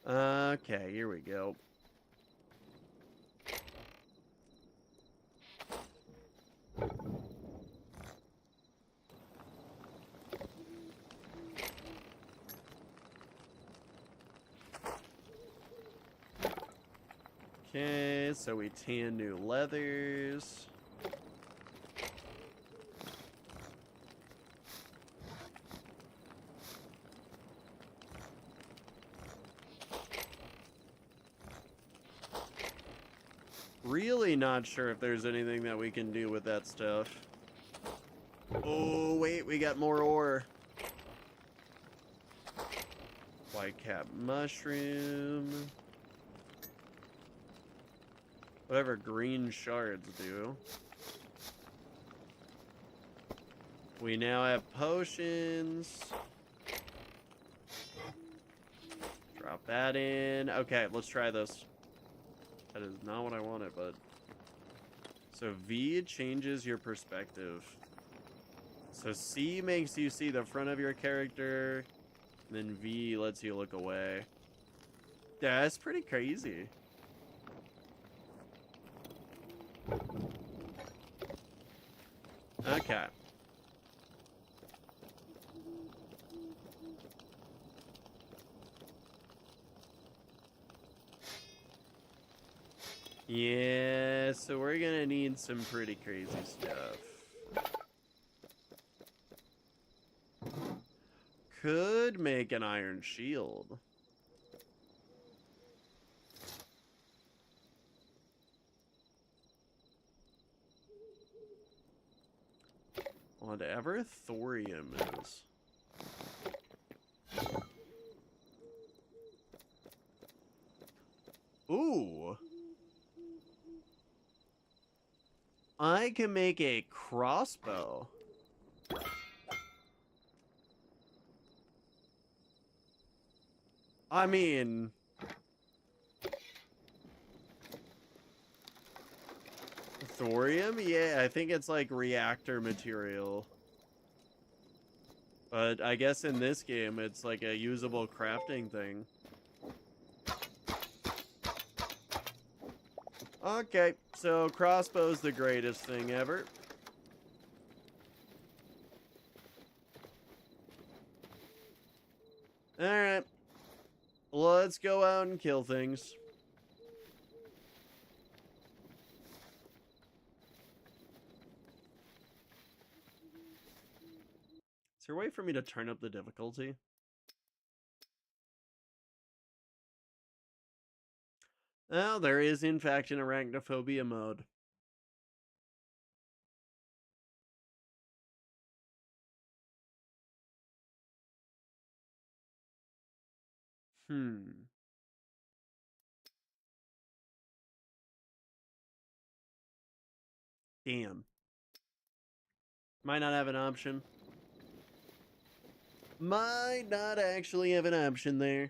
Okay, here we go. Okay, so we tan new leathers. Really not sure if there's anything that we can do with that stuff. Oh, wait, we got more ore. White cap mushroom. Whatever green shards do. We now have potions. Drop that in. Okay, let's try this. That is not what I wanted, but... So V changes your perspective. So C makes you see the front of your character. And then V lets you look away. Yeah, that's pretty crazy. Okay. Yeah, so we're gonna need some pretty crazy stuff. Could make an iron shield. Whatever thorium is. Ooh. I can make a crossbow. I mean... thorium? Yeah, I think it's like reactor material. But I guess in this game, it's like a usable crafting thing. Okay, so crossbow's the greatest thing ever. Alright. Let's go out and kill things. Is there a way for me to turn up the difficulty? Oh, there is in fact an arachnophobia mode. Damn. Might not have an option. Might not actually have an option there.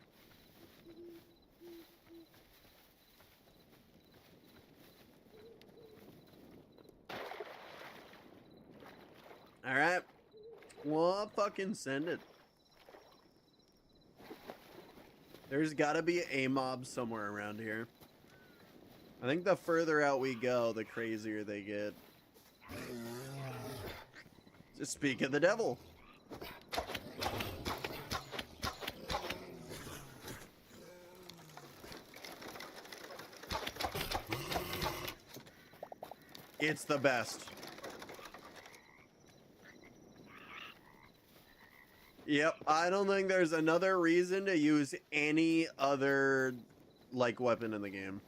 Alright. Well, fucking send it. There's gotta be a mob somewhere around here. I think the further out we go, the crazier they get. Just speak of the devil. It's the best. Yep, I don't think there's another reason to use any other, like, weapon in the game.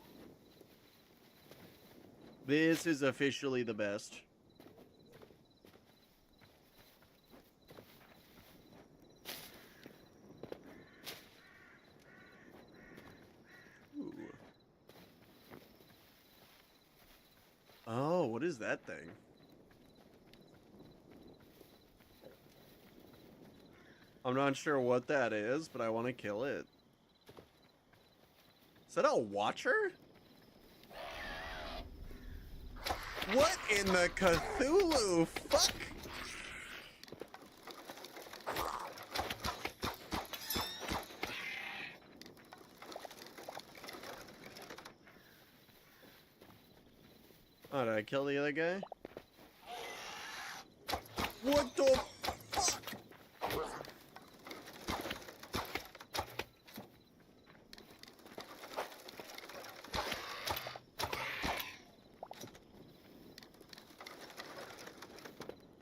This is officially the best. Ooh. Oh, what is that thing? I'm not sure what that is, but I want to kill it. Is that a watcher? What in the Cthulhu? Fuck! Oh, did I kill the other guy? What the fuck?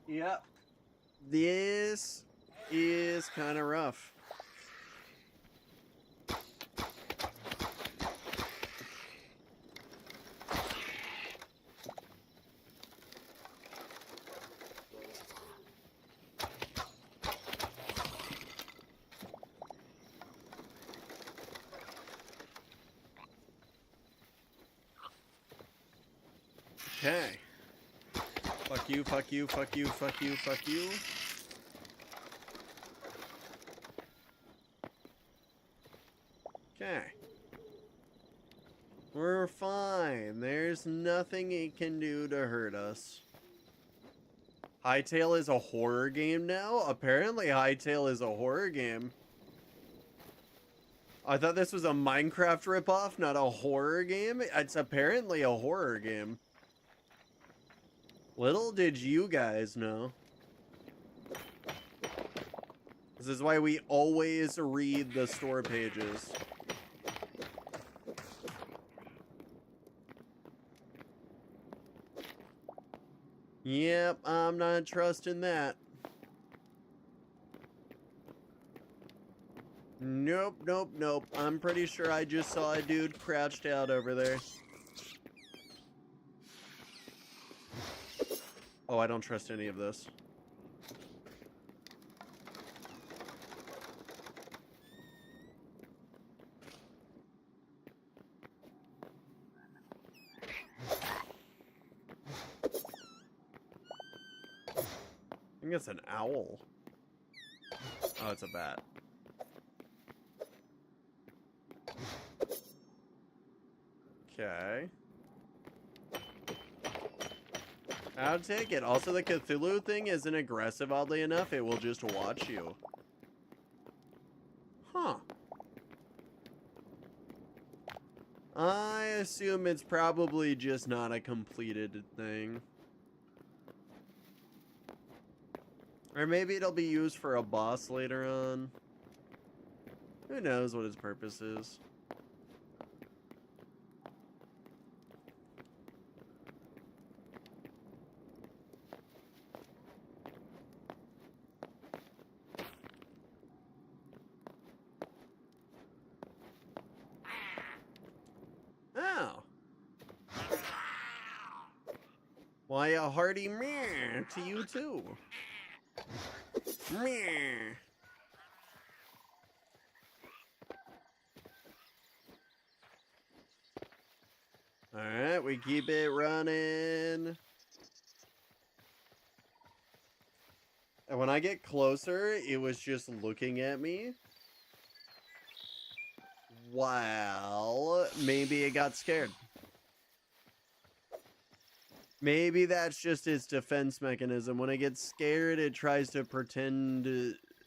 Yep. This is kind of rough. Okay. Fuck you, fuck you, fuck you, fuck you, fuck you. Okay. We're fine. There's nothing it can do to hurt us. Hytale is a horror game now? Apparently Hytale is a horror game. I thought this was a Minecraft ripoff, not a horror game. It's apparently a horror game. Little did you guys know. This is why we always read the store pages. Yep, I'm not trusting that. Nope, nope, nope. I'm pretty sure I just saw a dude crouched out over there. Oh, I don't trust any of this. I think it's an owl. Oh, it's a bat. Okay. I'll take it. Also, the Cthulhu thing isn't aggressive, oddly enough. It will just watch you. Huh. I assume it's probably just not a completed thing. Or maybe it'll be used for a boss later on. Who knows what its purpose is. Oh. Why, a hearty meh to you too. Meh. Alright, we keep it running. And when I get closer, it was just looking at me. Well, maybe it got scared. Maybe that's just its defense mechanism. When it gets scared, it tries to pretend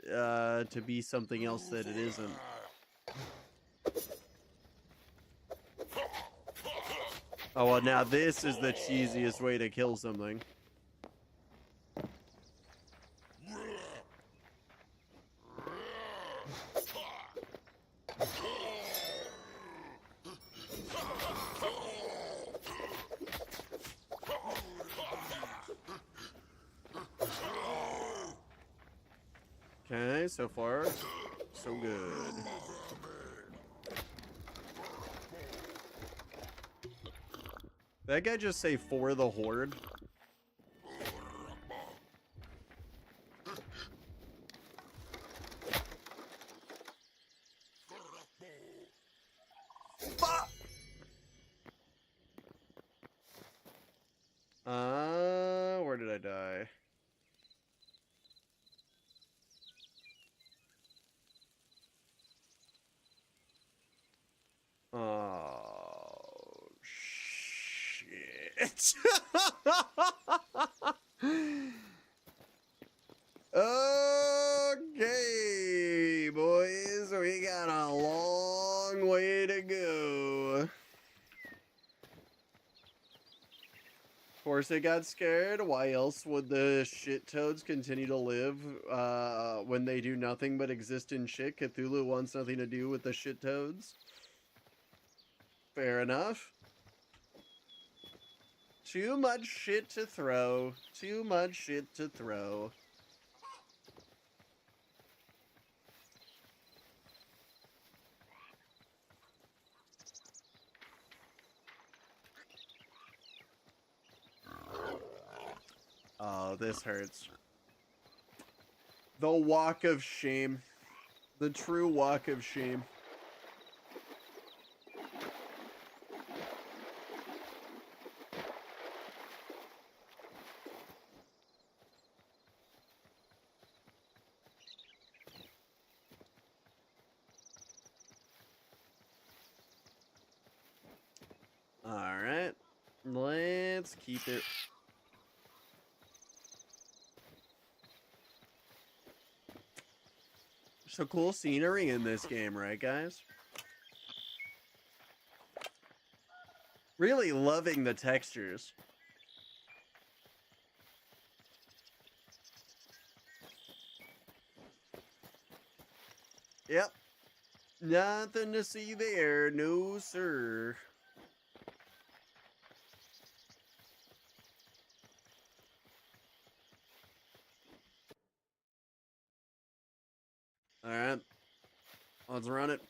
to be something else that it isn't. Oh, well, now this is the cheesiest way to kill something. Okay, so far, so good. That guy just say for the horde? Fuck! Where did I die? Oh, shit. Okay, boys, we got a long way to go. Of course it got scared. Why else would the shit toads continue to live when they do nothing but exist in shit? Cthulhu wants nothing to do with the shit toads. Fair enough. Too much shit to throw. Too much shit to throw. Oh, this hurts. The walk of shame. The true walk of shame. Alright. Let's keep it. So cool scenery in this game, right, guys? Really loving the textures. Yep. Nothing to see there. No, sir. Alright. Let's run it.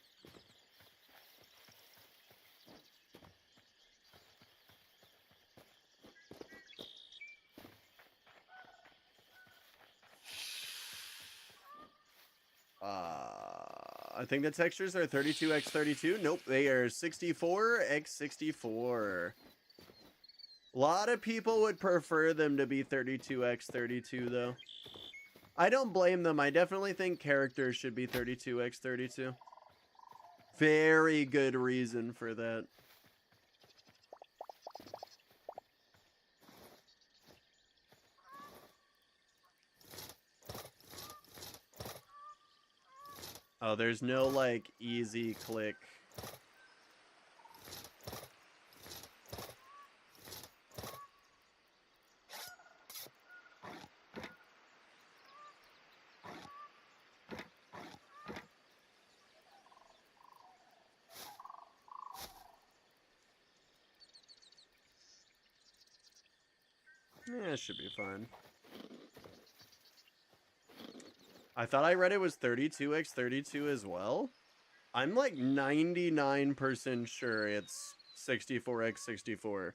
I think the textures are 32x32. Nope, they are 64x64. A lot of people would prefer them to be 32x32, though. I don't blame them. I definitely think characters should be 32x32. Very good reason for that. Oh, there's no, like, easy click. Yeah, it should be fine. I thought I read it was 32x32 as well. I'm like 99% sure it's 64x64.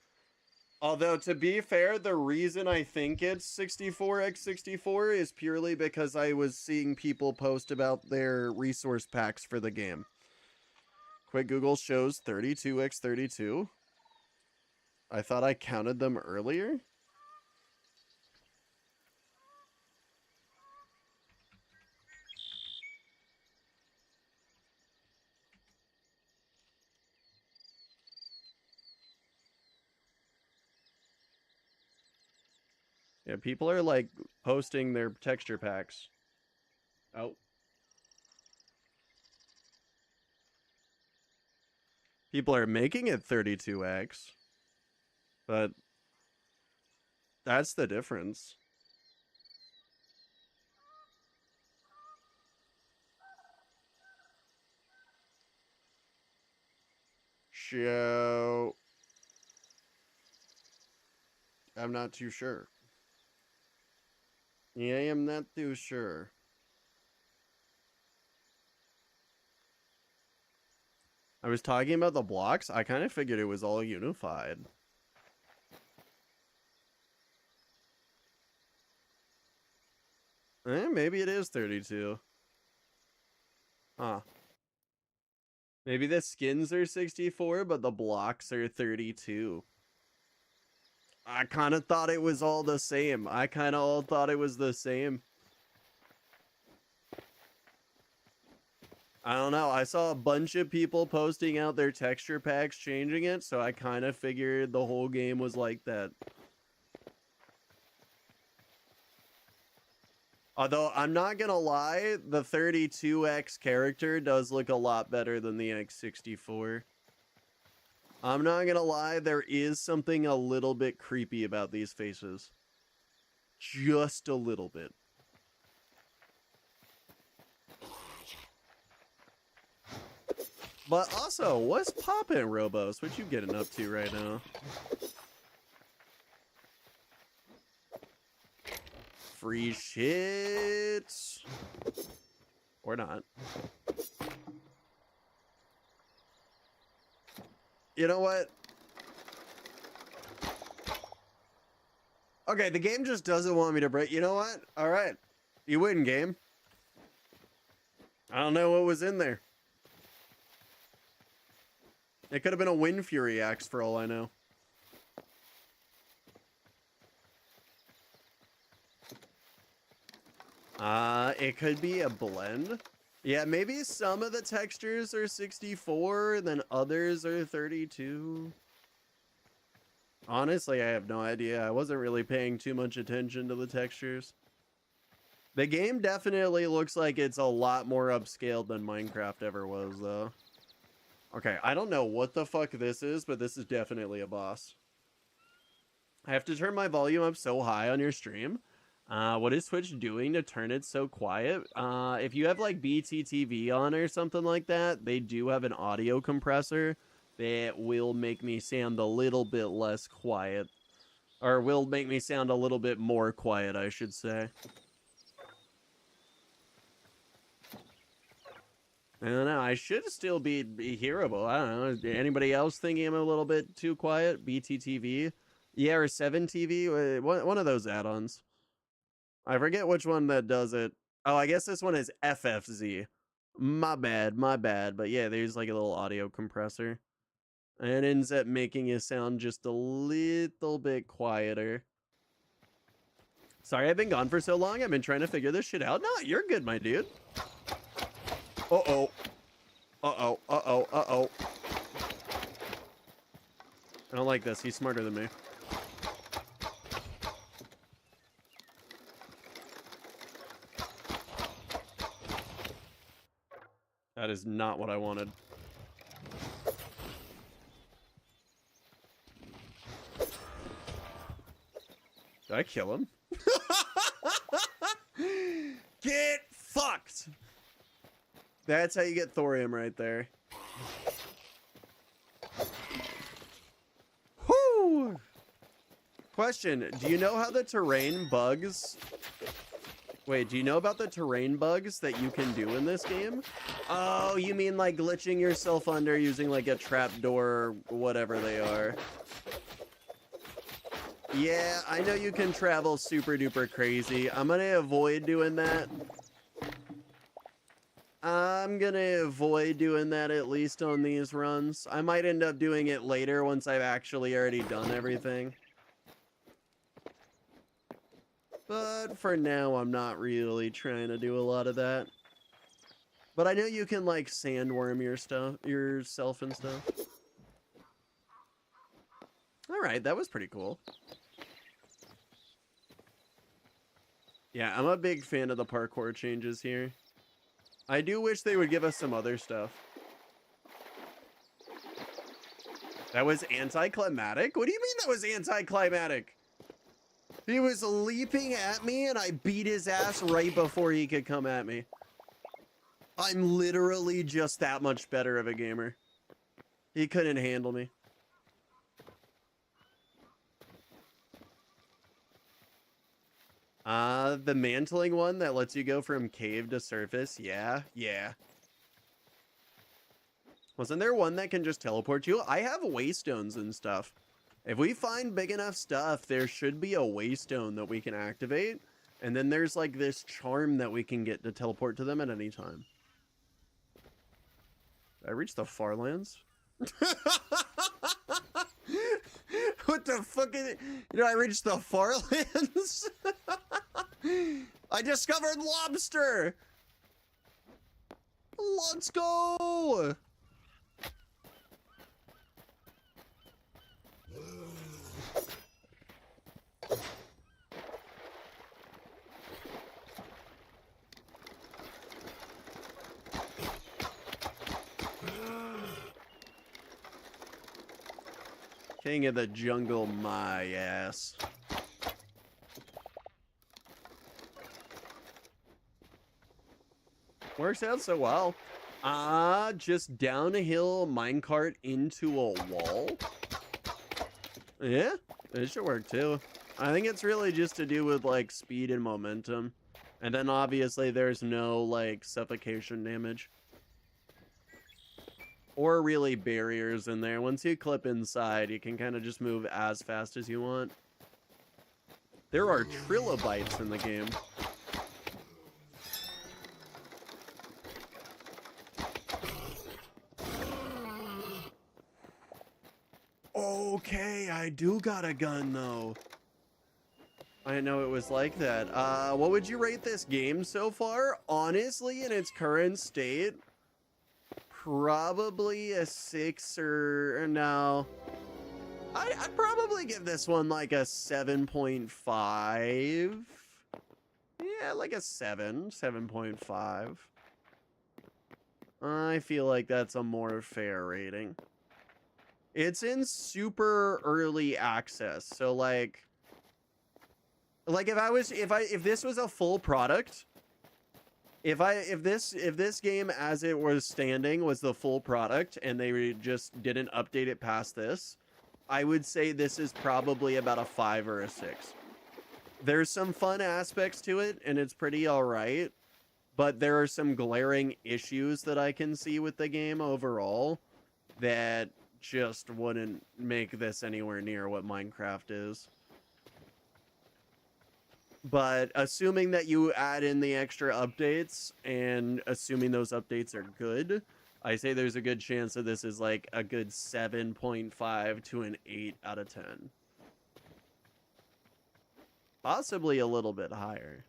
Although, to be fair, the reason I think it's 64x64 is purely because I was seeing people post about their resource packs for the game. Quick Google shows 32x32. I thought I counted them earlier. Yeah, people are like posting their texture packs. Oh. People are making it 32x. But that's the difference. Show. I'm not too sure. Yeah, I'm not too sure. I was talking about the blocks. I kind of figured it was all unified. Maybe it is 32. Huh. Maybe the skins are 64, but the blocks are 32. I kind of thought it was all the same. I kind of all thought it was the same. I don't know. I saw a bunch of people posting out their texture packs changing it, so I kind of figured the whole game was like that. Although, I'm not gonna lie, the 32X character does look a lot better than the X64. I'm not gonna lie, there is something a little bit creepy about these faces. Just a little bit. But also, what's poppin', Robos? What you getting up to right now? Free shit. Or not. You know what? Okay, the game just doesn't want me to break. You know what? All right. You win, game. I don't know what was in there. It could have been a Wind Fury axe for all I know. It could be a blend. Yeah, maybe some of the textures are 64, then others are 32. Honestly, I have no idea. I wasn't really paying too much attention to the textures. The game definitely looks like it's a lot more upscaled than Minecraft ever was, though. Okay, I don't know what the fuck this is, but this is definitely a boss. I have to turn my volume up so high on your stream. What is Twitch doing to turn it so quiet? If you have like BTTV on or something like that, they do have an audio compressor that will make me sound a little bit less quiet. Or will make me sound a little bit more quiet, I should say. I don't know. I should still be hearable. I don't know. Anybody else thinking I'm a little bit too quiet? BTTV? Yeah, or 7TV? One of those add-ons. I forget which one that does it. Oh, I guess this one is FFZ. My bad. But yeah, there's like a little audio compressor. And it ends up making it sound just a little bit quieter. Sorry I've been gone for so long. I've been trying to figure this shit out. No, you're good, my dude. Uh-oh. Uh-oh. Uh-oh. Uh-oh. I don't like this. He's smarter than me. That is not what I wanted. Did I kill him? Get fucked! That's how you get thorium right there. Whoo! Question, do you know how the terrain bugs... Wait, do you know about the terrain bugs that you can do in this game? Oh, you mean like glitching yourself under using like a trapdoor or whatever they are. Yeah, I know you can travel super duper crazy. I'm gonna avoid doing that. I'm gonna avoid doing that at least on these runs. I might end up doing it later once I've actually already done everything. But for now, I'm not really trying to do a lot of that. But I know you can like sandworm yourself and stuff. All right, that was pretty cool. Yeah, I'm a big fan of the parkour changes here. I do wish they would give us some other stuff. That was anticlimactic? What do you mean that was anticlimactic? He was leaping at me and I beat his ass right before he could come at me. I'm literally just that much better of a gamer. He couldn't handle me. The mantling one that lets you go from cave to surface. Yeah. Wasn't there one that can just teleport you? I have waystones and stuff. If we find big enough stuff, there should be a waystone that we can activate. And then there's like this charm that we can get to teleport to them at any time. Did I reach the Farlands? What the fuck is it? Did I reach the Farlands? I discovered lobster! Let's go! King of the jungle, my ass. Works out so well. Just downhill minecart into a wall. Yeah, it should work too. I think it's really just to do with like speed and momentum. And then obviously there's no like suffocation damage. Or really barriers in there. Once you clip inside, you can kind of just move as fast as you want. There are trilobites in the game. Okay, I do got a gun though. I didn't know it was like that. What would you rate this game so far? Honestly, in its current state, probably a 6 or no. I'd probably give this one like a 7.5. Yeah, like a 7.5. I feel like that's a more fair rating. It's in super early access, so like if this was a full product, if this game as it was standing was the full product and they just didn't update it past this, I would say this is probably about a 5 or a 6. There's some fun aspects to it and it's pretty all right, but there are some glaring issues that I can see with the game overall that just wouldn't make this anywhere near what Minecraft is. But assuming that you add in the extra updates and assuming those updates are good, I say there's a good chance that this is like a good 7.5 to an 8 out of 10. Possibly a little bit higher.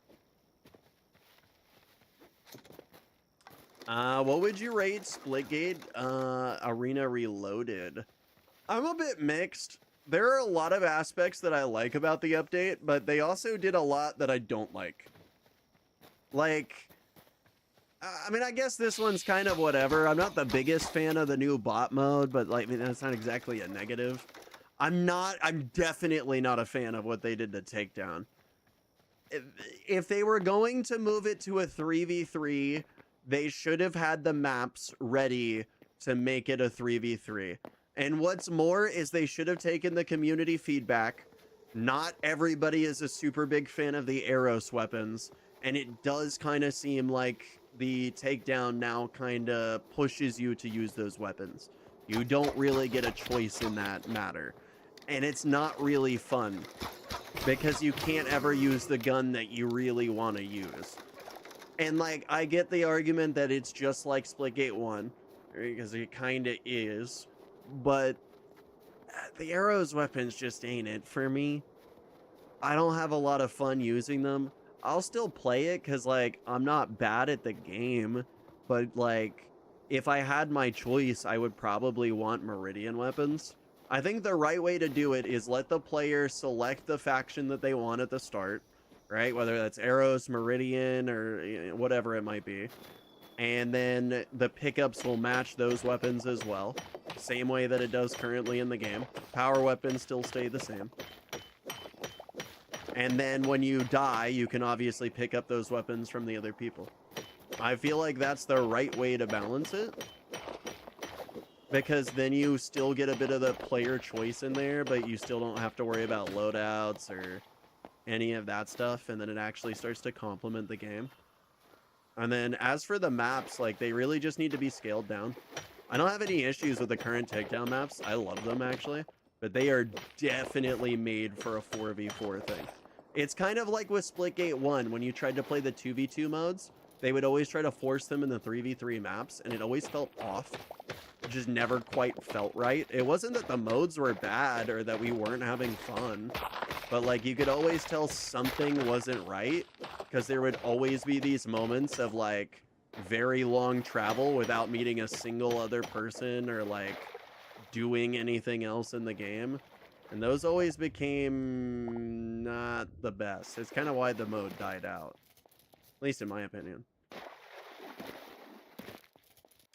What would you rate Splitgate Arena Reloaded? I'm a bit mixed. There are a lot of aspects that I like about the update, but they also did a lot that I don't like. Like, I mean, I guess this one's kind of whatever. I'm not the biggest fan of the new bot mode, but like, I mean, that's not exactly a negative. I'm definitely not a fan of what they did to Takedown. If they were going to move it to a 3v3, they should have had the maps ready to make it a 3v3. And what's more is they should have taken the community feedback. Not everybody is a super big fan of the Eros weapons, and it does kind of seem like the takedown now kind of pushes you to use those weapons. You don't really get a choice in that matter. And it's not really fun because you can't ever use the gun that you really want to use. And like, I get the argument that it's just like Splitgate 1, because it kind of is, but the arrows weapons just ain't it for me. I don't have a lot of fun using them. I'll still play it because like I'm not bad at the game, but like if I had my choice, I would probably want Meridian weapons. I think the right way to do it is let the player select the faction that they want at the start, right? Whether that's arrows, Meridian, or whatever it might be. And then the pickups will match those weapons as well. Same way that it does currently in the game. Power weapons still stay the same. And then when you die, you can obviously pick up those weapons from the other people. I feel like that's the right way to balance it. Because then you still get a bit of the player choice in there, but you still don't have to worry about loadouts or any of that stuff. And then it actually starts to complement the game. And then as for the maps, like they really just need to be scaled down. I don't have any issues with the current takedown maps. I love them actually. But they are definitely made for a 4v4 thing. It's kind of like with Splitgate 1, when you tried to play the 2v2 modes, they would always try to force them in the 3v3 maps, and it always felt off. It just never quite felt right. It wasn't that the modes were bad or that we weren't having fun, but like you could always tell something wasn't right, because there would always be these moments of like very long travel without meeting a single other person or like doing anything else in the game. And those always became not the best. It's kind of why the mode died out. At least in my opinion.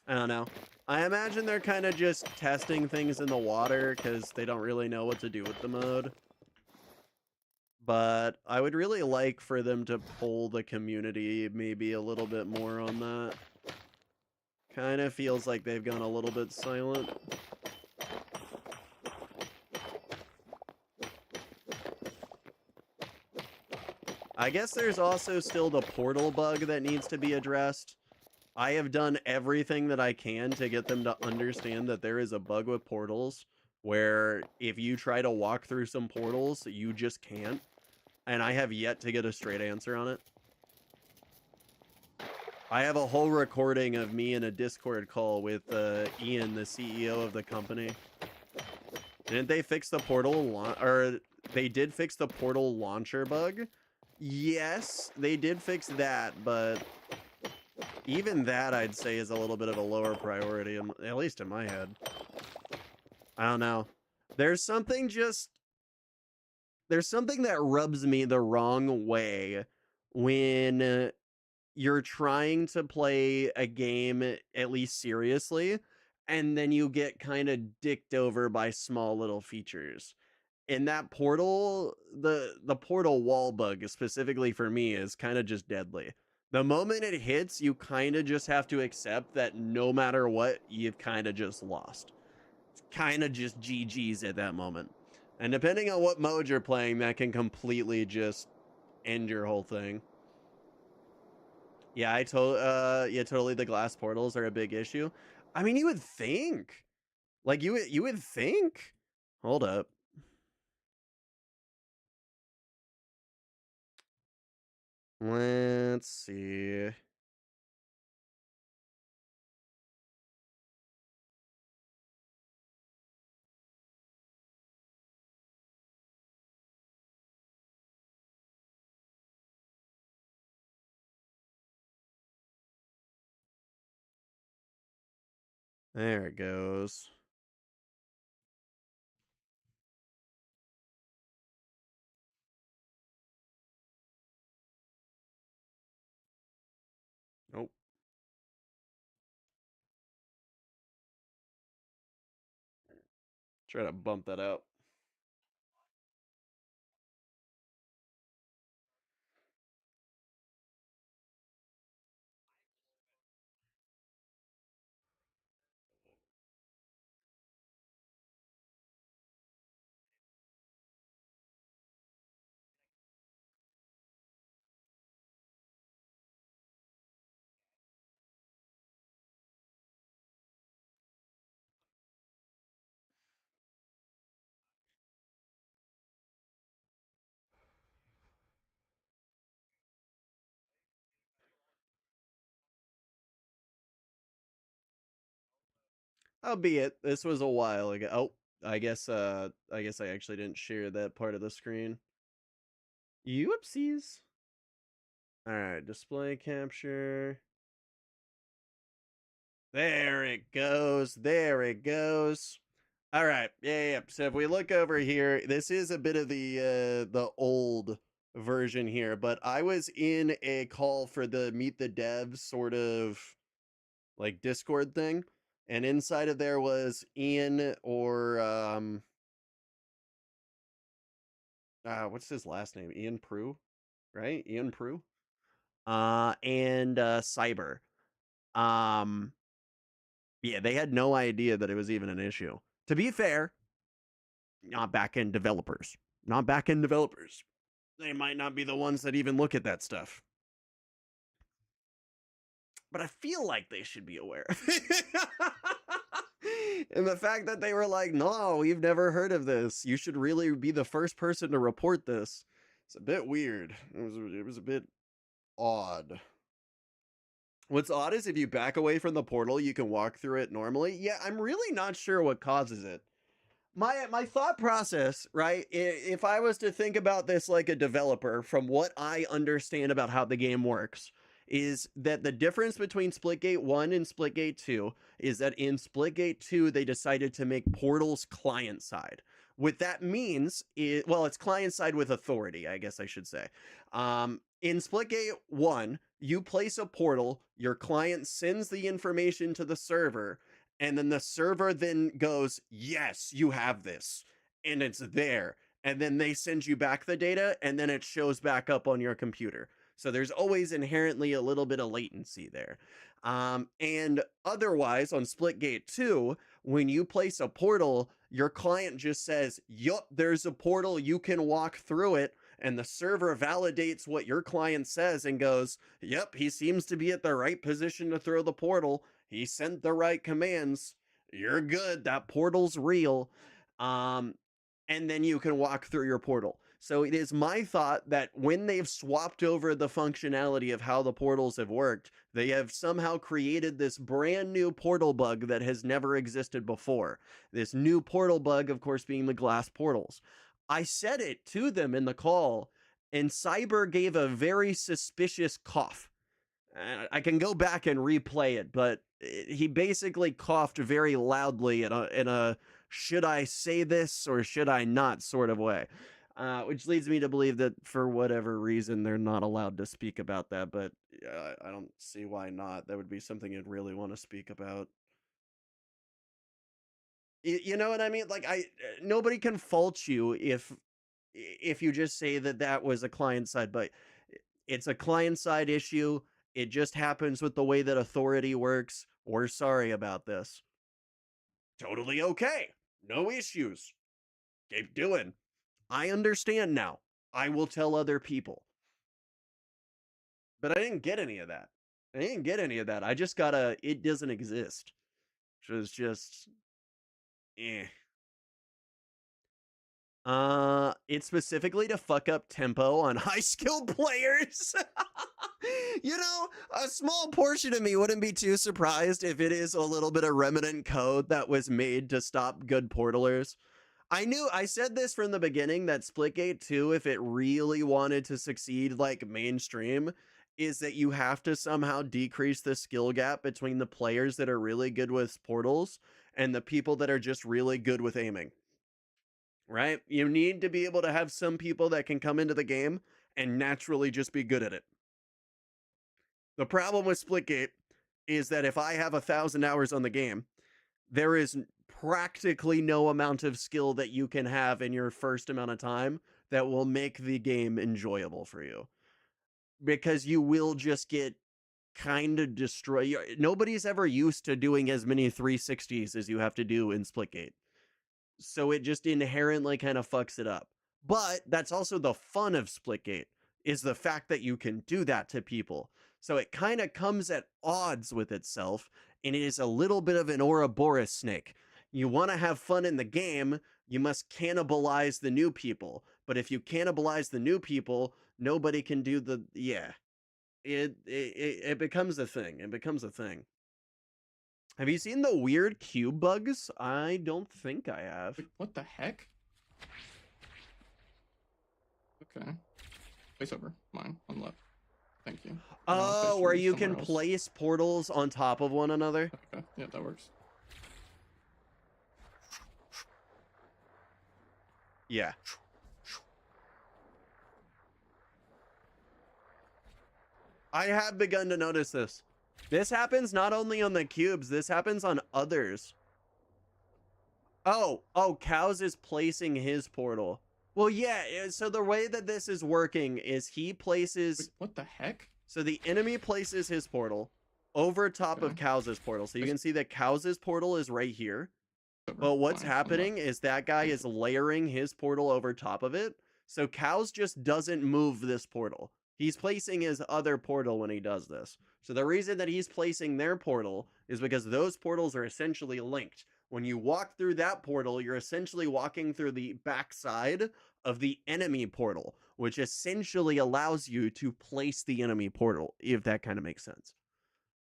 I don't know. I imagine they're kind of just testing things in the water because they don't really know what to do with the mode. But I would really like for them to pull the community maybe a little bit more on that. Kind of feels like they've gone a little bit silent. I guess there's also still the portal bug that needs to be addressed. I have done everything that I can to get them to understand that there is a bug with portals where if you try to walk through some portals, you just can't. And I have yet to get a straight answer on it. I have a whole recording of me in a Discord call with Ian, the CEO of the company. Didn't they fix the portal or they did fix the portal launcher bug? Yes, they did fix that, but even that I'd say is a little bit of a lower priority, at least in my head. I don't know. There's something that rubs me the wrong way when you're trying to play a game at least seriously, and then you get kind of dicked over by small little features. In that portal, the portal wall bug specifically for me is kind of just deadly. The moment it hits, you kind of just have to accept that no matter what, you've kind of just lost. It's kind of just GG's at that moment. And depending on what mode you're playing, that can completely just end your whole thing. Yeah, yeah, totally the glass portals are a big issue. I mean, you would think. Like you would think. Hold up. Let's see. There it goes. Nope. Try to bump that out. Albeit, this was a while ago. Oh, I guess I actually didn't share that part of the screen. Whoopsies. Alright, display capture. There it goes. There it goes. All right. Yeah. So if we look over here, this is a bit of the old version here, but I was in a call for the Meet the Devs sort of like Discord thing, and inside of there was Ian or what's his last name? Ian Prue, right? Ian Prue. And Cyber. Um yeah, they had no idea that it was even an issue. To be fair, not back end developers. Not back end developers. They might not be the ones that even look at that stuff. But I feel like they should be aware. And the fact that they were like, no, we've never heard of this. You should really be the first person to report this. It's a bit weird. It was a bit odd. What's odd is if you back away from the portal, you can walk through it normally. Yeah, I'm really not sure what causes it. My thought process, right? If I was to think about this like a developer, from what I understand about how the game works, is that the difference between Splitgate 1 and Splitgate 2 is that in Splitgate 2 they decided to make portals client side. What that means is, well, it's client side with authority, I guess I should say. In Splitgate 1, you place a portal, your client sends the information to the server, and then the server then goes, yes, you have this, and it's there, and then they send you back the data, and then it shows back up on your computer. So there's always inherently a little bit of latency there. And otherwise, on Splitgate 2, when you place a portal, your client just says, yup, there's a portal, you can walk through it, and the server validates what your client says and goes, yep, he seems to be at the right position to throw the portal, he sent the right commands, you're good, that portal's real. And then you can walk through your portal. So it is my thought that when they've swapped over the functionality of how the portals have worked, they have somehow created this brand new portal bug that has never existed before. This new portal bug, of course, being the glass portals. I said it to them in the call, and Cyber gave a very suspicious cough. I can go back and replay it, but he basically coughed very loudly in a should I say this or should I not sort of way. Which leads me to believe that for whatever reason they're not allowed to speak about that, but I don't see why not. That would be something you'd really want to speak about. You know what I mean? Like nobody can fault you if you just say that that was a client side, but it's a client side issue. It just happens with the way that authority works. We're sorry about this. Totally okay. No issues. Keep doing. I understand now. I will tell other people. But I didn't get any of that. I didn't get any of that. I just got a it doesn't exist. Which was just eh. It's specifically to fuck up tempo on high skilled players. You know, a small portion of me wouldn't be too surprised if it is a little bit of remnant code that was made to stop good portalers. I said this from the beginning that Splitgate 2, if it really wanted to succeed like mainstream, is that you have to somehow decrease the skill gap between the players that are really good with portals and the people that are just really good with aiming. Right? You need to be able to have some people that can come into the game and naturally just be good at it. The problem with Splitgate is that if I have 1,000 hours on the game, there is practically no amount of skill that you can have in your first amount of time that will make the game enjoyable for you. Because you will just get kind of destroyed. Nobody's ever used to doing as many 360s as you have to do in Splitgate. So it just inherently kind of fucks it up. But that's also the fun of Splitgate, is the fact that you can do that to people. So it kind of comes at odds with itself, and it is a little bit of an Ouroboros snake. You want to have fun in the game, you must cannibalize the new people. But if you cannibalize the new people, nobody can do the, yeah. It becomes a thing. It becomes a thing. Have you seen the weird cube bugs? I don't think I have. Wait, what the heck? Okay. Place over. Mine. On left. Thank you. Oh, where you can place portals on top of one another? Okay. Yeah, that works. Yeah. I have begun to notice this. This happens not only on the cubes, this happens on others. Oh, Cows is placing his portal. Well, yeah, so the way that this is working is he places... Wait, what the heck? So the enemy places his portal over top of Cows' portal. So you can see that Cows' portal is right here. But what's happening is that guy is layering his portal over top of it. So Cows just doesn't move this portal. He's placing his other portal when he does this. So the reason that he's placing their portal is because those portals are essentially linked. When you walk through that portal, you're essentially walking through the backside of the enemy portal, which essentially allows you to place the enemy portal, if that kind of makes sense.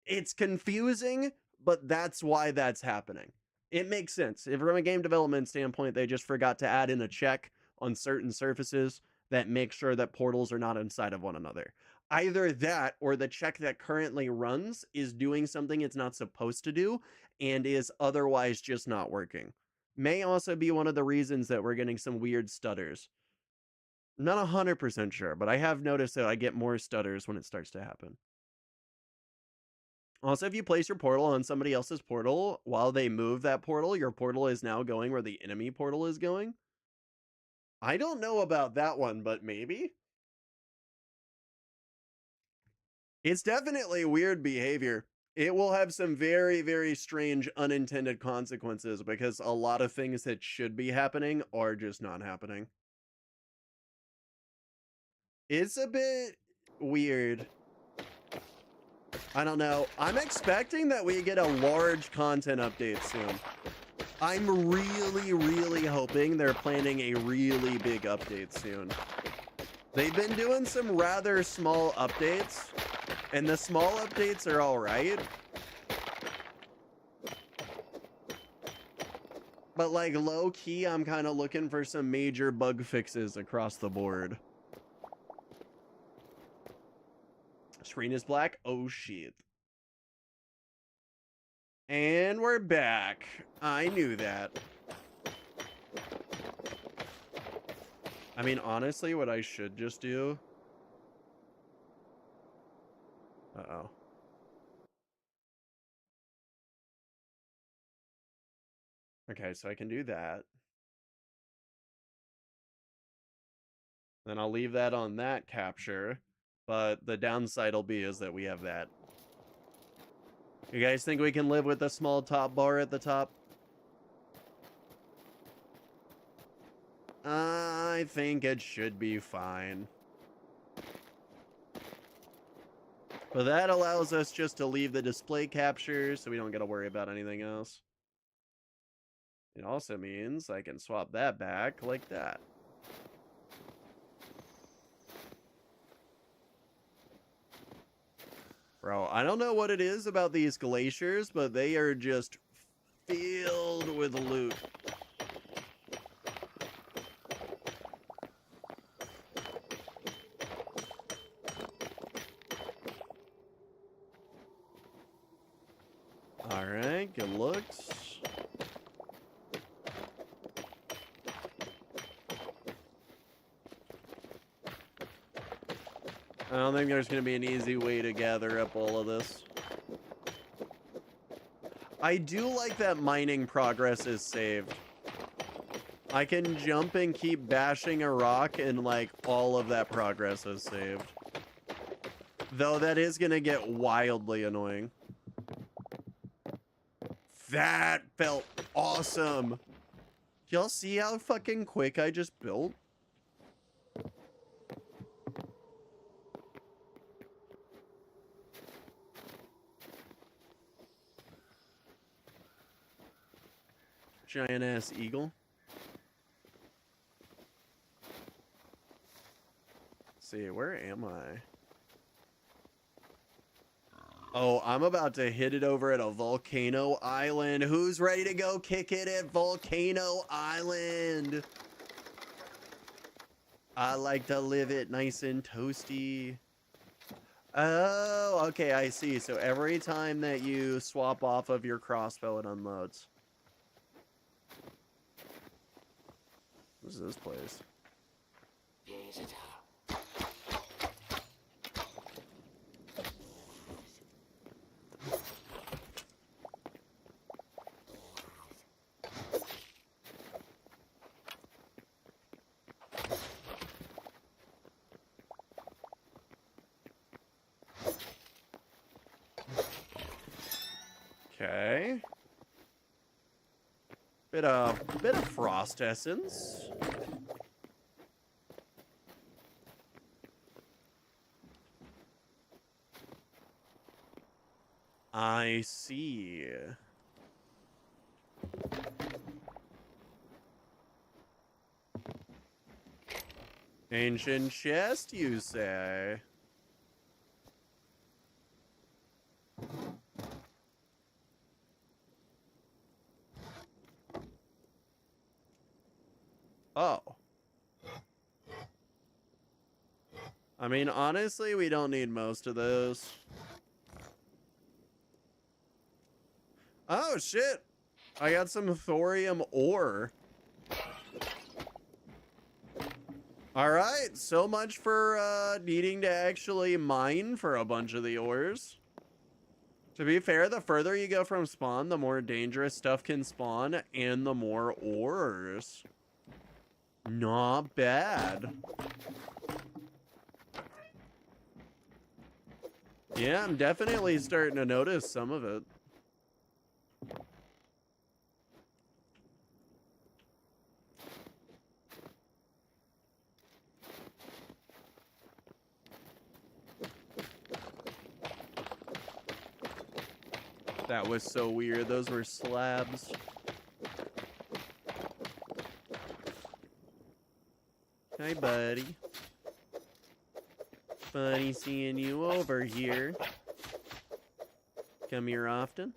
It's confusing, but that's why that's happening. It makes sense. If from a game development standpoint, they just forgot to add in a check on certain surfaces that make sure that portals are not inside of one another. Either that or the check that currently runs is doing something it's not supposed to do and is otherwise just not working. May also be one of the reasons that we're getting some weird stutters. I'm not 100% sure, but I have noticed that I get more stutters when it starts to happen. Also, if you place your portal on somebody else's portal while they move that portal, your portal is now going where the enemy portal is going. I don't know about that one, but maybe. It's definitely weird behavior. It will have some very, very strange unintended consequences because a lot of things that should be happening are just not happening. It's a bit weird. I don't know. I'm expecting that we get a large content update soon. I'm really, really hoping they're planning a really big update soon. They've been doing some rather small updates, and the small updates are all right. But like low key, I'm kind of looking for some major bug fixes across the board. Screen is black. Oh shit. And we're back. I knew that. I mean, honestly, what I should just do... Uh-oh. Okay, so I can do that. Then I'll leave that on that capture. But the downside will be is that we have that. You guys think we can live with a small top bar at the top? I think it should be fine. But that allows us just to leave the display capture so we don't got to worry about anything else. It also means I can swap that back like that. Bro, I don't know what it is about these glaciers, but they are just filled with loot. Alright, good looks. I don't think there's going to be an easy way to gather up all of this. I do like that mining progress is saved. I can jump and keep bashing a rock and like all of that progress is saved. Though that is gonna get wildly annoying. That felt awesome. Y'all see how fucking quick I just built? Giant ass eagle. Let's see, where am I? Oh, I'm about to hit it over at a volcano island. Who's ready to go kick it at Volcano Island? I like to live it nice and toasty. Oh, okay, I see. So every time that you swap off of your crossbow, it unloads. What is this place? Okay. Bit of frost essence. I see. Ancient chest, you say? Oh. I mean, honestly, we don't need most of those. Oh, shit. I got some thorium ore. Alright, so much for needing to actually mine for a bunch of the ores. To be fair, the further you go from spawn, the more dangerous stuff can spawn, and the more ores. Not bad. Yeah, I'm definitely starting to notice some of it. That was so weird. Those were slabs. Hi, buddy. Funny seeing you over here. Come here often?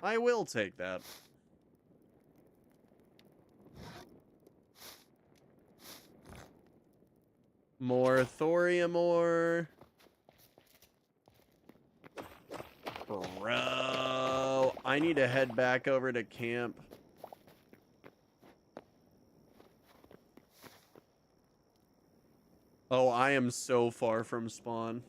I will take that. More thorium ore. Bro, I need to head back over to camp. Oh, I am so far from spawn.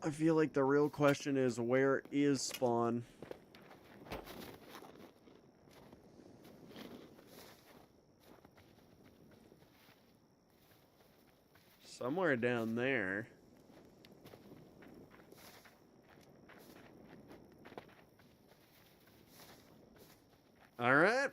I feel like the real question is, where is spawn? Somewhere down there. All right.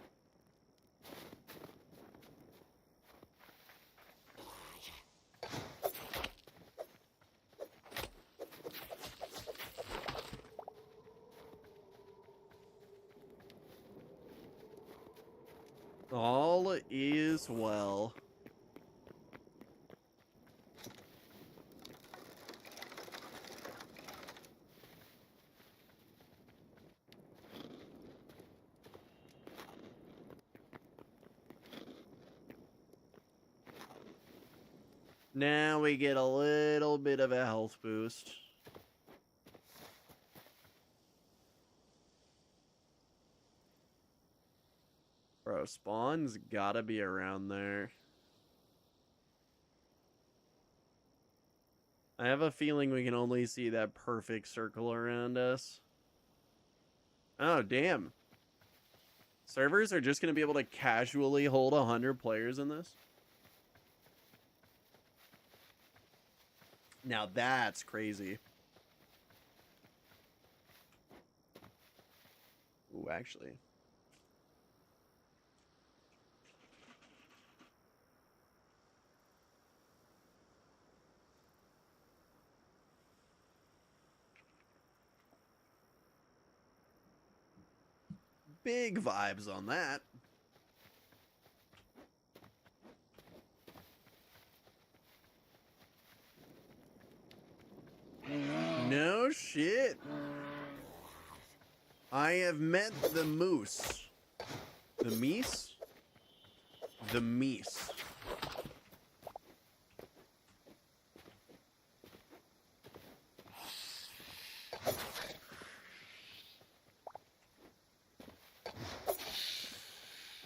All is well. Now we get a little bit of a health boost. Bro, spawn's gotta be around there. I have a feeling we can only see that perfect circle around us. Oh, damn. Servers are just going to be able to casually hold 100 players in this? Now that's crazy. Ooh, actually. Big vibes on that. No shit. I have met the moose. The meese? The meese.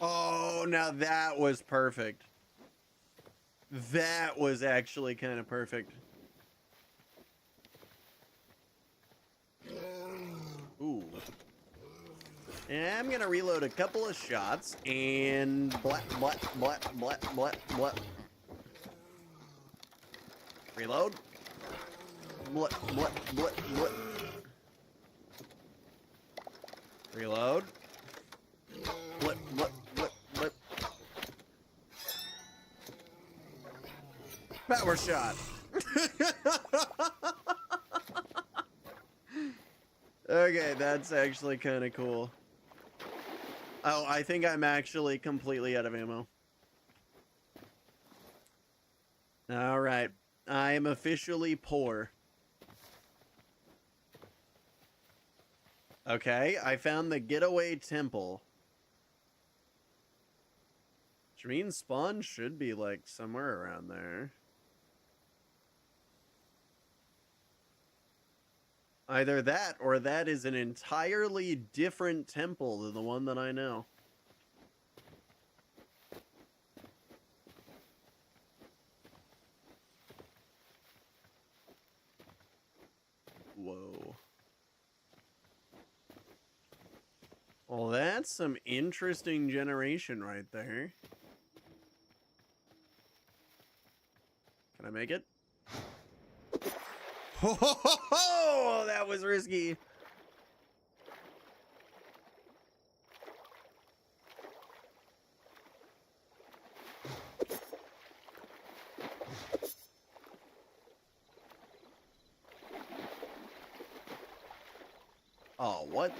Oh, now that was perfect. That was actually kind of perfect. Ooh. And I'm gonna reload a couple of shots and blat, blat, blat, blat, blat, blat. Reload. Blat, blat, blat, blat. Reload. Blat, blat, blat, blat. Power shot. Okay, that's actually kind of cool. Oh, I think I'm actually completely out of ammo. All right. I am officially poor. Okay, I found the getaway temple. Which means spawn should be like somewhere around there. Either that or that is an entirely different temple than the one that I know. Whoa. Well, that's some interesting generation right there. Can I make it? Ho ho ho ho! That was risky. Oh, what?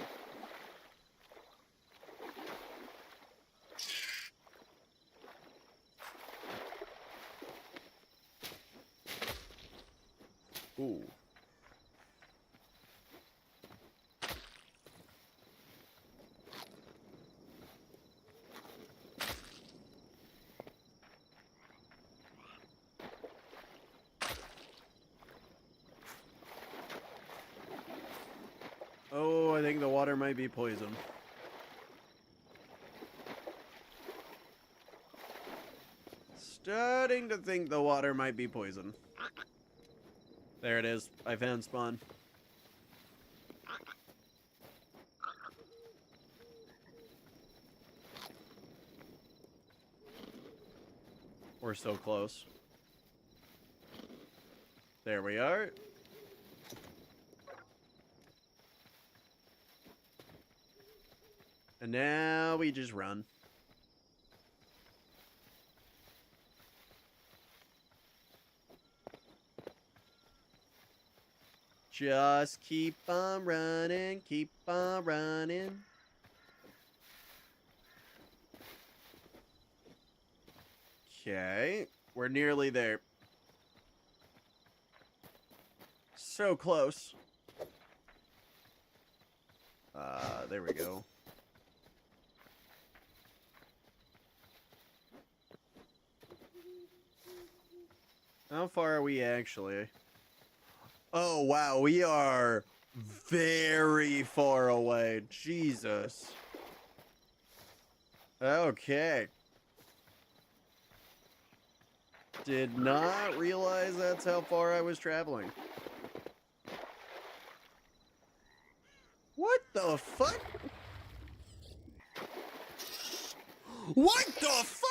Ooh. Oh, I think the water might be poison. Starting to think the water might be poison. There it is. I found spawn. We're so close. There we are. And now we just run. Just keep on running, keep on running. Okay, we're nearly there. So close. There we go. How far are we actually? Oh, wow, we are very far away. Jesus. Okay. Did not realize that's how far I was traveling. What the fuck? What the fuck?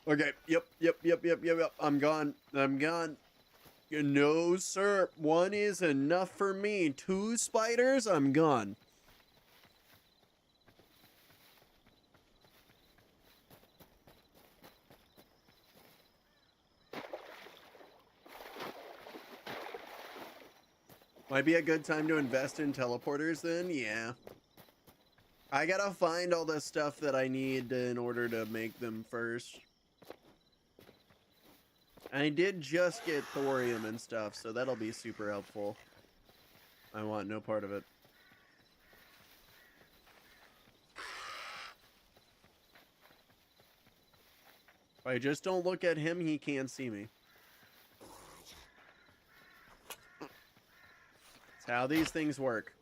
Okay, yep. I'm gone. No, sir. One is enough for me. 2 spiders, I'm gone. Might be a good time to invest in teleporters then, yeah. I gotta find all the stuff that I need in order to make them first. I did just get thorium and stuff, so that'll be super helpful. I want no part of it. If I just don't look at him, he can't see me. That's how these things work.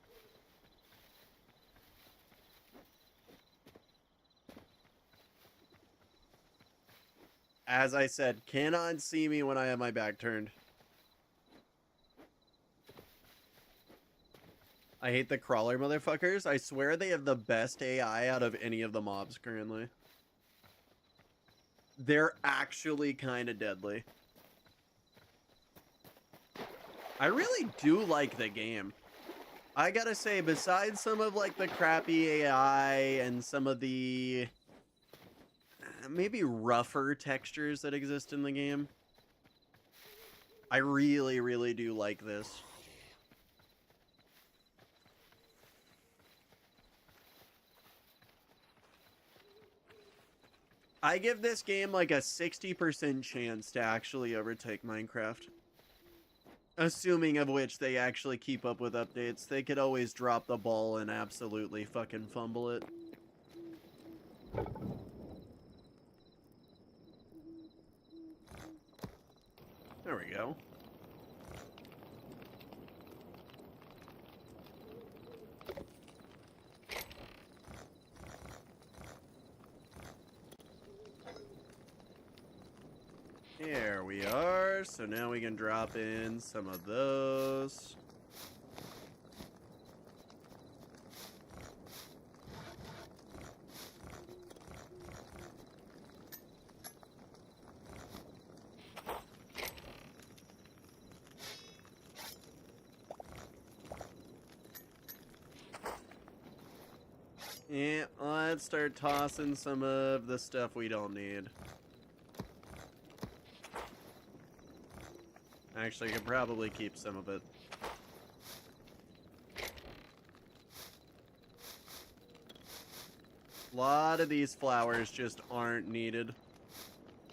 As I said, cannot see me when I have my back turned. I hate the crawler motherfuckers. I swear they have the best AI out of any of the mobs currently. They're actually kind of deadly. I really do like the game. I gotta say, besides some of like the crappy AI and some of the maybe rougher textures that exist in the game, I really do like this. I give this game like a 60% chance to actually overtake Minecraft. Assuming of which they actually keep up with updates. They could always drop the ball and absolutely fucking fumble it. There we go. There we are. So now we can drop in some of those. Yeah, let's start tossing some of the stuff we don't need. Actually, I could probably keep some of it. A lot of these flowers just aren't needed.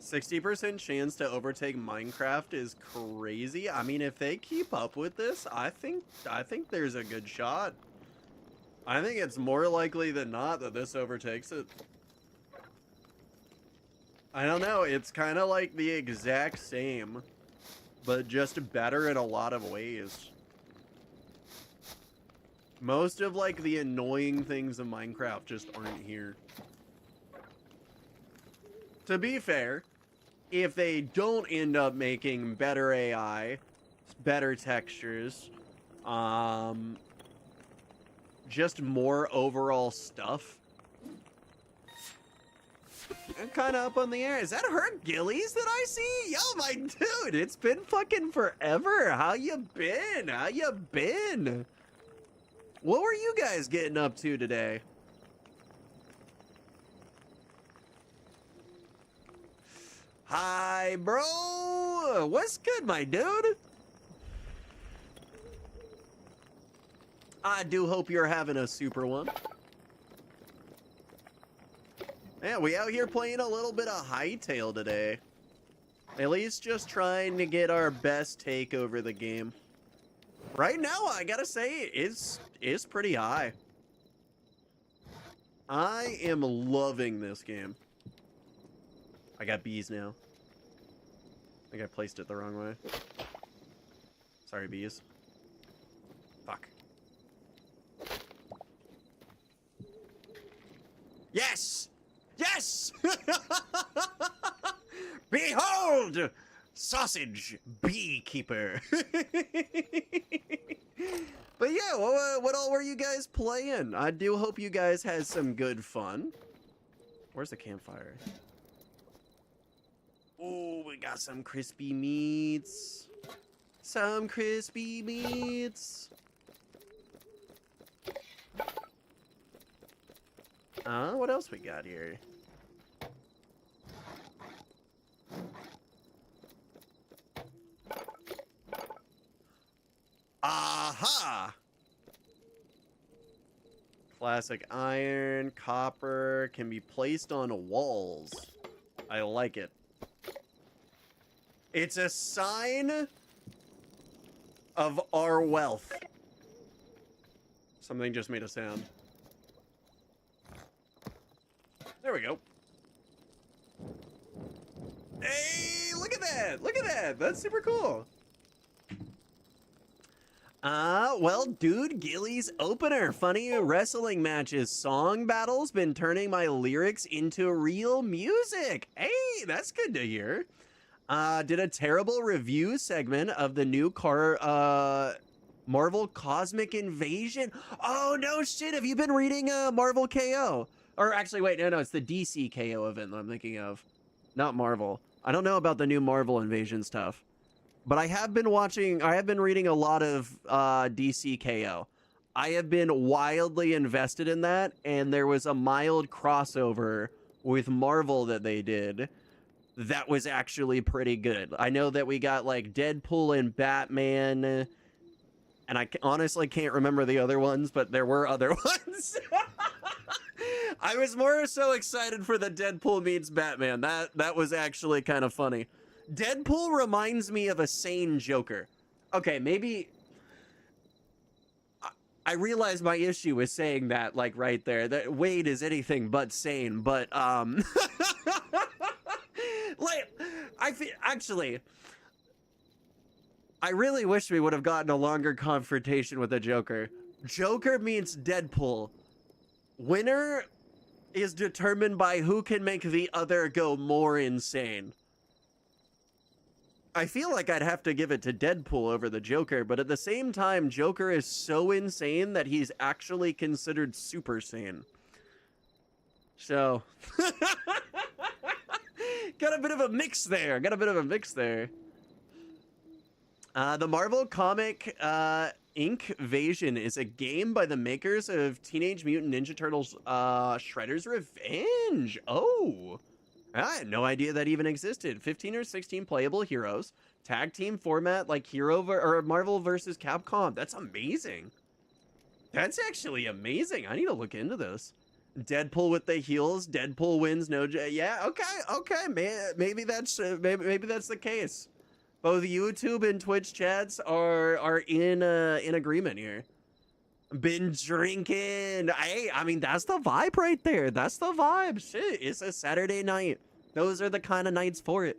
60% chance to overtake Minecraft is crazy. I mean, if they keep up with this, I think there's a good shot. I think it's more likely than not that this overtakes it. I don't know, it's kind of like the exact same, but just better in a lot of ways. Most of like the annoying things in Minecraft just aren't here. To be fair, if they don't end up making better AI, better textures, just more overall stuff, I'm kind of up on the air. Is that her Gillies that I see? Yo, my dude, it's been fucking forever. How you been? How you been? What were you guys getting up to today? Hi, bro. What's good, my dude? I do hope you're having a super one. Yeah, we out here playing a little bit of Hytale today. At least just trying to get our best take over the game. Right now, I gotta say, it's pretty high. I am loving this game. I got bees now. I think I placed it the wrong way. Sorry, bees. Fuck. Yes! Yes! Behold! Sausage beekeeper. But yeah, what all were you guys playing? I do hope you guys had some good fun. Where's the campfire? Oh, we got some crispy meats. Some crispy meats. What else we got here? Aha! Classic iron, copper, can be placed on walls. I like it. It's a sign of our wealth. Something just made a sound. There we go. Hey, look at that! Look at that! That's super cool. Well, dude, Gilly's opener. Funny wrestling matches. Song battles been turning my lyrics into real music. Hey, that's good to hear. Did a terrible review segment of the new Marvel Cosmic Invasion. Oh, no shit. Have you been reading, Marvel KO? Or actually, wait, no, it's the DC KO event that I'm thinking of. Not Marvel. I don't know about the new Marvel Invasion stuff. But I have been reading a lot of DC KO. I have been wildly invested in that, and there was a mild crossover with Marvel that they did that was actually pretty good. I know that we got like Deadpool and Batman, and I honestly can't remember the other ones, but there were other ones. I was more so excited for the Deadpool meets Batman. That was actually kind of funny. Deadpool reminds me of a sane Joker. Okay, maybe... I realize my issue is saying that, like, right there. That Wade is anything but sane, but, like, actually... I really wish we would have gotten a longer confrontation with the Joker. Joker meets Deadpool. Winner is determined by who can make the other go more insane. I feel like I'd have to give it to Deadpool over the Joker, but at the same time, Joker is so insane that he's actually considered super sane. So, got a bit of a mix there. The Marvel comic Invasion is a game by the makers of Teenage Mutant Ninja Turtles Shredder's Revenge. Oh, I had no idea that even existed. 15 or 16 playable heroes. Tag team format like or Marvel versus Capcom. That's amazing. That's actually amazing. I need to look into this. Deadpool with the heels. Deadpool wins. No, yeah. Okay, man. Maybe that's the case. Both YouTube and Twitch chats are in agreement here. Been drinking. Hey, I mean, that's the vibe right there. That's the vibe. Shit, it's a Saturday night. Those are the kind of nights for it.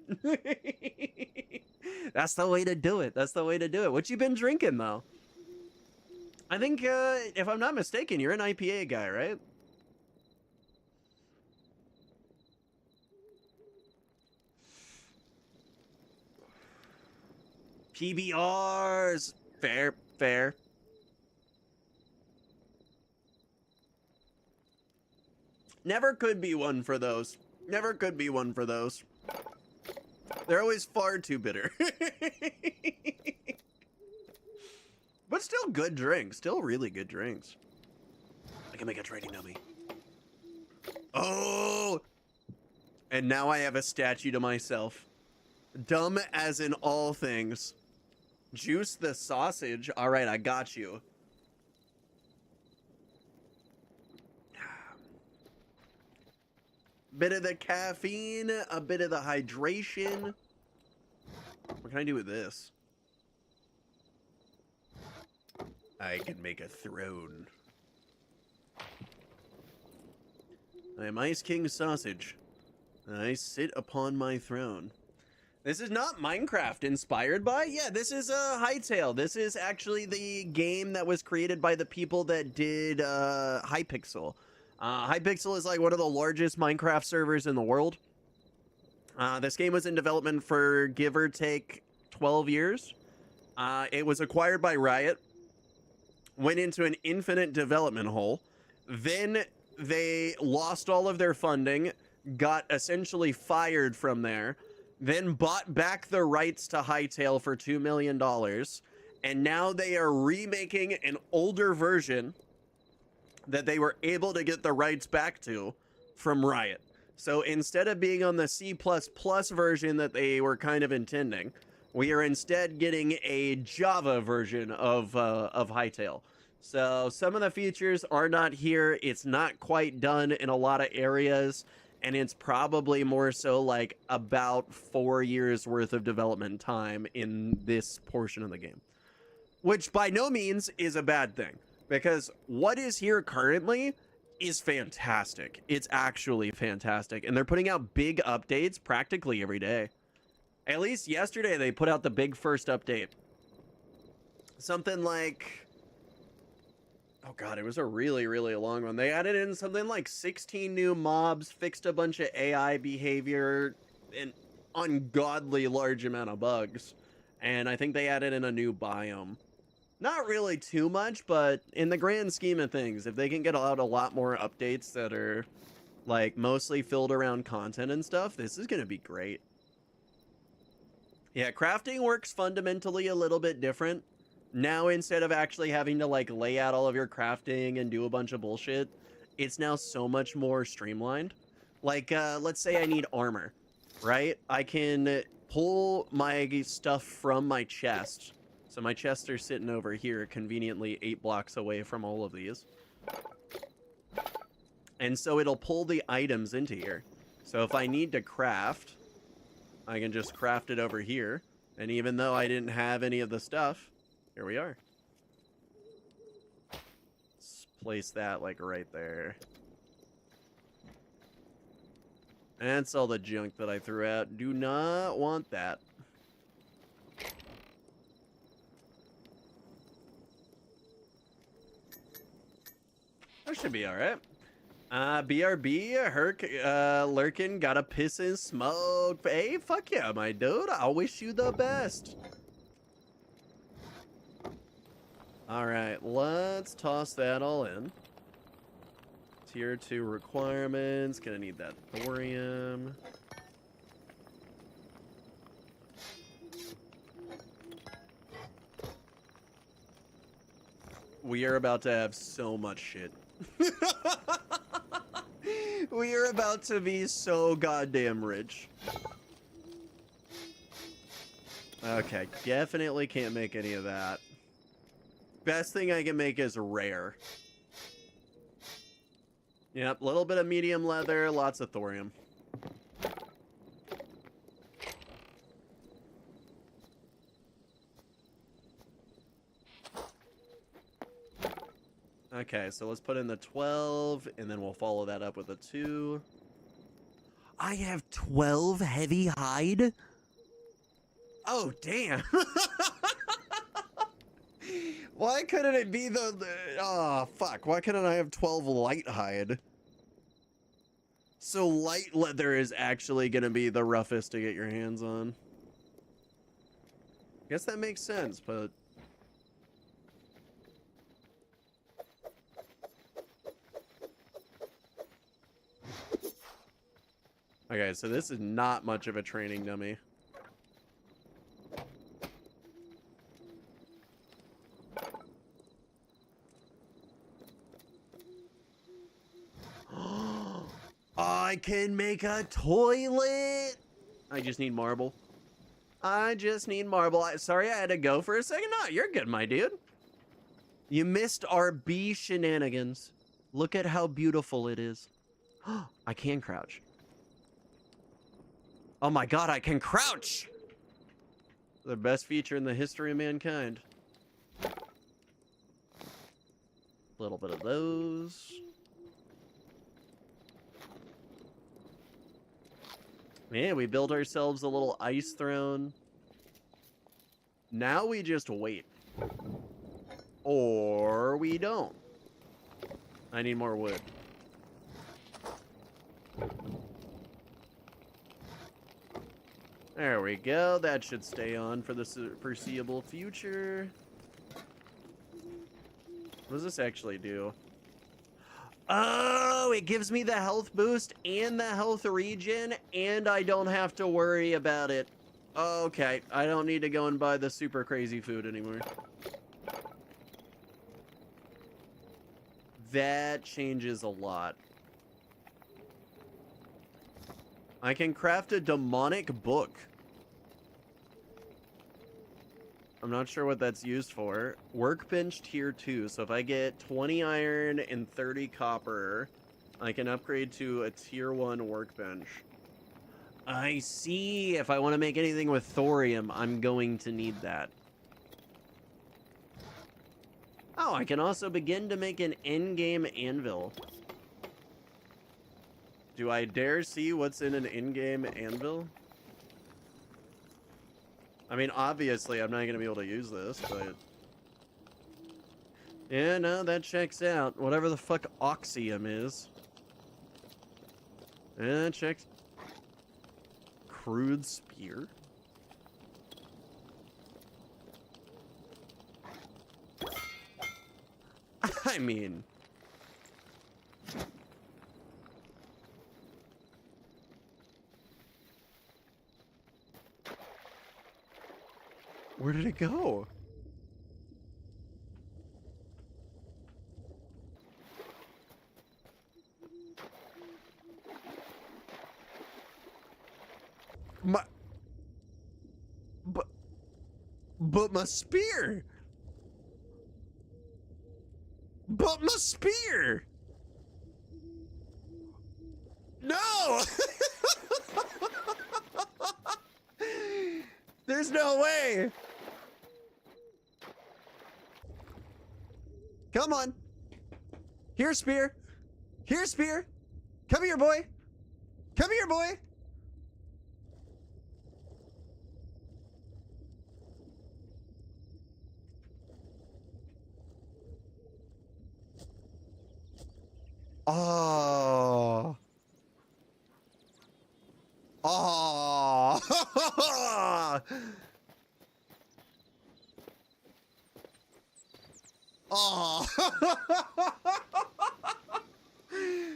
That's the way to do it. What you been drinking, though? I think, if I'm not mistaken, you're an IPA guy, right? PBRs. Fair. Never could be one for those. They're always far too bitter. But still good drinks. Still really good drinks. I can make a trading dummy. Oh! And now I have a statue to myself. Dumb as in all things. Juice the sausage. All right, I got you. Bit of the caffeine, a bit of the hydration. What can I do with this? I can make a throne. I am Ice King Sausage. I sit upon my throne. This is not Minecraft inspired by? Yeah, this is Hytale. This is actually the game that was created by the people that did Hypixel. Hypixel is like one of the largest Minecraft servers in the world. This game was in development for give or take 12 years. It was acquired by Riot, went into an infinite development hole. Then they lost all of their funding, got essentially fired from there, then bought back the rights to Hytale for $2 million. And now they are remaking an older version that they were able to get the rights back to from Riot. So instead of being on the C++ version that they were kind of intending, we are instead getting a Java version of Hytale. So some of the features are not here. It's not quite done in a lot of areas, and it's probably more so like about 4 years worth of development time in this portion of the game, which by no means is a bad thing, because what is here currently is fantastic. It's actually fantastic, and they're putting out big updates practically every day. At least yesterday they put out the big first update. Something like, oh god, it was a really, really long one. They added in something like 16 new mobs, fixed a bunch of AI behavior, an ungodly large amount of bugs, and I think they added in a new biome. Not really too much, but in the grand scheme of things, if they can get out a lot more updates that are like mostly filled around content and stuff, this is going to be great. Yeah, crafting works fundamentally a little bit different. Now, instead of actually having to like lay out all of your crafting and do a bunch of bullshit, it's now so much more streamlined. Like, let's say I need armor, right? I can pull my stuff from my chest. So my chests are sitting over here, conveniently 8 blocks away from all of these. And so it'll pull the items into here. So if I need to craft, I can just craft it over here. And even though I didn't have any of the stuff, here we are. Let's place that like right there. And that's all the junk that I threw out. Do not want that. That should be alright. BRB, Lurkin, gotta piss and smoke. Hey, fuck yeah, my dude. I wish you the best. Alright, let's toss that all in. Tier 2 requirements. Gonna need that thorium. We are about to have so much shit. We are about to be so goddamn rich. Okay, definitely can't make any of that. Best thing I can make is rare. Yep, a little bit of medium leather, lots of thorium. Okay, so let's put in the 12, and then we'll follow that up with a 2. I have 12 heavy hide? Oh, damn. Why couldn't it be oh, fuck. Why couldn't I have 12 light hide? So light leather is actually going to be the roughest to get your hands on. Guess that makes sense, but... Okay, so this is not much of a training dummy. I can make a toilet! I just need marble. I just need marble. Sorry I had to go for a second. No, you're good, my dude. You missed our bee shenanigans. Look at how beautiful it is. I can crouch. Oh my god, I can crouch! The best feature in the history of mankind. A little bit of those. Man, we built ourselves a little ice throne. Now we just wait. Or we don't. I need more wood. There we go. That should stay on for the foreseeable future. What does this actually do? Oh, it gives me the health boost and the health regen, and I don't have to worry about it. Okay, I don't need to go and buy the super crazy food anymore. That changes a lot. I can craft a demonic book. I'm not sure what that's used for. Workbench tier 2. So if I get 20 iron and 30 copper, I can upgrade to a tier 1 workbench. I see. If I want to make anything with thorium, I'm going to need that. Oh, I can also begin to make an in-game anvil. Do I dare see what's in an in-game anvil? I mean, obviously, I'm not going to be able to use this, but... Yeah, no, that checks out. Whatever the fuck oxium is. Yeah, that checks... Crude spear? I mean... Where did it go? But my spear! But my spear! No! There's no way! Come on! Here, spear! Here, spear! Come here, boy! Come here, boy! Oh. Oh. Oh.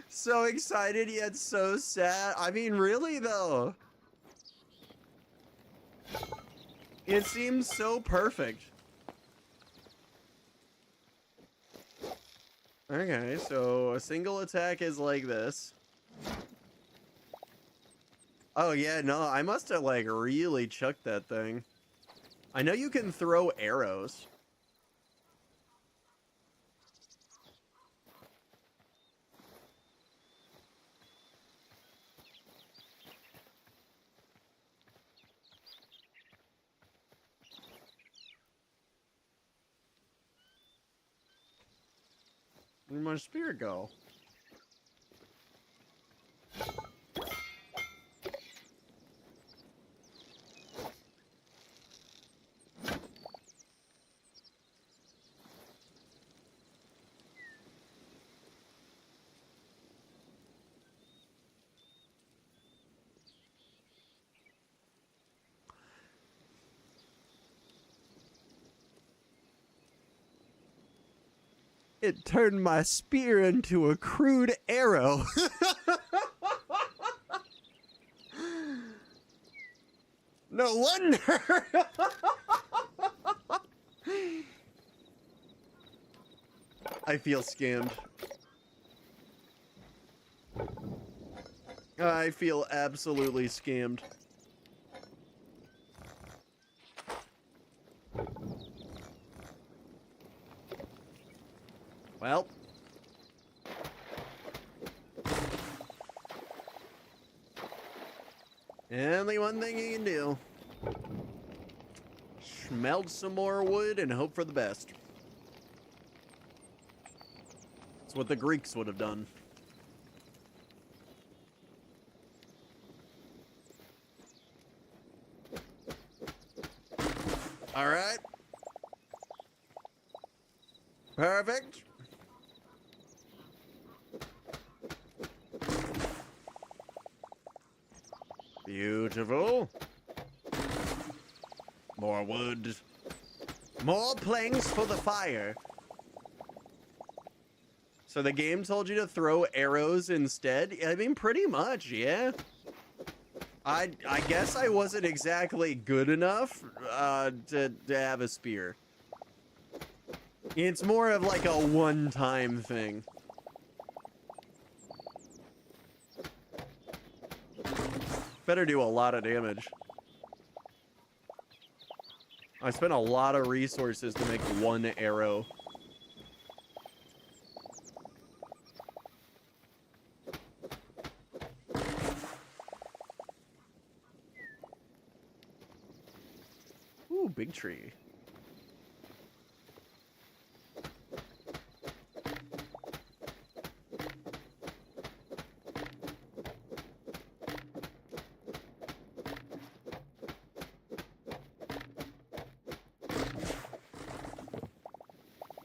So excited yet so sad. I mean, really though. It seems so perfect. Okay, so a single attack is like this. Oh yeah, no, I must have like really chucked that thing. I know you can throw arrows. Where'd my spear go? It turned my spear into a crude arrow. No wonder. I feel scammed. I feel absolutely scammed. Well. Only one thing you can do. Smelt some more wood and hope for the best. That's what the Greeks would have done. All right. Perfect. Beautiful. More wood. More planks for the fire. So the game told you to throw arrows instead? I mean, pretty much, yeah. I guess I wasn't exactly good enough to have a spear. It's more of like a one-time thing. Better do a lot of damage. I spent a lot of resources to make one arrow. Ooh, big tree.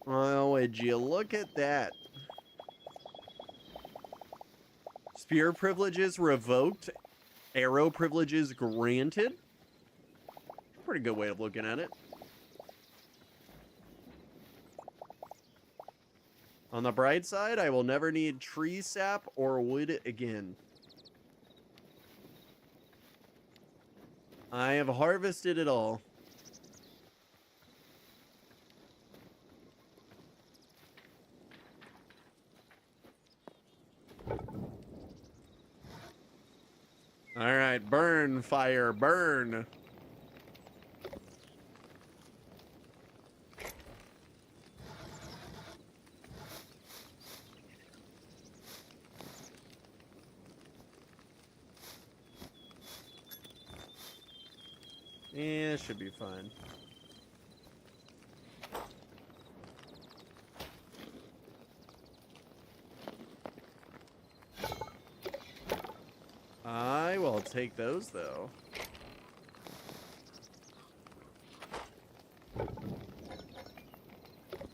Well, would you look at that? Spear privileges revoked, arrow privileges granted. Pretty good way of looking at it. On the bright side, I will never need tree sap or wood again. I have harvested it all. All right, burn, fire, burn. Yeah, should be fine. I will take those, though.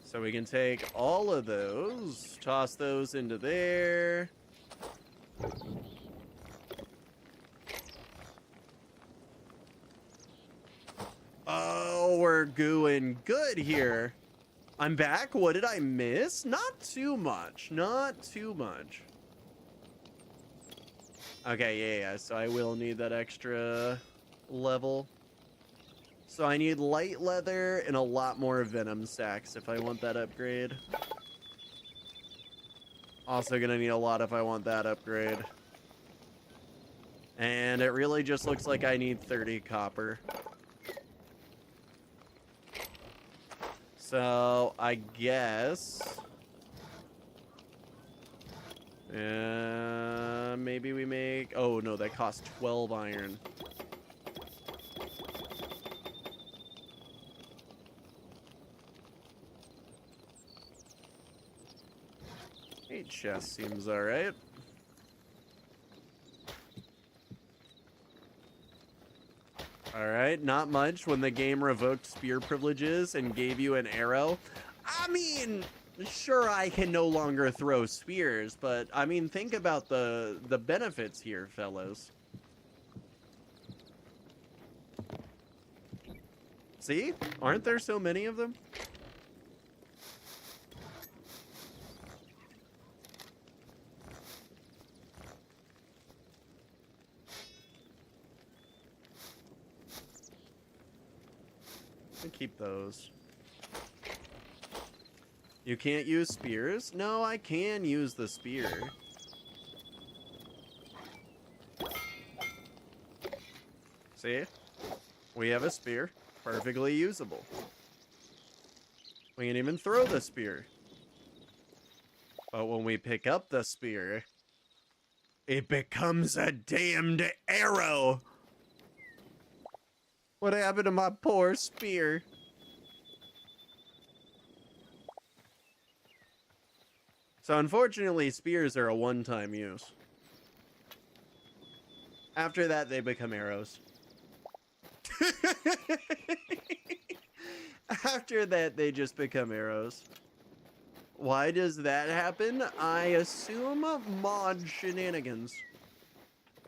So we can take all of those, toss those into there. Oh, we're going good here. I'm back. What did I miss? Not too much. Not too much. Okay, yeah. So I will need that extra level. So I need light leather and a lot more venom sacks if I want that upgrade. Also gonna need a lot if I want that upgrade. And it really just looks like I need 30 copper. So I guess maybe we make, oh no, that costs 12 iron. Eight chest seems all right. All right, not much when the game revoked spear privileges and gave you an arrow. I mean, sure, I can no longer throw spears, but I mean, think about the benefits here, fellows. See? Aren't there so many of them? I'll keep those. You can't use spears? No, I can use the spear. See? We have a spear. Perfectly usable. We can even throw the spear. But when we pick up the spear, it becomes a damned arrow! What happened to my poor spear? So unfortunately, spears are a one-time use. After that, they become arrows. After that, they just become arrows. Why does that happen? I assume mod shenanigans.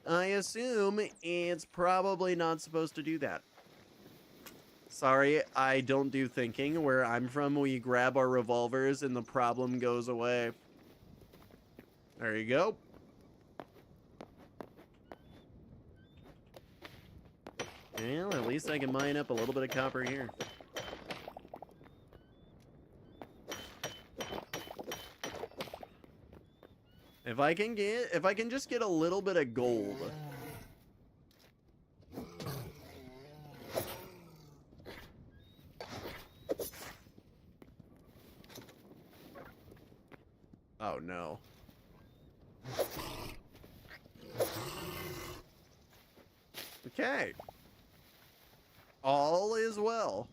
I assume it's probably not supposed to do that. Sorry, I don't do thinking. Where I'm from, we grab our revolvers and the problem goes away. There you go. Well, at least I can mine up a little bit of copper here. If I can just get a little bit of gold. Oh no. Okay. All is well.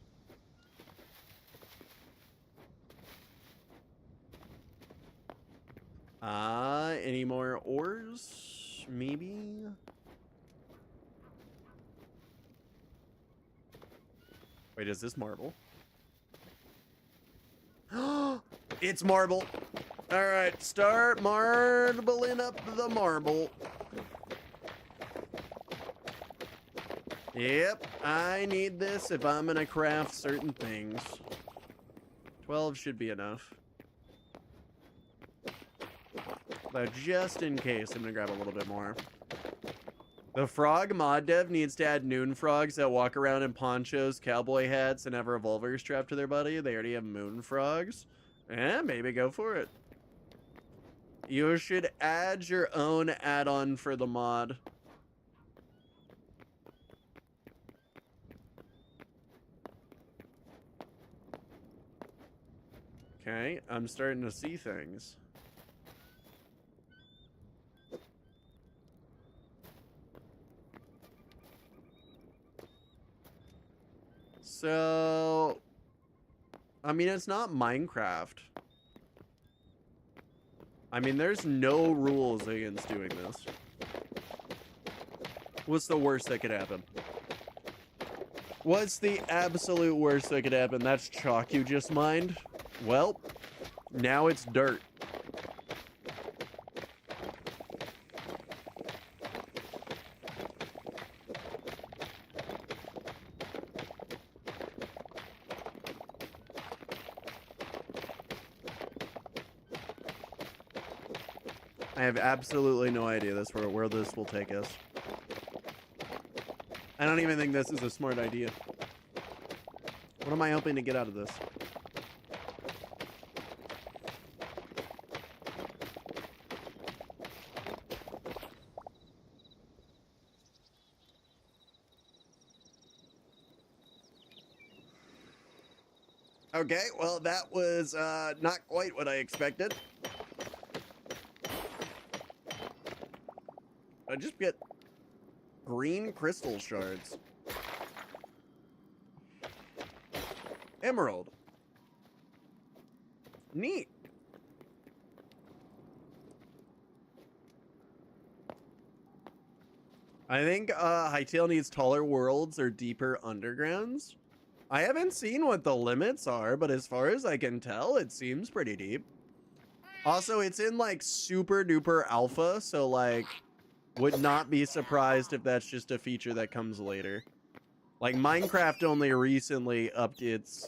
Any more ores? Maybe? Wait, is this marble? It's marble. All right, start marbling up the marble. Yep, I need this if I'm gonna craft certain things. 12 should be enough. But just in case, I'm gonna grab a little bit more. The frog mod dev needs to add noon frogs that walk around in ponchos, cowboy hats, and have revolvers strapped to their body. They already have moon frogs. Eh, maybe go for it. You should add your own add-on for the mod. Okay, I'm starting to see things. So, I mean, it's not Minecraft. I mean, there's no rules against doing this. What's the worst that could happen? What's the absolute worst that could happen? That's chalk you just mined? Well, now it's dirt. I have absolutely no idea where this will take us. I don't even think this is a smart idea. What am I hoping to get out of this? Okay, well, that was not quite what I expected. I just get green crystal shards. Emerald. Neat. I think Hytale needs taller worlds or deeper undergrounds. I haven't seen what the limits are, but as far as I can tell, it seems pretty deep. Also, it's in like super duper alpha, so like would not be surprised if that's just a feature that comes later. Like Minecraft only recently upped its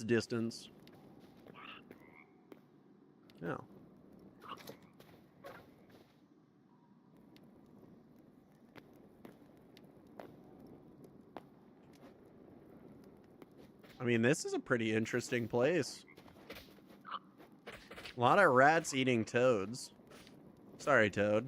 distance. Oh. I mean, this is a pretty interesting place. A lot of rats eating toads. Sorry, Toad.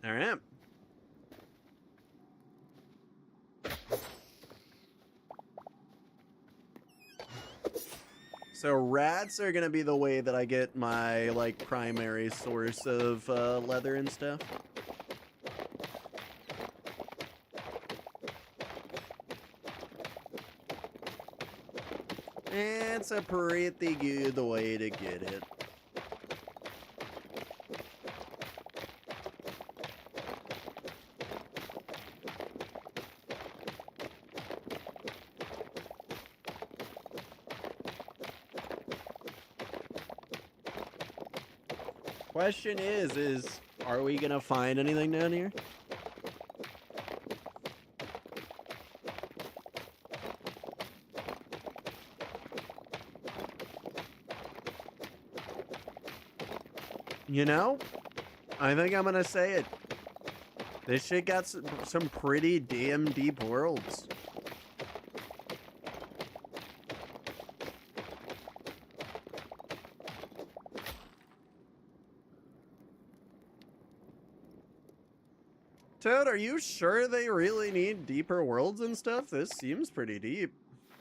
All right. So rats are gonna be the way that I get my like primary source of leather and stuff. It's a pretty good way to get it. Question is are we gonna find anything down here? You know, I think I'm gonna say it. This shit got some pretty damn deep worlds. Toad, are you sure they really need deeper worlds and stuff? This seems pretty deep.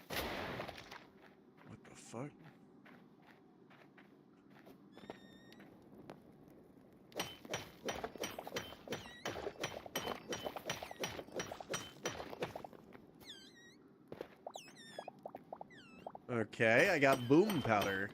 What the fuck? Okay, I got boom powder.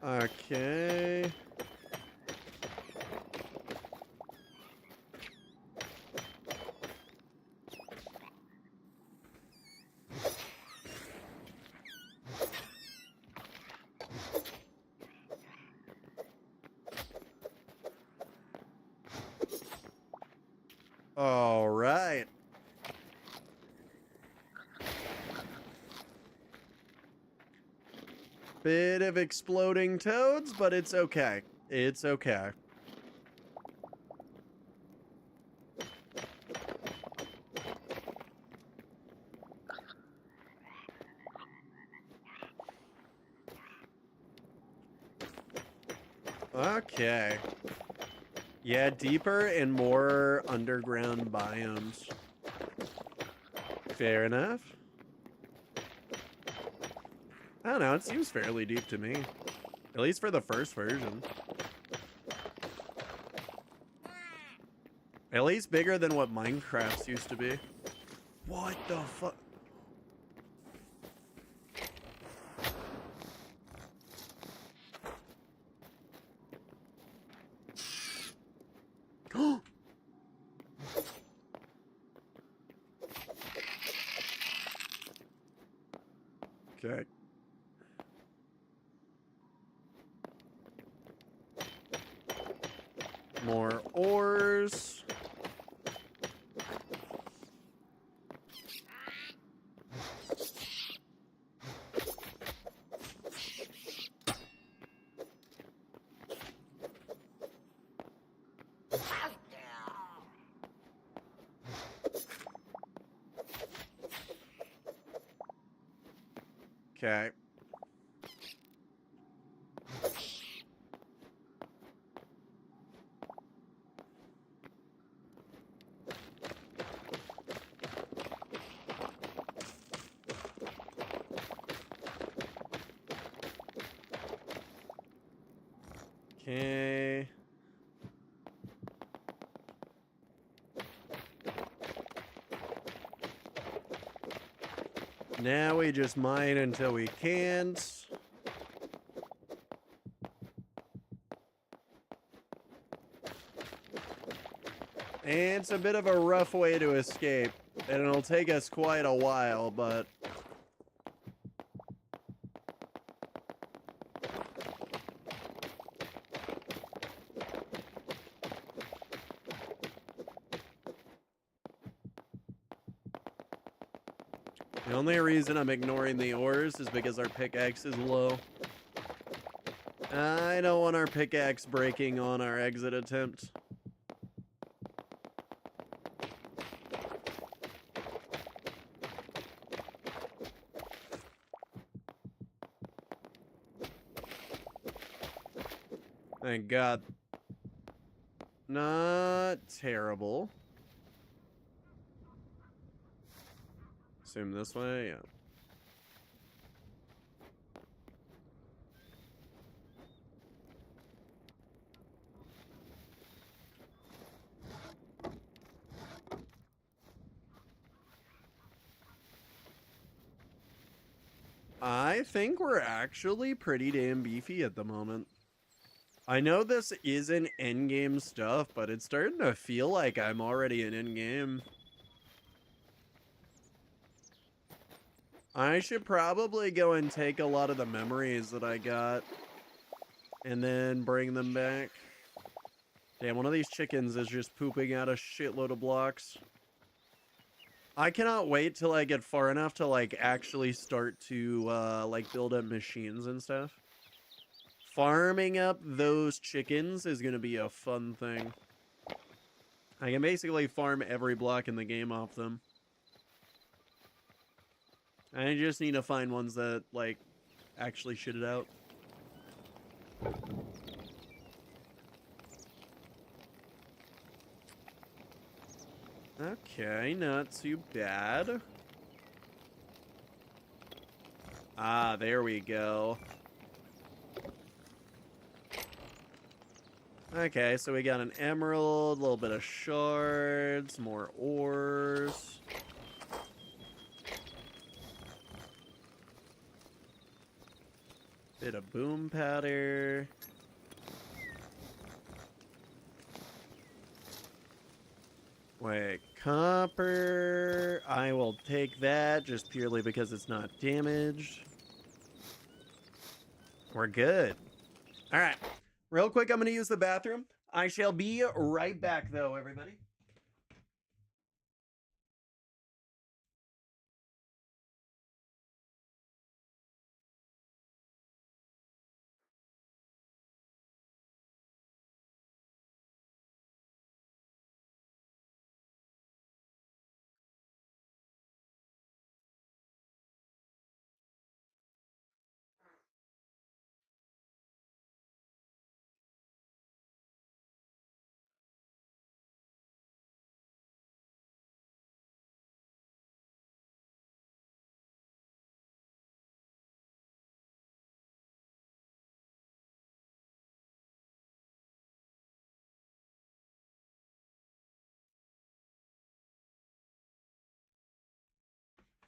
Okay. All right. Bit of exploding toads, but it's okay. It's okay. Okay. Yeah, deeper and more underground biomes. Fair enough. I don't know, it seems fairly deep to me. At least for the first version. At least bigger than what Minecraft's used to be. What the fuck? Okay. More ores. Okay. Okay. Now we just mine until we can't. And it's a bit of a rough way to escape. And it'll take us quite a while, but... The only reason I'm ignoring the ores is because our pickaxe is low. I don't want our pickaxe breaking on our exit attempt. Thank God. Not terrible. Assume this way, yeah. I think we're actually pretty damn beefy at the moment. I know this isn't endgame stuff, but it's starting to feel like I'm already in endgame. I should probably go and take a lot of the memories that I got and then bring them back. Damn, one of these chickens is just pooping out a shitload of blocks. I cannot wait till I get far enough to, like, actually start to, like, build up machines and stuff. Farming up those chickens is gonna be a fun thing. I can basically farm every block in the game off them. I just need to find ones that, like, actually shit it out. Okay, not too bad. Ah, there we go. Okay, so we got an emerald, a little bit of shards, more ores. Bit of boom powder. Wait, copper. I will take that just purely because it's not damaged. We're good. All right. Real quick, I'm going to use the bathroom. I shall be right back, though, everybody.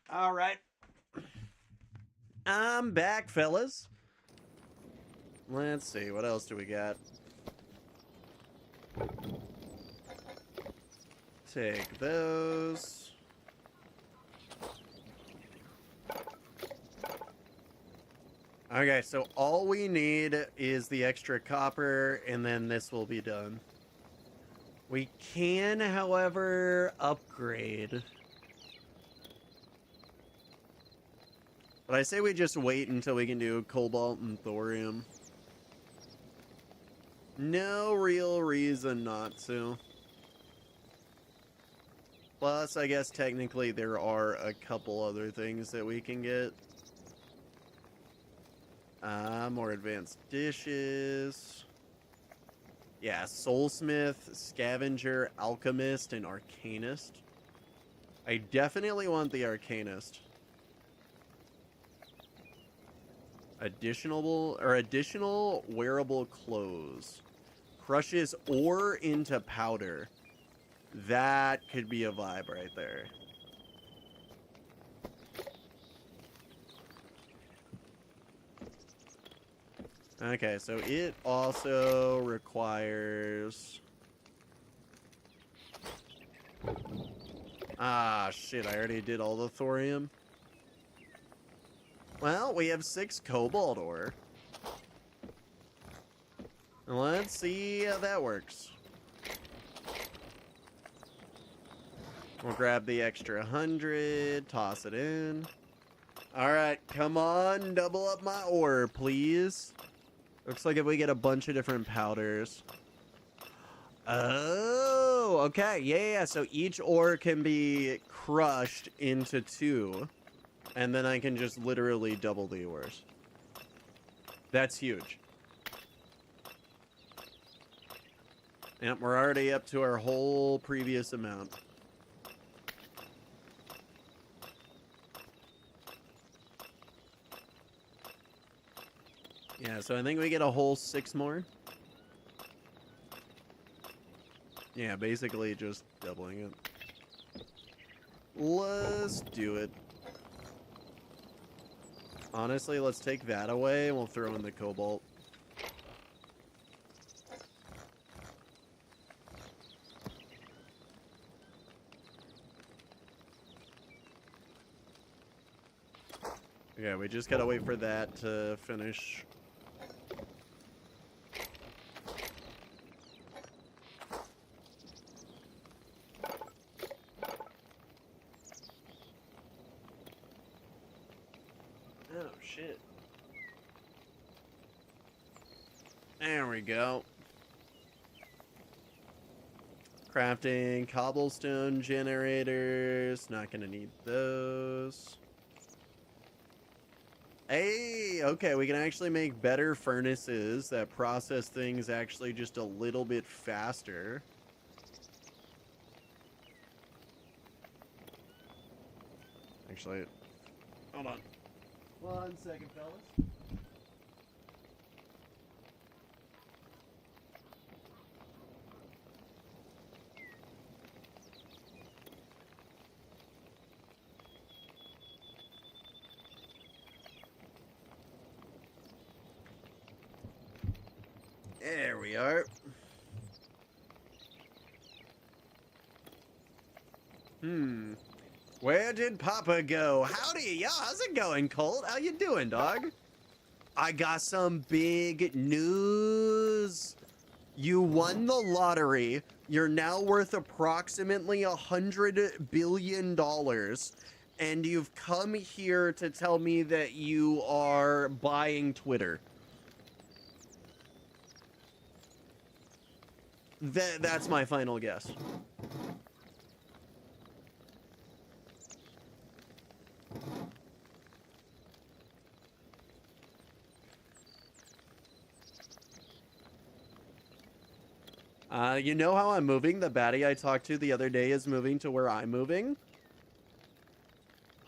All right. I'm back, fellas. Let's see. What else do we got? Take those. Okay, so all we need is the extra copper, and then this will be done. We can, however, upgrade. But I say we just wait until we can do cobalt and thorium. No real reason not to. Plus, I guess technically there are a couple other things that we can get. More advanced dishes. Yeah, Soulsmith, Scavenger, Alchemist, and Arcanist. I definitely want the Arcanist. Additional wearable clothes. Crushes ore into powder. That could be a vibe right there. Okay, so it also requires... Ah, shit, I already did all the thorium. Well, we have 6 cobalt ore. Let's see how that works. We'll grab the extra 100, toss it in. Alright, come on, double up my ore, please. Looks like if we get a bunch of different powders. Oh, okay, yeah, so each ore can be crushed into 2. And then I can just literally double the ores. That's huge. Yep, we're already up to our whole previous amount. Yeah, so I think we get a whole 6 more. Yeah, basically just doubling it. Let's do it. Honestly, let's take that away and we'll throw in the cobalt. Okay, we just gotta wait for that to finish. Oh, shit. There we go. Crafting cobblestone generators. Not gonna need those. Hey, okay, we can actually make better furnaces that process things actually just a little bit faster. Actually, hold on. 1 second, fellas. There we are. Where did Papa go? Howdy, y'all. How's it going, Colt? How you doing, dog? I got some big news. You won the lottery. You're now worth approximately $100 billion. And you've come here to tell me that you are buying Twitter. That's my final guess. You know how I'm moving? The baddie I talked to the other day is moving to where I'm moving?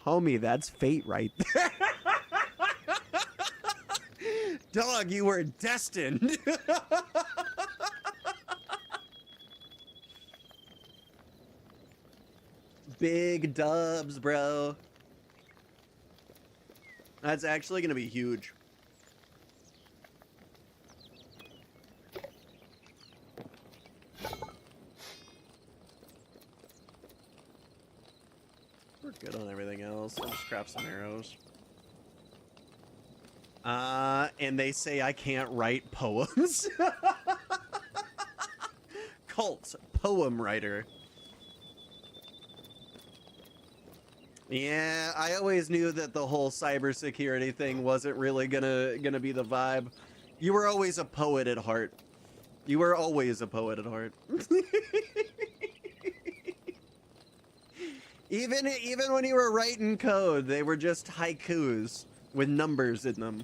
Homie, that's fate right there. Dog, you were destined. Big dubs, bro. That's actually gonna be huge. We're good on everything else. I'll just craft some arrows. And they say I can't write poems. Cult poem writer. Yeah, I always knew that the whole cybersecurity thing wasn't really gonna be the vibe. You were always a poet at heart. You were always a poet at heart. Even when you were writing code, they were just haikus with numbers in them.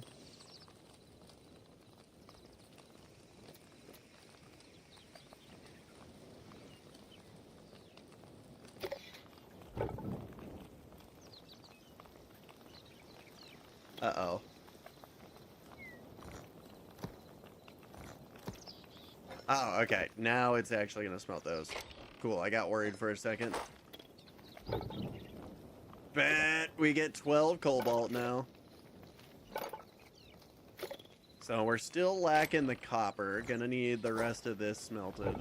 Uh-oh. Oh, okay. Now it's actually gonna smelt those. Cool, I got worried for a second. Bet we get 12 cobalt now. So we're still lacking the copper. Gonna need the rest of this smelted.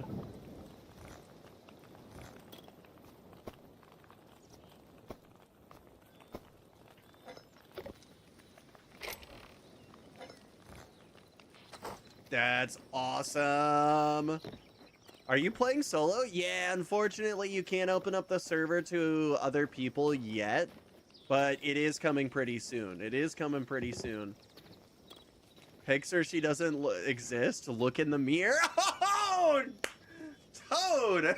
That's awesome. Are you playing solo? Yeah, unfortunately you can't open up the server to other people yet, but it is coming pretty soon. It is coming pretty soon. Pixar, she doesn't exist. Look in the mirror. Oh, Toad.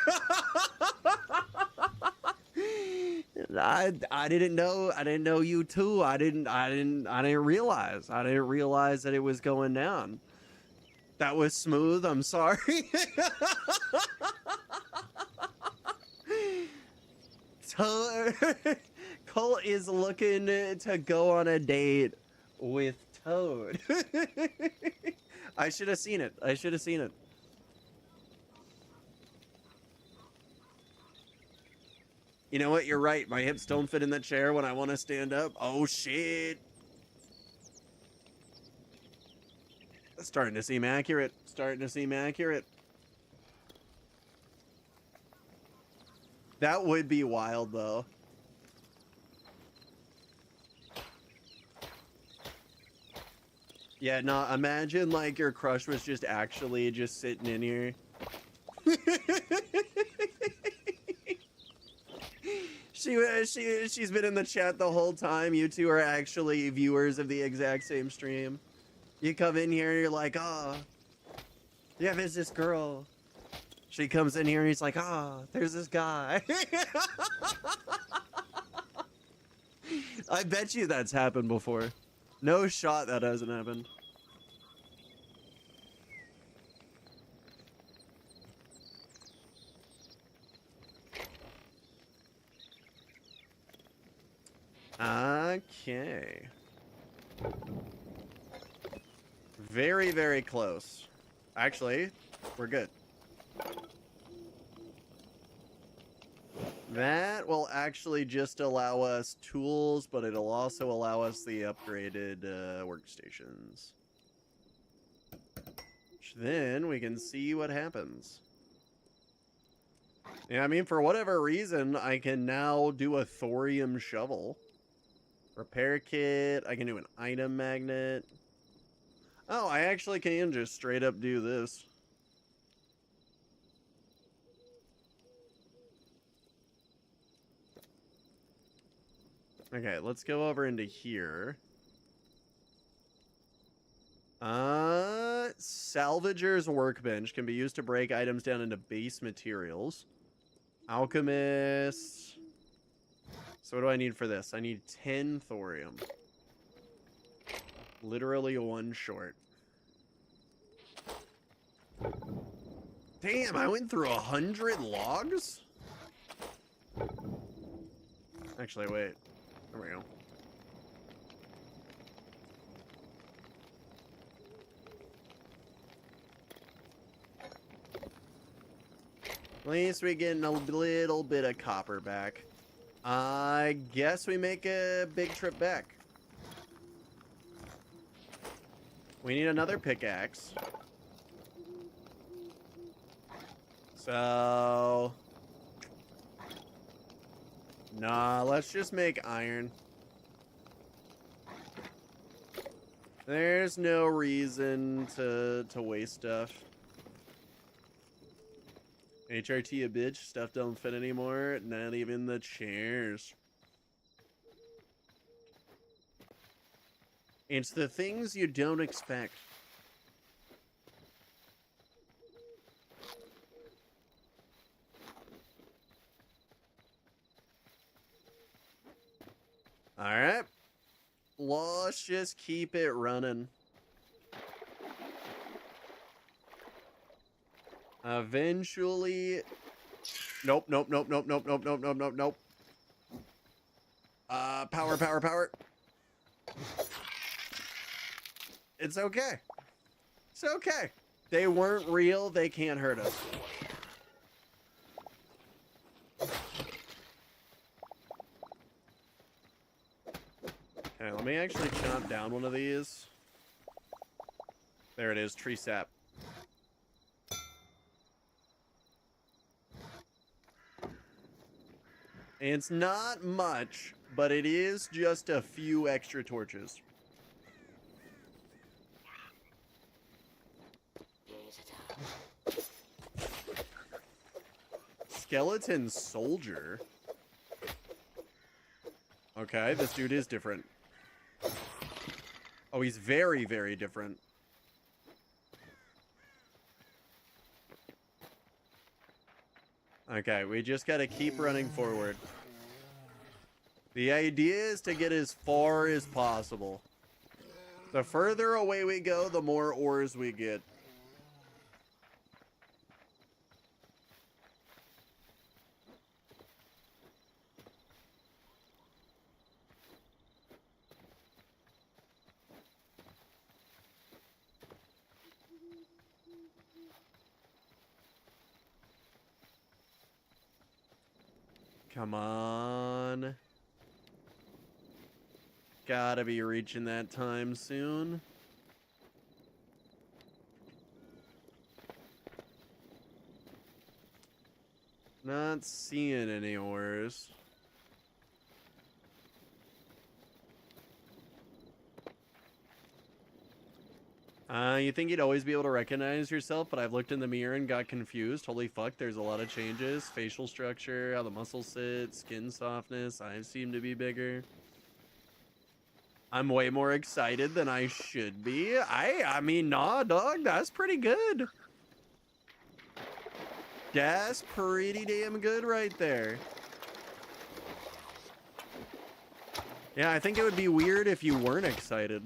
I didn't know. I didn't know you too. I didn't realize. I didn't realize that it was going down. That was smooth. I'm sorry. Cole is looking to go on a date with Toad. I should have seen it. I should have seen it. You know what? You're right. My hips don't fit in the chair when I want to stand up. Oh, shit. Starting to seem accurate. Starting to seem accurate. That would be wild, though. Yeah, no, imagine, like, your crush was just actually just sitting in here. She's been in the chat the whole time. You two are actually viewers of the exact same stream. You come in here and you're like, oh, yeah, there's this girl. She comes in here and he's like, oh, there's this guy. I bet you that's happened before. No shot that hasn't happened. Okay. Very, very close. Actually, we're good. That will actually just allow us tools, but it'll also allow us the upgraded workstations. Which then we can see what happens. Yeah, I mean, for whatever reason, I can now do a thorium shovel. Repair kit. I can do an item magnet. Oh, I actually can just straight up do this. Okay, let's go over into here. Salvager's workbench can be used to break items down into base materials. Alchemist. So what do I need for this? I need 10 thorium. Literally one short. Damn, I went through 100 logs? Actually, wait. There we go. At least we're getting a little bit of copper back. I guess we make a big trip back. We need another pickaxe. So... nah, let's just make iron. There's no reason to waste stuff. HRT a bitch, stuff don't fit anymore, not even the chairs. It's the things you don't expect. Alright. Let's just keep it running. Eventually... Nope. Power. It's okay. It's okay. They weren't real. They can't hurt us. Okay, let me actually chop down one of these. There it is, tree sap. It's not much, but it is just a few extra torches. Skeleton soldier? Okay, this dude is different. Oh, he's very, very different. Okay, we just gotta keep running forward. The idea is to get as far as possible. The further away we go, the more ores we get. Come on. Gotta be reaching that time soon. Not seeing any ores. You think you'd always be able to recognize yourself, but I've looked in the mirror and got confused. Holy fuck, there's a lot of changes. Facial structure, how the muscles sit, skin softness, eyes seem to be bigger. I'm way more excited than I should be. I mean, nah, dog, that's pretty good. That's pretty damn good right there. Yeah, I think it would be weird if you weren't excited.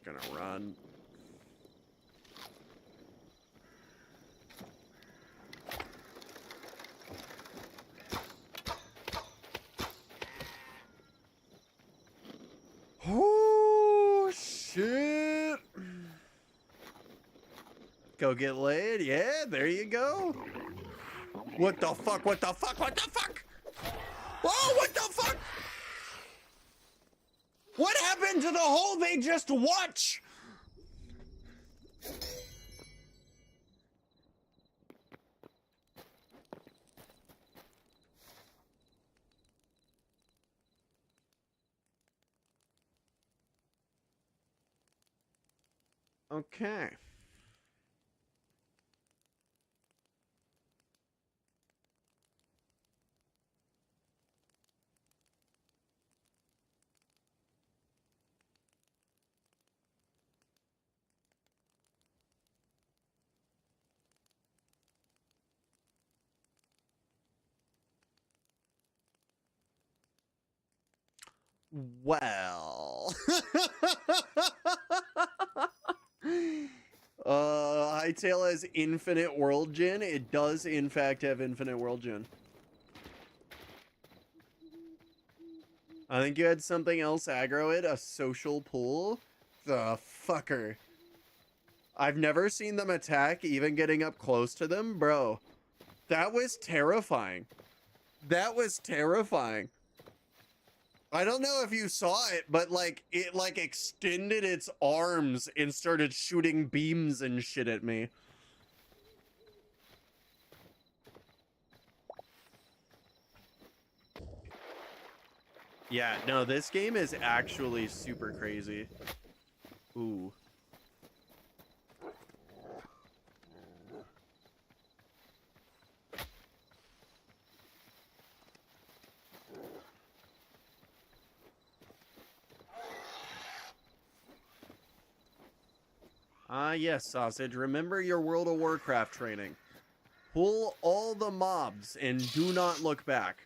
Gonna run. Oh shit. Go get laid. Yeah, there you go. What the fuck? What the fuck? What the fuck? Whoa, what the fuck? What happened to the hole they just watch? Okay. Well. Hytale has infinite world gen. It does, in fact, have infinite world gen. I think you had something else aggro it, a social pool. The fucker. I've never seen them attack, even getting up close to them. Bro, that was terrifying. That was terrifying. I don't know if you saw it, but like it like extended its arms and started shooting beams and shit at me. Yeah, no, this game is actually super crazy. Ooh. Ah, yes, Sausage. Remember your World of Warcraft training. Pull all the mobs and do not look back.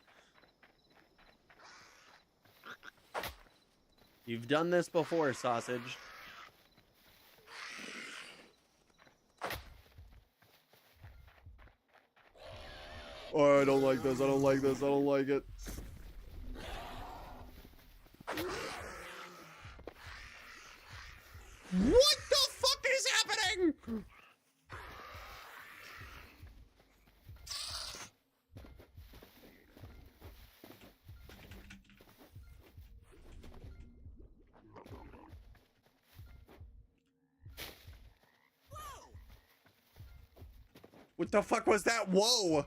You've done this before, Sausage. Oh, I don't like this. I don't like this. I don't like it. What the fuck is happening? What the fuck was that? Whoa!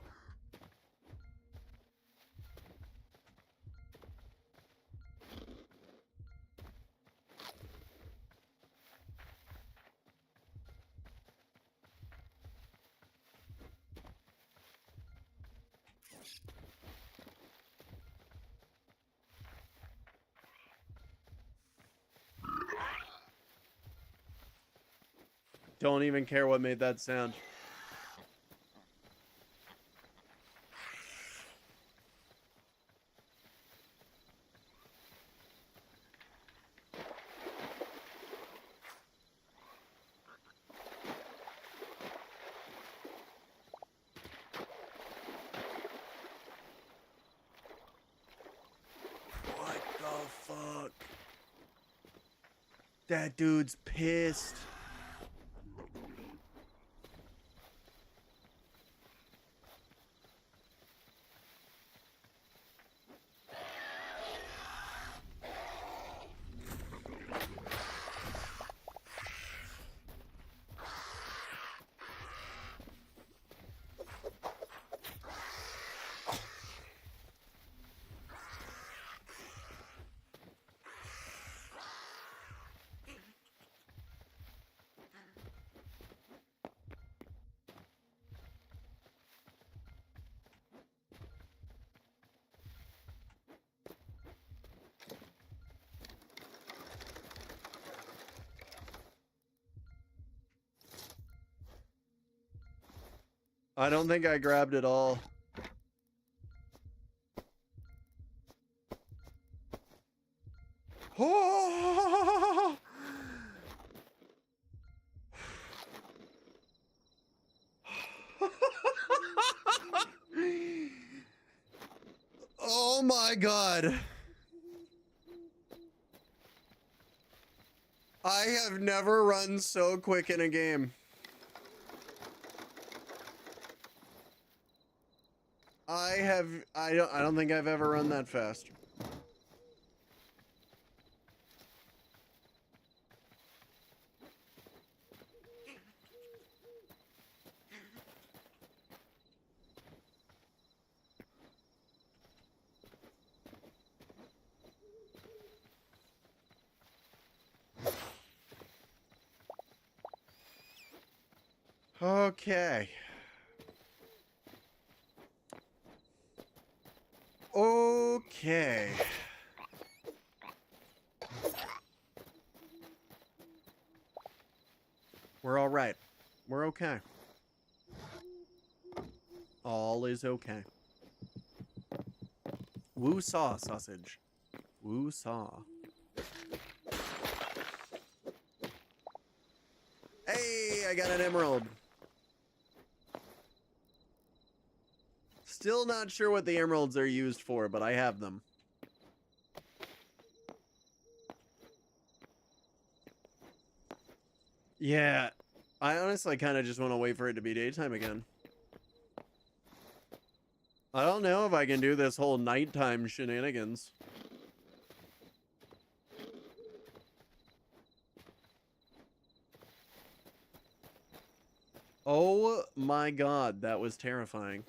Don't even care what made that sound. That dude's pissed. I don't think I grabbed it all. Oh! Oh my god. I have never run so quick in a game. I don't think I've ever run that fast. Okay. Okay. We're all right. We're okay. All is okay. Woo saw sausage. Woo saw. Hey, I got an emerald. Still not sure what the emeralds are used for, but I have them. Yeah, I honestly kind of just want to wait for it to be daytime again. I don't know if I can do this whole nighttime shenanigans. Oh my god, that was terrifying.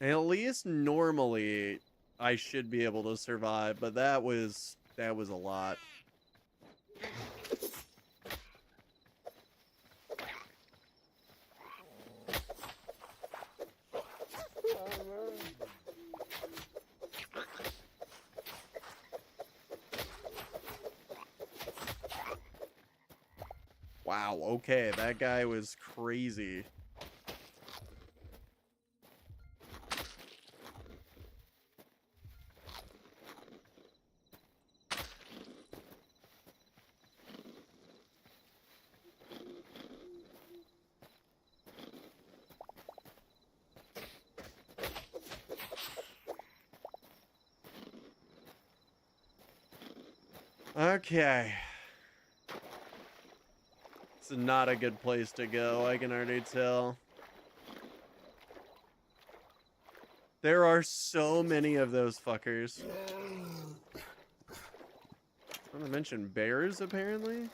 At least normally I should be able to survive, but that was a lot. Wow, okay, that guy was crazy. Okay. It's not a good place to go, I can already tell. There are so many of those fuckers. Not to mention bears, apparently.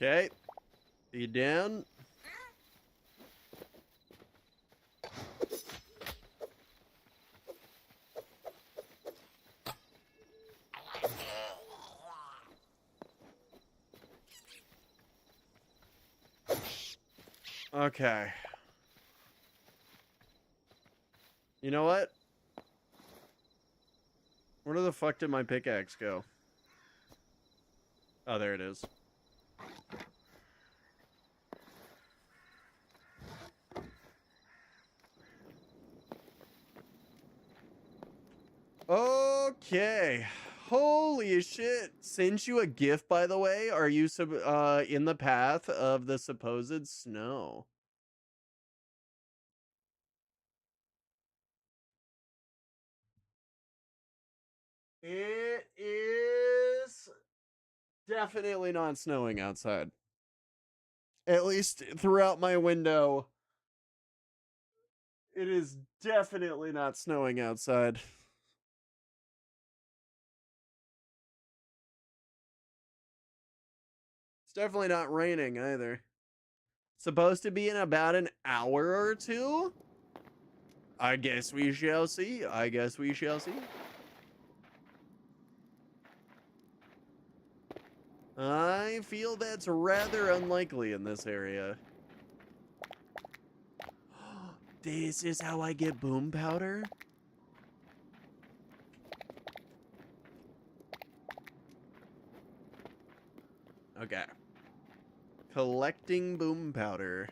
Okay. You down? Okay. You know what? Where the fuck did my pickaxe go? Oh, there it is. Okay. Holy shit. Sent you a gift, by the way. Are you in the path of the supposed snow? It is definitely not snowing outside. At least throughout my window, it is definitely not snowing outside. It's definitely not raining either. Supposed to be in about an hour or two? I guess we shall see. I guess we shall see. I feel that's rather unlikely in this area. This is how I get boom powder? Okay. Collecting boom powder.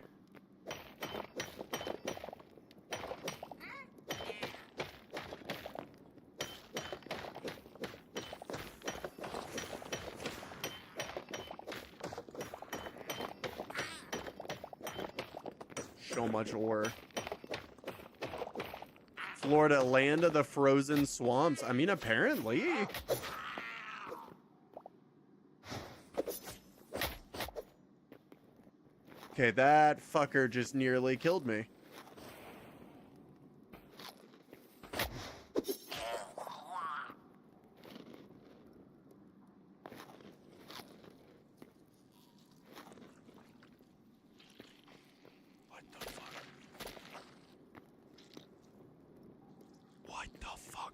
So much ore. Florida, land of the frozen swamps. I mean, apparently. Okay, that fucker just nearly killed me. What the fuck? What the fuck?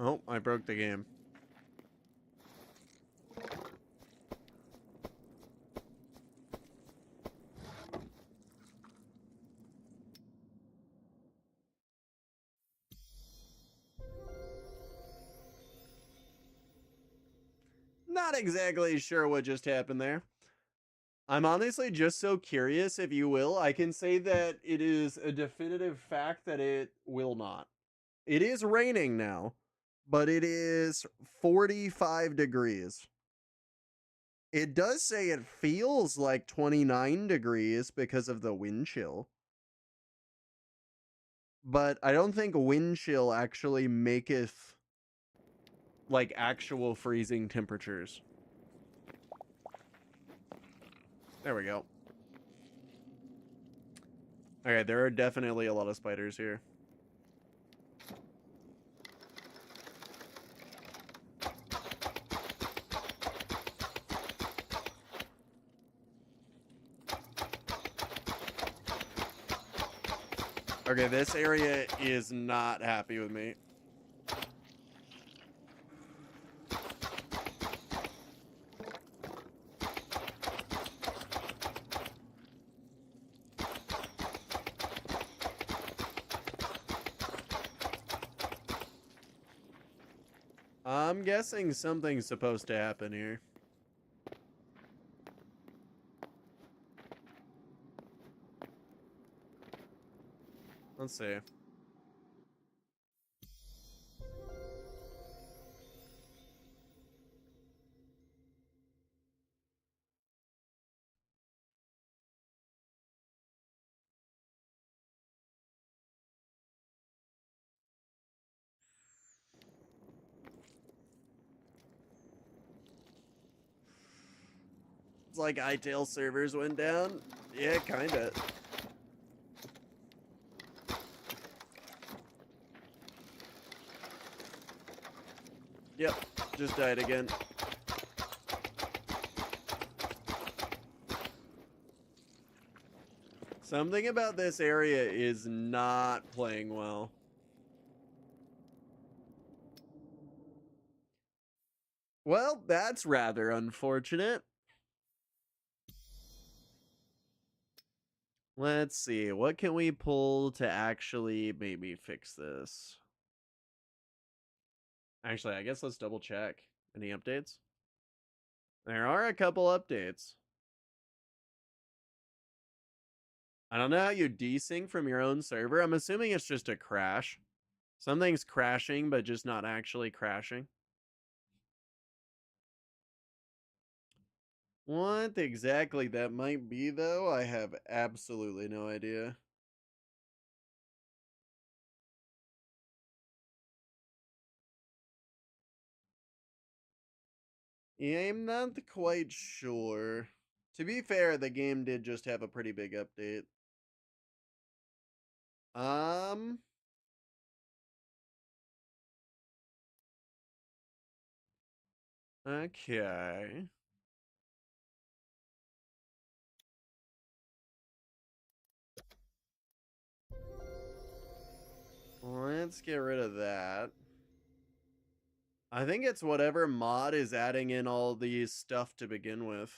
Oh, I broke the game. Not exactly sure what just happened there. I'm honestly just so curious, if you will. I can say that it is a definitive fact that it will not. It is raining now, but it is 45 degrees. It does say it feels like 29 degrees because of the wind chill. But I don't think wind chill actually maketh like actual freezing temperatures. There we go. Okay, there are definitely a lot of spiders here. Okay, this area is not happy with me. I'm guessing something's supposed to happen here. Let's see. It's like Hytale servers went down. Yeah, kinda. Yep, just died again. Something about this area is not playing well. Well, that's rather unfortunate. Let's see. What can we pull to actually maybe fix this? Actually, I guess let's double check. Any updates? There are a couple updates. I don't know how you desync from your own server. I'm assuming it's just a crash. Something's crashing, but just not actually crashing. What exactly that might be, though, I have absolutely no idea. Yeah, I'm not quite sure. To be fair, the game did just have a pretty big update. Um, okay. Let's get rid of that. I think it's whatever mod is adding in all these stuff to begin with.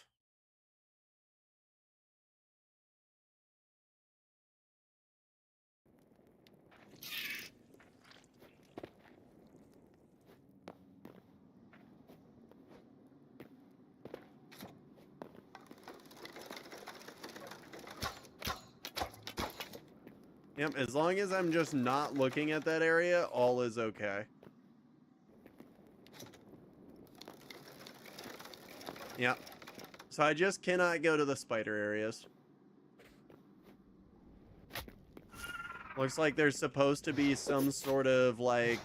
Yep, as long as I'm just not looking at that area, all is okay. Yep. So I just cannot go to the spider areas. Looks like there's supposed to be some sort of, like,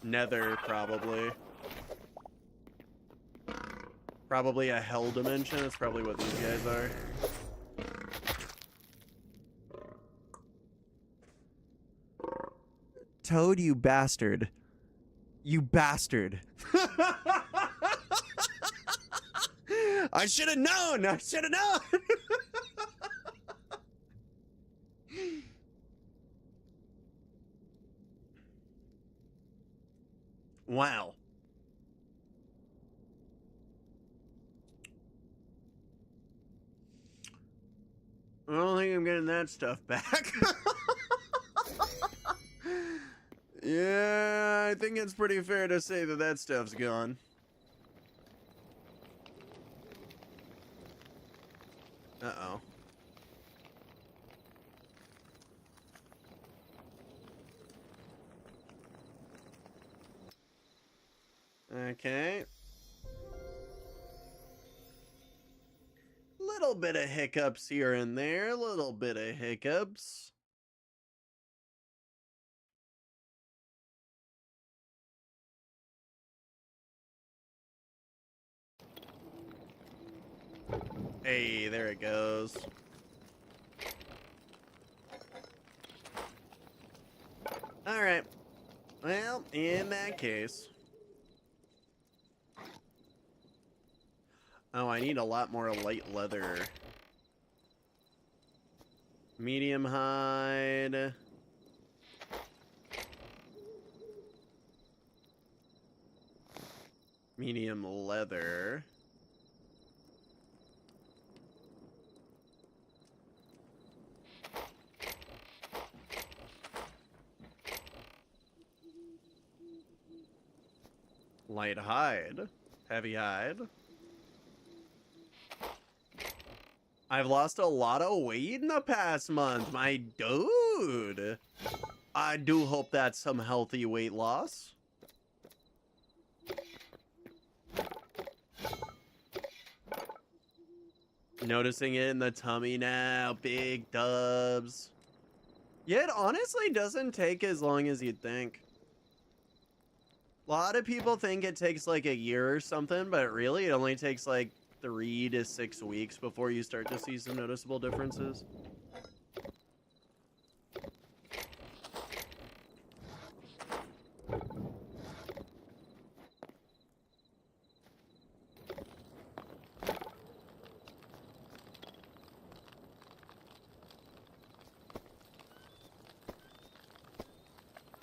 nether, probably. Probably a hell dimension. That's probably what these guys are. Toad, you bastard. You bastard. I should have known. I should have known. Wow. I don't think I'm getting that stuff back. Yeah, I think it's pretty fair to say that that stuff's gone. Uh-oh. Okay. Little bit of hiccups here and there. Little bit of hiccups. Hey, there it goes. Alright. Well, in that case. Oh, I need a lot more light leather. Medium hide. Medium leather. Light hide. Heavy hide. I've lost a lot of weight in the past month, my dude. I do hope that's some healthy weight loss. Noticing it in the tummy now. Big dubs. Yeah, it honestly doesn't take as long as you'd think. A lot of people think it takes like a year or something, but really it only takes like 3 to 6 weeks before you start to see some noticeable differences.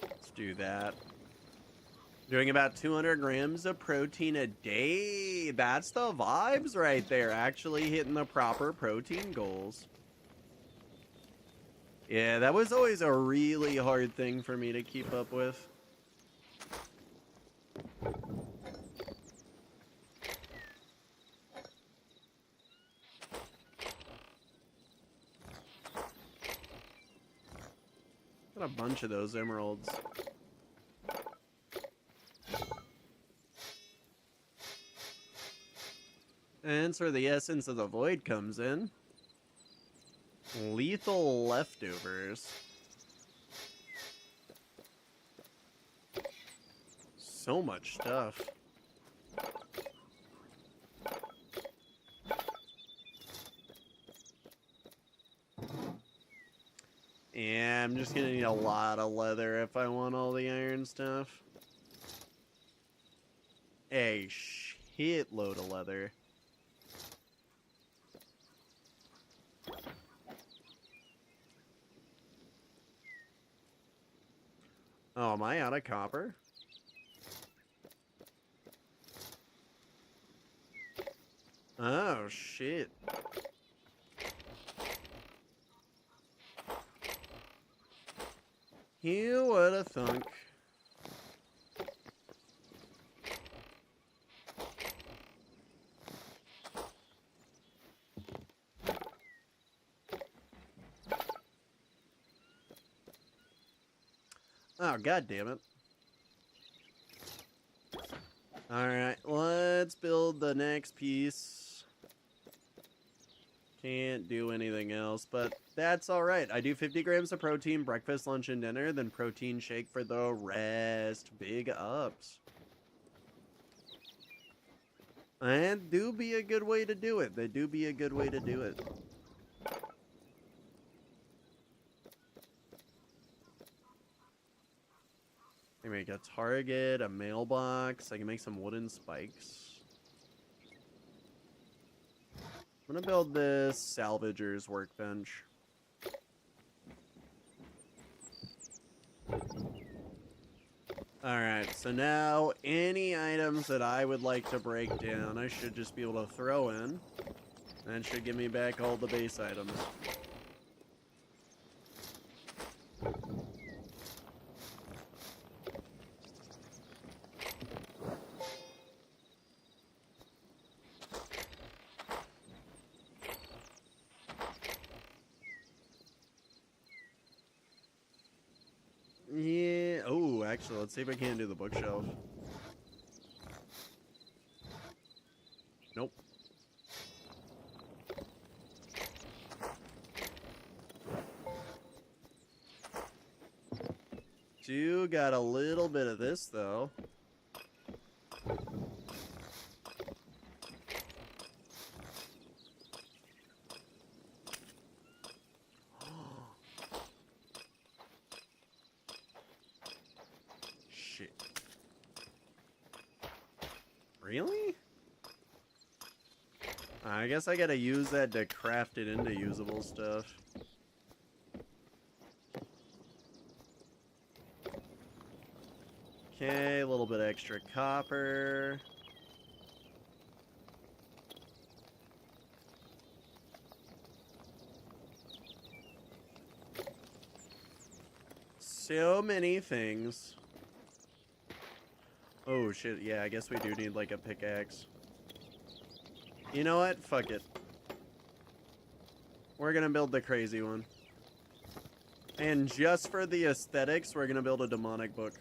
Let's do that. Doing about 200 grams of protein a day. That's the vibes right there. Actually hitting the proper protein goals. Yeah, that was always a really hard thing for me to keep up with. Got a bunch of those emeralds. And that's where the essence of the void comes in. Lethal leftovers. So much stuff. Yeah, I'm just gonna need a lot of leather if I want all the iron stuff. A shitload of leather. Oh, am I out of copper? Oh, shit. You would have thunk. Oh, god damn it. Alright, let's build the next piece. Can't do anything else, but that's alright. I do 50 grams of protein, breakfast, lunch, and dinner, then protein shake for the rest. Big ups. And do be a good way to do it. They do be a good way to do it. I can make a target, a mailbox. I can make some wooden spikes. I'm gonna build this salvager's workbench. Alright, so now any items that I would like to break down, I should just be able to throw in. That should give me back all the base items. Yeah. Oh, actually, let's see if I can do the bookshelf. Nope. Do got a little bit of this, though. Shit. Really? I guess I gotta use that to craft it into usable stuff. Okay, a little bit extra copper. So many things. Oh shit, yeah, I guess we do need like a pickaxe. You know what? Fuck it. We're gonna build the crazy one. And just for the aesthetics, we're gonna build a demonic book.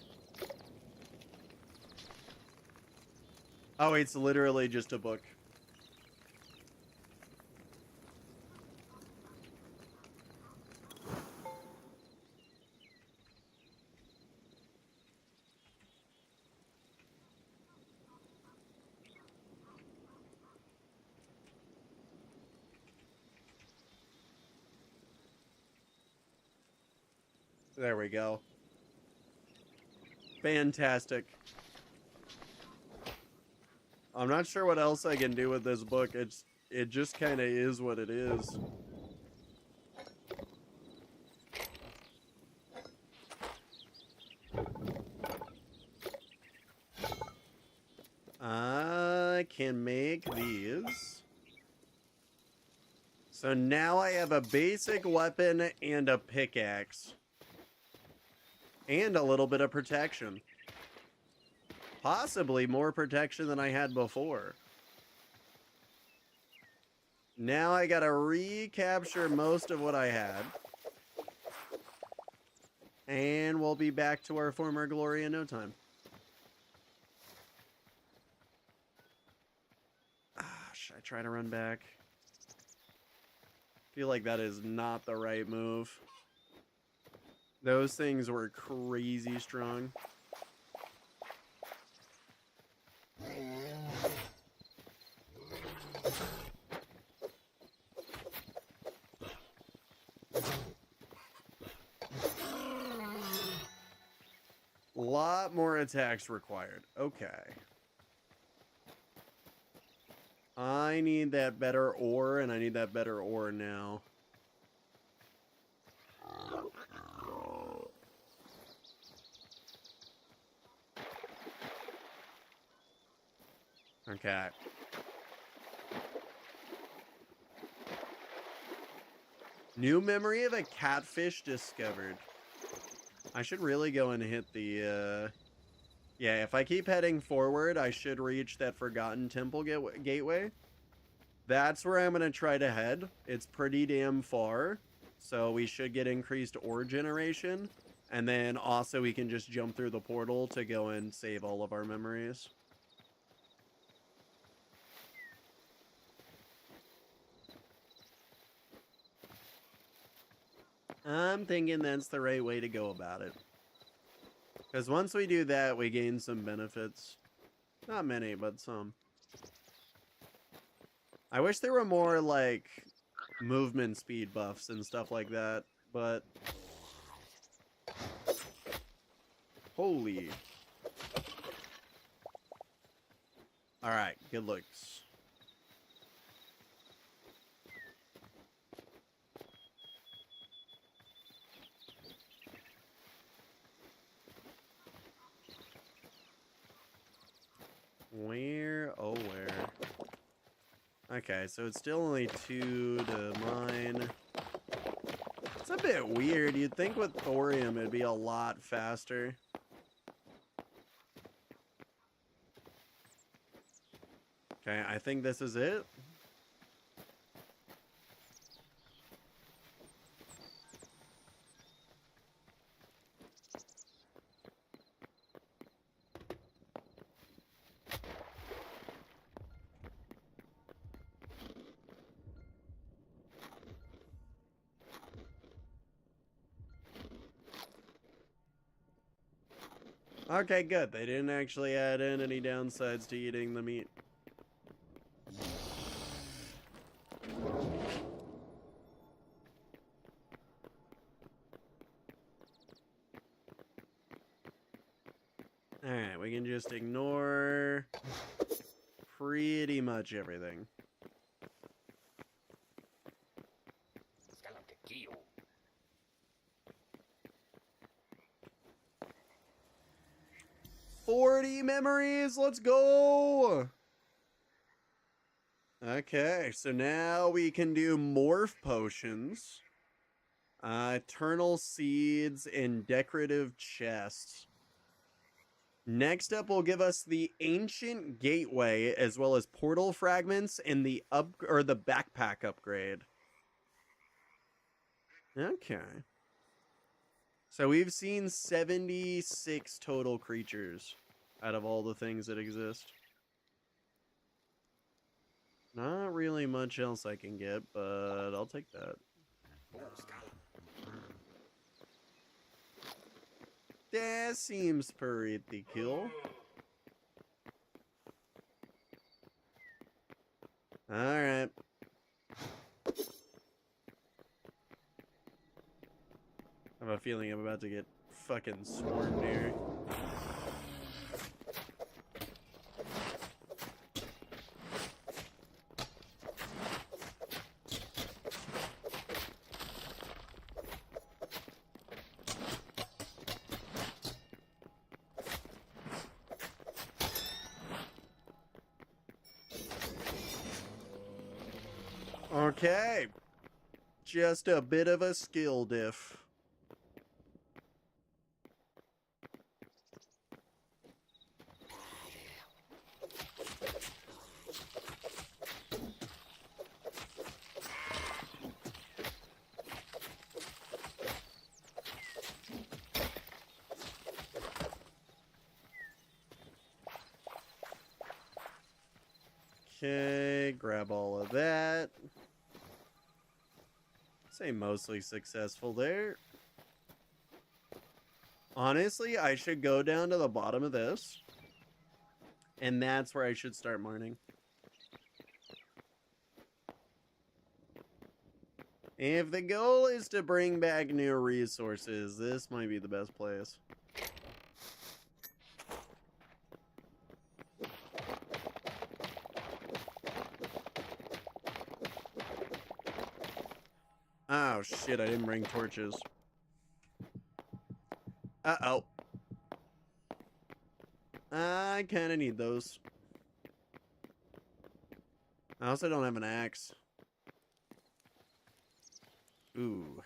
Oh, it's literally just a book. There we go. Fantastic. I'm not sure what else I can do with this book. It just kind of is what it is. can make these. So now I have a basic weapon and a pickaxe. And a little bit of protection. Possibly more protection than I had before. Now I gotta recapture most of what I had. And we'll be back to our former glory in no time. Should I try to run back? I feel like that is not the right move. Those things were crazy strong. Lot more attacks required. Okay. I need that better ore, and I need that better ore now. Okay. New memory of a catfish discovered. I should really go and hit the, yeah, if I keep heading forward, I should reach that Forgotten Temple gateway. That's where I'm going to try to head. It's pretty damn far, so we should get increased ore generation. And then also we can just jump through the portal to go and save all of our memories. I'm thinking that's the right way to go about it. Because once we do that, we gain some benefits. Not many, but some. I wish there were more, like, movement speed buffs and stuff like that, but... Holy. Alright, good looks. Where? Oh, where? Okay, so it's still only 2 to mine. It's a bit weird. You'd think with thorium it'd be a lot faster. Okay, I think this is it. Okay, good. They didn't actually add in any downsides to eating the meat. Alright, we can just ignore pretty much everything. $40 memories, let's go! Okay, so now we can do morph potions, eternal seeds, and decorative chests. Next up will give us the ancient gateway, as well as portal fragments and the backpack upgrade. Okay. So we've seen 76 total creatures out of all the things that exist. Not really much else I can get, but I'll take that. That seems pretty cool. Alright. I have a feeling I'm about to get fucking swarmed here. Okay. Just a bit of a skill diff. Okay, grab all of that. Say mostly successful there. Honestly, I should go down to the bottom of this. And that's where I should start mining. If the goal is to bring back new resources, this might be the best place. Oh shit, I didn't bring torches. Uh-oh. I kind of need those. I also don't have an axe. Ooh.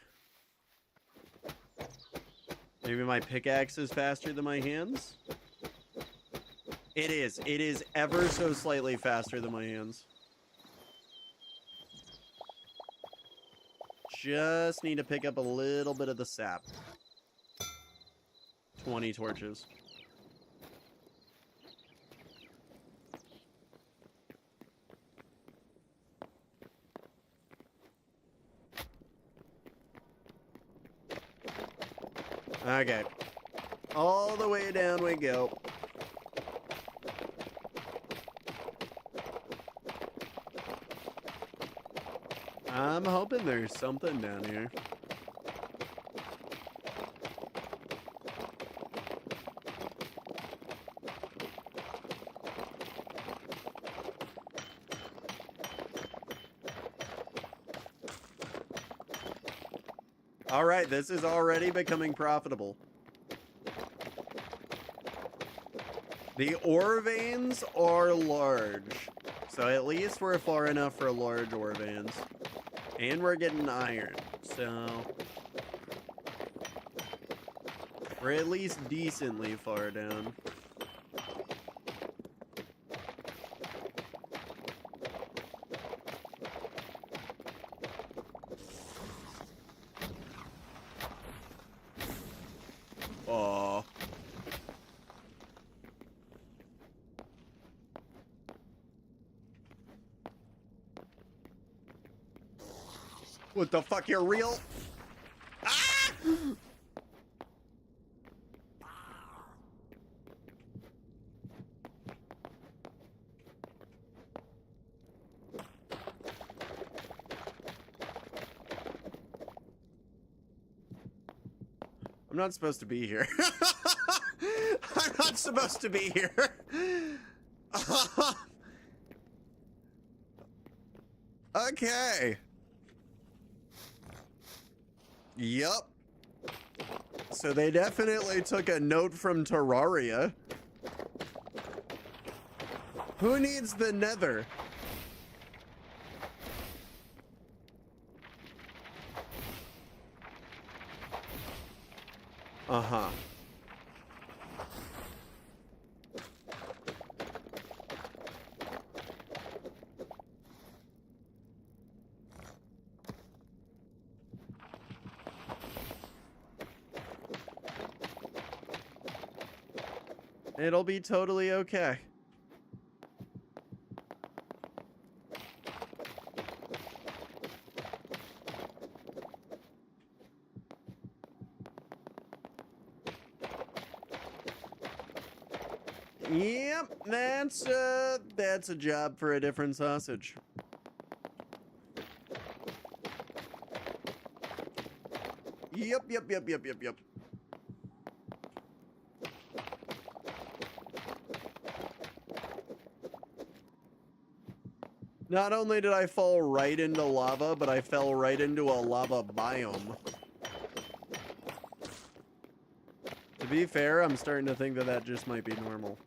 Maybe my pickaxe is faster than my hands? It is. It is ever so slightly faster than my hands. Just need to pick up a little bit of the sap. 20 torches. Okay. All the way down we go. I'm hoping there's something down here. All right, this is already becoming profitable. The ore veins are large, so at least we're far enough for large ore veins. And we're getting iron, so we're at least decently far down. Aw. What the fuck, you're real? Ah! I'm not supposed to be here. I'm not supposed to be here. Okay. Yup. So they definitely took a note from Terraria. Who needs the nether? Uh-huh. It'll be totally okay. Yep, that's a job for a different sausage. Yep. Not only did I fall right into lava, but I fell right into a lava biome. To be fair, I'm starting to think that that just might be normal.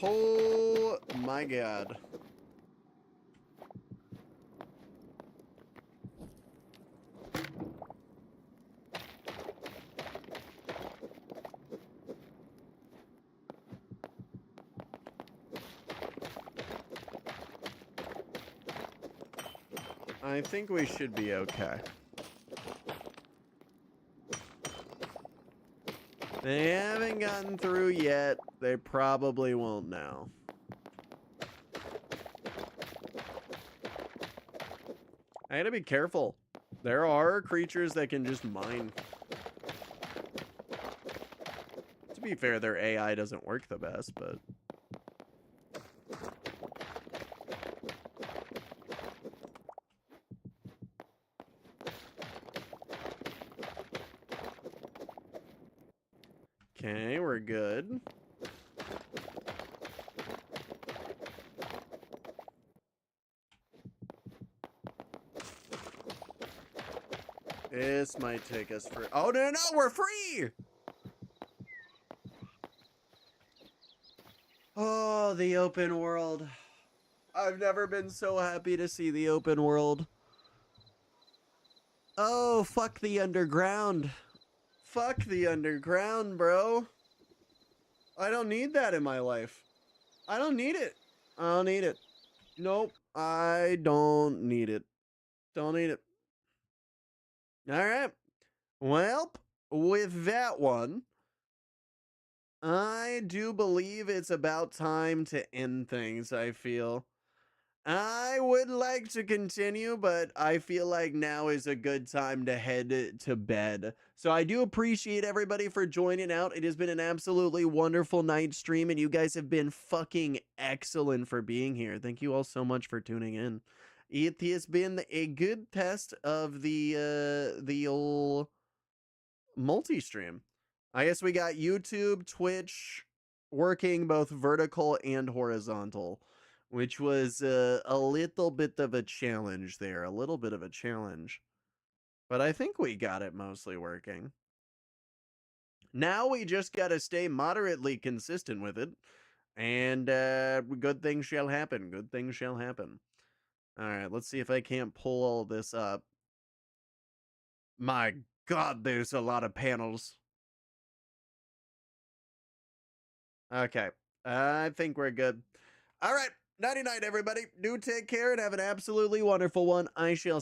Oh my god. I think we should be okay. They haven't gotten through yet. They probably won't now. I gotta be careful. There are creatures that can just mine. To be fair, their AI doesn't work the best, but... Okay, we're good. This might take us for... Oh, no, we're free! Oh, the open world. I've never been so happy to see the open world. Oh, fuck the underground. Fuck the underground, bro. I don't need that in my life. I don't need it. I don't need it. Nope. I don't need it. Don't need it. All right. Well, with that one, I do believe it's about time to end things, I feel. I would like to continue, but I feel like now is a good time to head to bed. So I do appreciate everybody for joining out. It has been an absolutely wonderful night stream, and you guys have been fucking excellent for being here. Thank you all so much for tuning in. It has been a good test of the old multi-stream. I guess we got YouTube, Twitch working both vertical and horizontal, which was a little bit of a challenge there, a little bit of a challenge. But I think we got it mostly working. Now we just got to stay moderately consistent with it, and good things shall happen. Good things shall happen. All right, let's see if I can't pull all this up. My God, there's a lot of panels. Okay. I think we're good. All right. Nighty night, everybody. Do take care and have an absolutely wonderful one. I shall